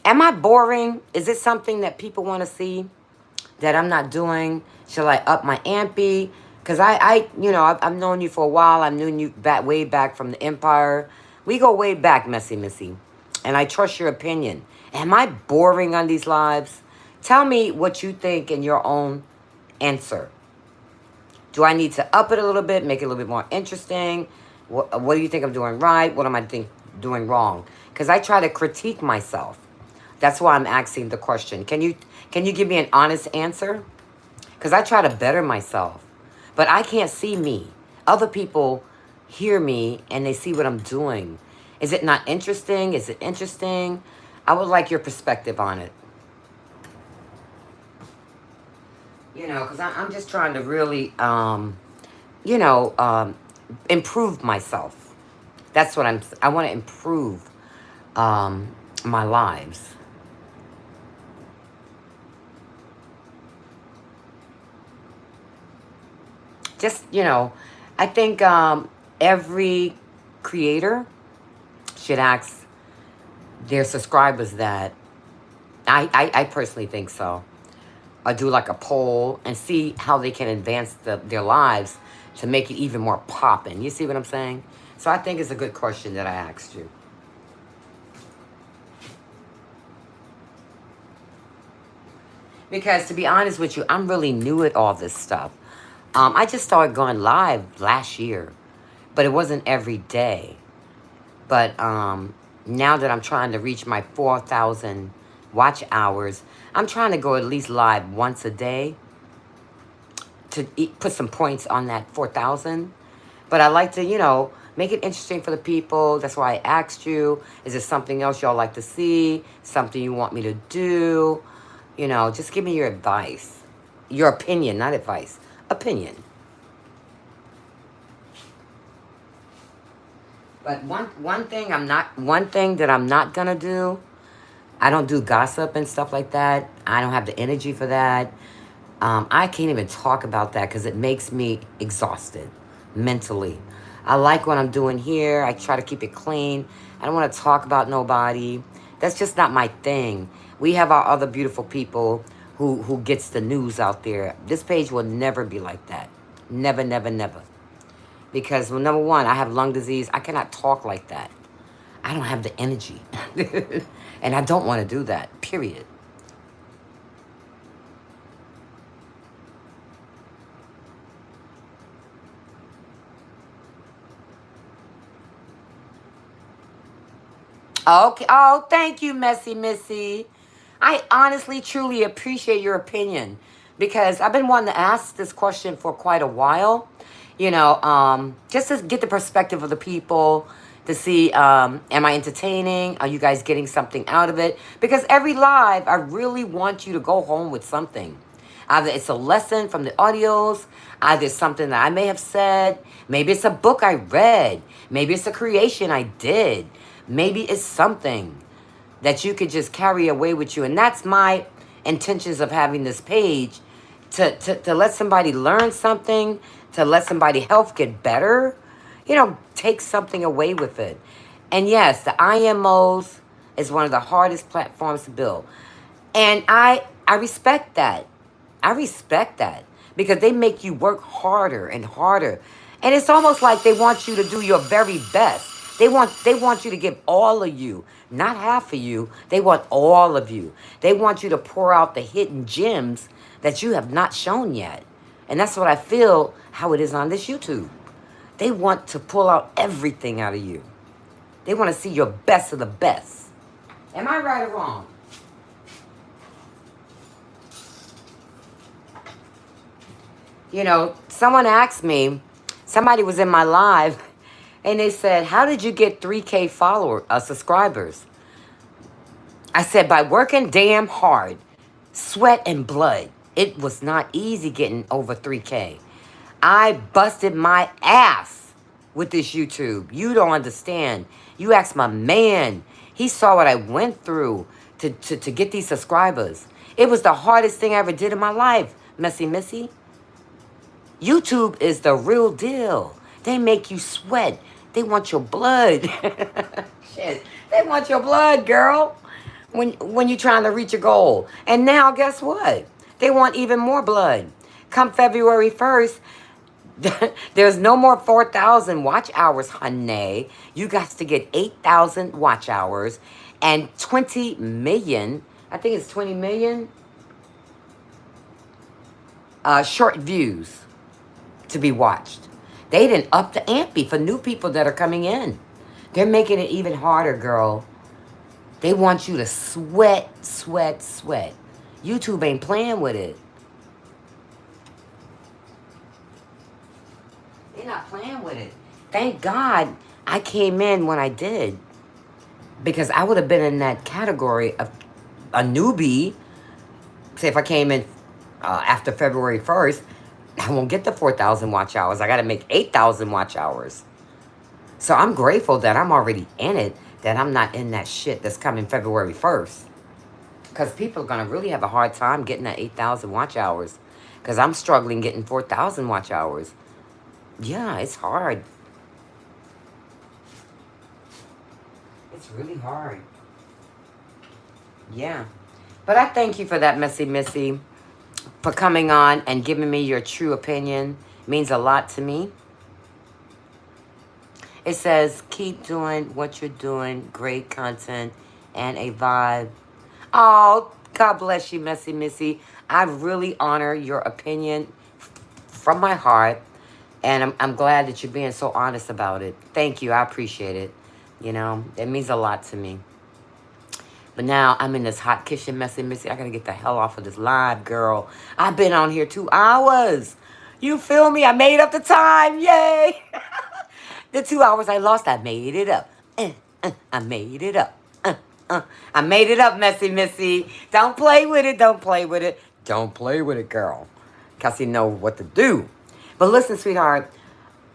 Am I boring? Is it something that people want to see that I'm not doing? Shall I up my ampy? Because I've known you for a while. I've known you way back from the Empire. We go way back, Messy Missy. And I trust your opinion. Am I boring on these lives? Tell me what you think in your own answer. Do I need to up it a little bit, make it a little bit more interesting? What do you think I'm doing right? What am I doing wrong? Because I try to critique myself. That's why I'm asking the question. Can you give me an honest answer? Because I try to better myself. But I can't see me. Other people hear me and they see what I'm doing. Is it not interesting? Is it interesting? I would like your perspective on it. Because I'm just trying to really, improve myself. That's what I want to improve my lives. just, I think every creator should ask their subscribers that. I personally think so. Or do like a poll and see how they can advance their lives to make it even more popping. You see what I'm saying? So I think it's a good question that I asked you. Because to be honest with you, I'm really new at all this stuff. I just started going live last year, but it wasn't every day. But now that I'm trying to reach my 4,000 watch hours, I'm trying to go at least live once a day to put some points on that 4,000. But I like to, make it interesting for the people. That's why I asked you, is there something else y'all like to see? Something you want me to do? Just give me your advice. Your opinion, not advice. Opinion. But one thing that I'm not gonna do, I don't do gossip and stuff like that. I don't have the energy for that. I can't even talk about that because it makes me exhausted mentally. I like what I'm doing here. I try to keep it clean. I don't want to talk about nobody. That's just not my thing. We have our other beautiful people who gets the news out there. This page will never be like that. Never, never, never. Because, well, number one, I have lung disease. I cannot talk like that. I don't have the energy. And I don't want to do that, period. Okay. Oh, thank you, Messy Missy. I honestly, truly appreciate your opinion because I've been wanting to ask this question for quite a while. Just to get the perspective of the people to see, am I entertaining? Are you guys getting something out of it? Because every live, I really want you to go home with something. Either it's a lesson from the audios, either it's something that I may have said, maybe it's a book I read, maybe it's a creation I did, maybe it's something that you could just carry away with you. And that's my intentions of having this page, to let somebody learn something, to let somebody health get better, take something away with it. And yes, the IMOs is one of the hardest platforms to build. And I respect that. I respect that because they make you work harder and harder. And it's almost like they want you to do your very best. They want you to give all of you, not half of you. They want all of you. They want you to pour out the hidden gems that you have not shown yet. And that's what I feel how it is on this YouTube. They want to pull out everything out of you. They want to see your best of the best. Am I right or wrong? Someone asked me, somebody was in my live, and they said, how did you get 3K subscribers? I said, by working damn hard, sweat and blood. It was not easy getting over 3K. I busted my ass with this YouTube. You don't understand. You ask my man. He saw what I went through to get these subscribers. It was the hardest thing I ever did in my life, Messy Missy. YouTube is the real deal. They make you sweat. They want your blood. Shit. They want your blood, girl, when you're trying to reach a goal. And now, guess what? They want even more blood. Come February 1st, there's no more 4,000 watch hours, honey. You got to get 8,000 watch hours and 20 million, I think it's 20 million short views to be watched. They didn't up the ante for new people that are coming in. They're making it even harder, girl. They want you to sweat, sweat, sweat. YouTube ain't playing with it. They're not playing with it. Thank God I came in when I did. Because I would have been in that category of a newbie. Say if I came in after February 1st, I won't get the 4,000 watch hours. I got to make 8,000 watch hours. So I'm grateful that I'm already in it, that I'm not in that shit that's coming February 1st. Because people are going to really have a hard time getting that 8,000 watch hours. Because I'm struggling getting 4,000 watch hours. Yeah, it's hard. It's really hard. Yeah. But I thank you for that, Messy Missy, for coming on and giving me your true opinion. Means a lot to me. It says, keep doing what you're doing. Great content and a vibe. Oh, God bless you, Messy Missy. I really honor your opinion from my heart. And I'm glad that you're being so honest about it. Thank you. I appreciate it. You know, it means a lot to me. But now I'm in this hot kitchen, Messy Missy. I gotta get the hell off of this live, girl. I've been on here 2 hours. You feel me? I made up the time. Yay! The 2 hours I lost, I made it up. I made it up. I made it up, Messy Missy. Don't play with it. Don't play with it. Don't play with it, girl. Cassie know what to do. But listen, sweetheart.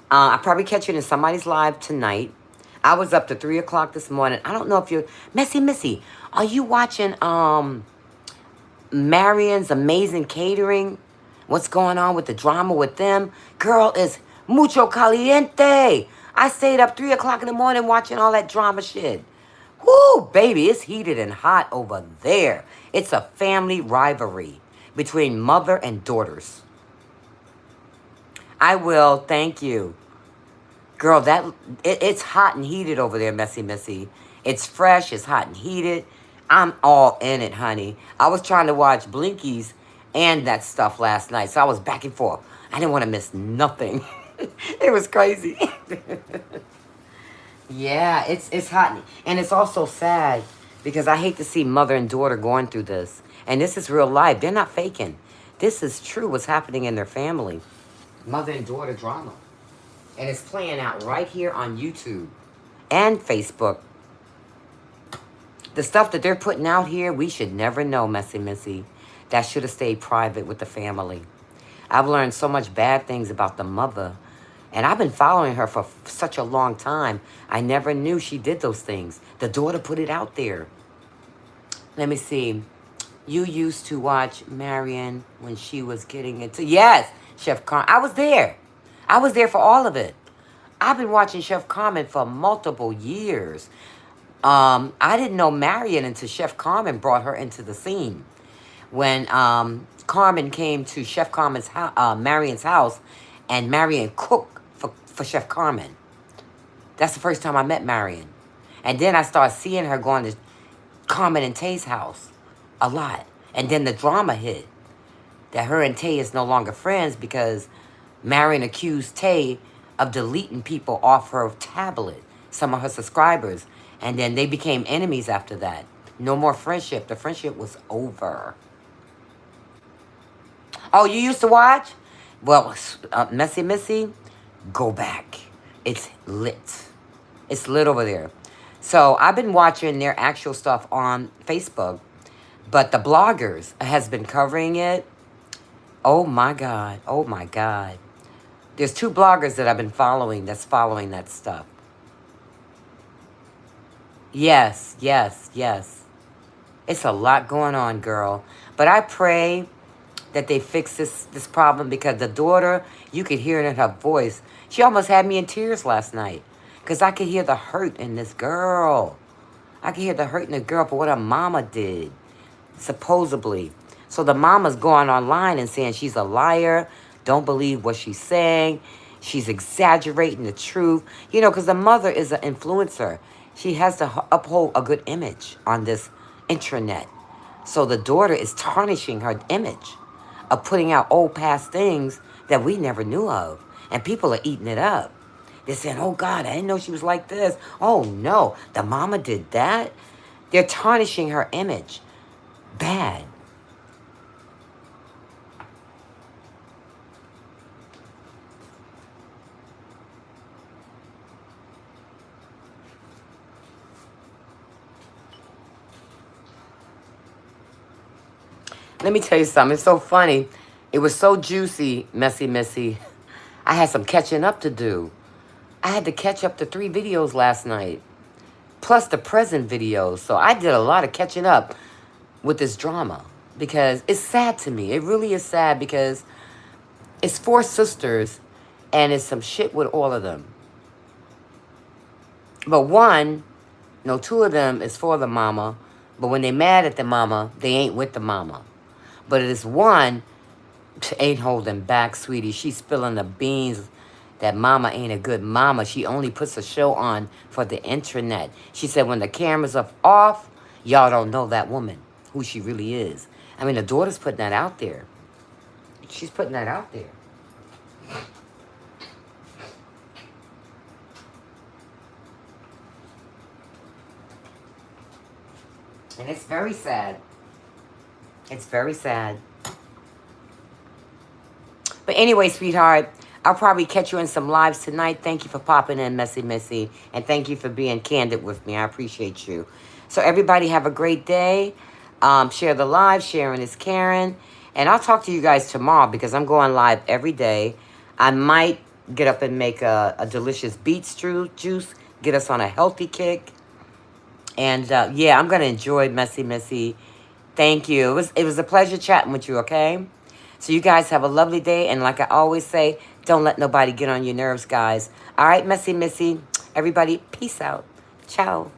I'll probably catch you in somebody's live tonight. I was up to 3 o'clock this morning. I don't know if you're... Messy Missy, are you watching Marion's Amazing Catering? What's going on with the drama with them? Girl, is mucho caliente. I stayed up 3 o'clock in the morning watching all that drama shit. Whoo, baby, it's heated and hot over there. It's a family rivalry between mother and daughters. I will, thank you. Girl, it's hot and heated over there, Messy Missy. It's fresh, it's hot and heated. I'm all in it, honey. I was trying to watch Blinkies and that stuff last night, so I was back and forth. I didn't want to miss nothing. It was crazy. Yeah, it's hot. And it's also sad because I hate to see mother and daughter going through this. And this is real life. They're not faking. This is true what's happening in their family. Mother and daughter drama. And it's playing out right here on YouTube and Facebook. The stuff that they're putting out here, we should never know, Messy Missy. That should have stayed private with the family. I've learned so much bad things about the mother. And I've been following her for such a long time. I never knew she did those things. The daughter put it out there. Let me see. You used to watch Marion when she was getting into... Yes, Chef Carmen. I was there. I was there for all of it. I've been watching Chef Carmen for multiple years. I didn't know Marion until Chef Carmen brought her into the scene. When Carmen came to Chef Carmen's Marion's house, and Marion cooked for Chef Carmen. That's the first time I met Marion. And then I started seeing her going to Carmen and Tay's house a lot. And then the drama hit that her and Tay is no longer friends because Marion accused Tay of deleting people off her tablet, some of her subscribers. And then they became enemies after that. No more friendship. The friendship was over. Oh, you used to watch? Well, Messy Missy, go back. It's lit. It's lit over there. So I've been watching their actual stuff on Facebook, but the bloggers has been covering it. Oh my God. Oh my God. There's 2 bloggers that I've been following that's following that stuff. Yes, yes, yes. It's a lot going on, girl. But I pray that they fix this problem because the daughter, you could hear it in her voice. She almost had me in tears last night because I could hear the hurt in this girl. I could hear the hurt in the girl for what her mama did, supposedly. So the mama's going online and saying she's a liar. Don't believe what she's saying. She's exaggerating the truth. You know, because the mother is an influencer. She has to uphold a good image on this intranet. So the daughter is tarnishing her image of putting out old past things that we never knew of. And people are eating it up. They're saying, oh God, I didn't know she was like this. Oh no, the mama did that. They're tarnishing her image. Bad. Let me tell you something. It's so funny. It was so juicy, Messy Missy. I had some catching up to do. I had to catch up to 3 videos last night, plus the present videos. So I did a lot of catching up with this drama because it's sad to me. It really is sad because it's 4 sisters And it's some shit with all of them. But one, no, two of them is for the mama. But when they mad at the mama, they ain't with the mama. But this one ain't holding back, sweetie. She's spilling the beans that mama ain't a good mama. She only puts a show on for the internet. She said when the cameras are off, y'all don't know that woman, who she really is. I mean, the daughter's putting that out there. She's putting that out there. And it's very sad. It's very sad. But anyway, sweetheart, I'll probably catch you in some lives tonight. Thank you for popping in, Messy Missy. And thank you for being candid with me. I appreciate you. So everybody have a great day. Share the live. Sharing is Karen. And I'll talk to you guys tomorrow because I'm going live every day. I might get up and make a delicious beet juice. Get us on a healthy kick. And yeah, I'm going to enjoy Messy Missy. Thank you. It was a pleasure chatting with you, okay? So you guys have a lovely day. And like I always say, don't let nobody get on your nerves, guys. All right, Messy Missy. Everybody, peace out. Ciao.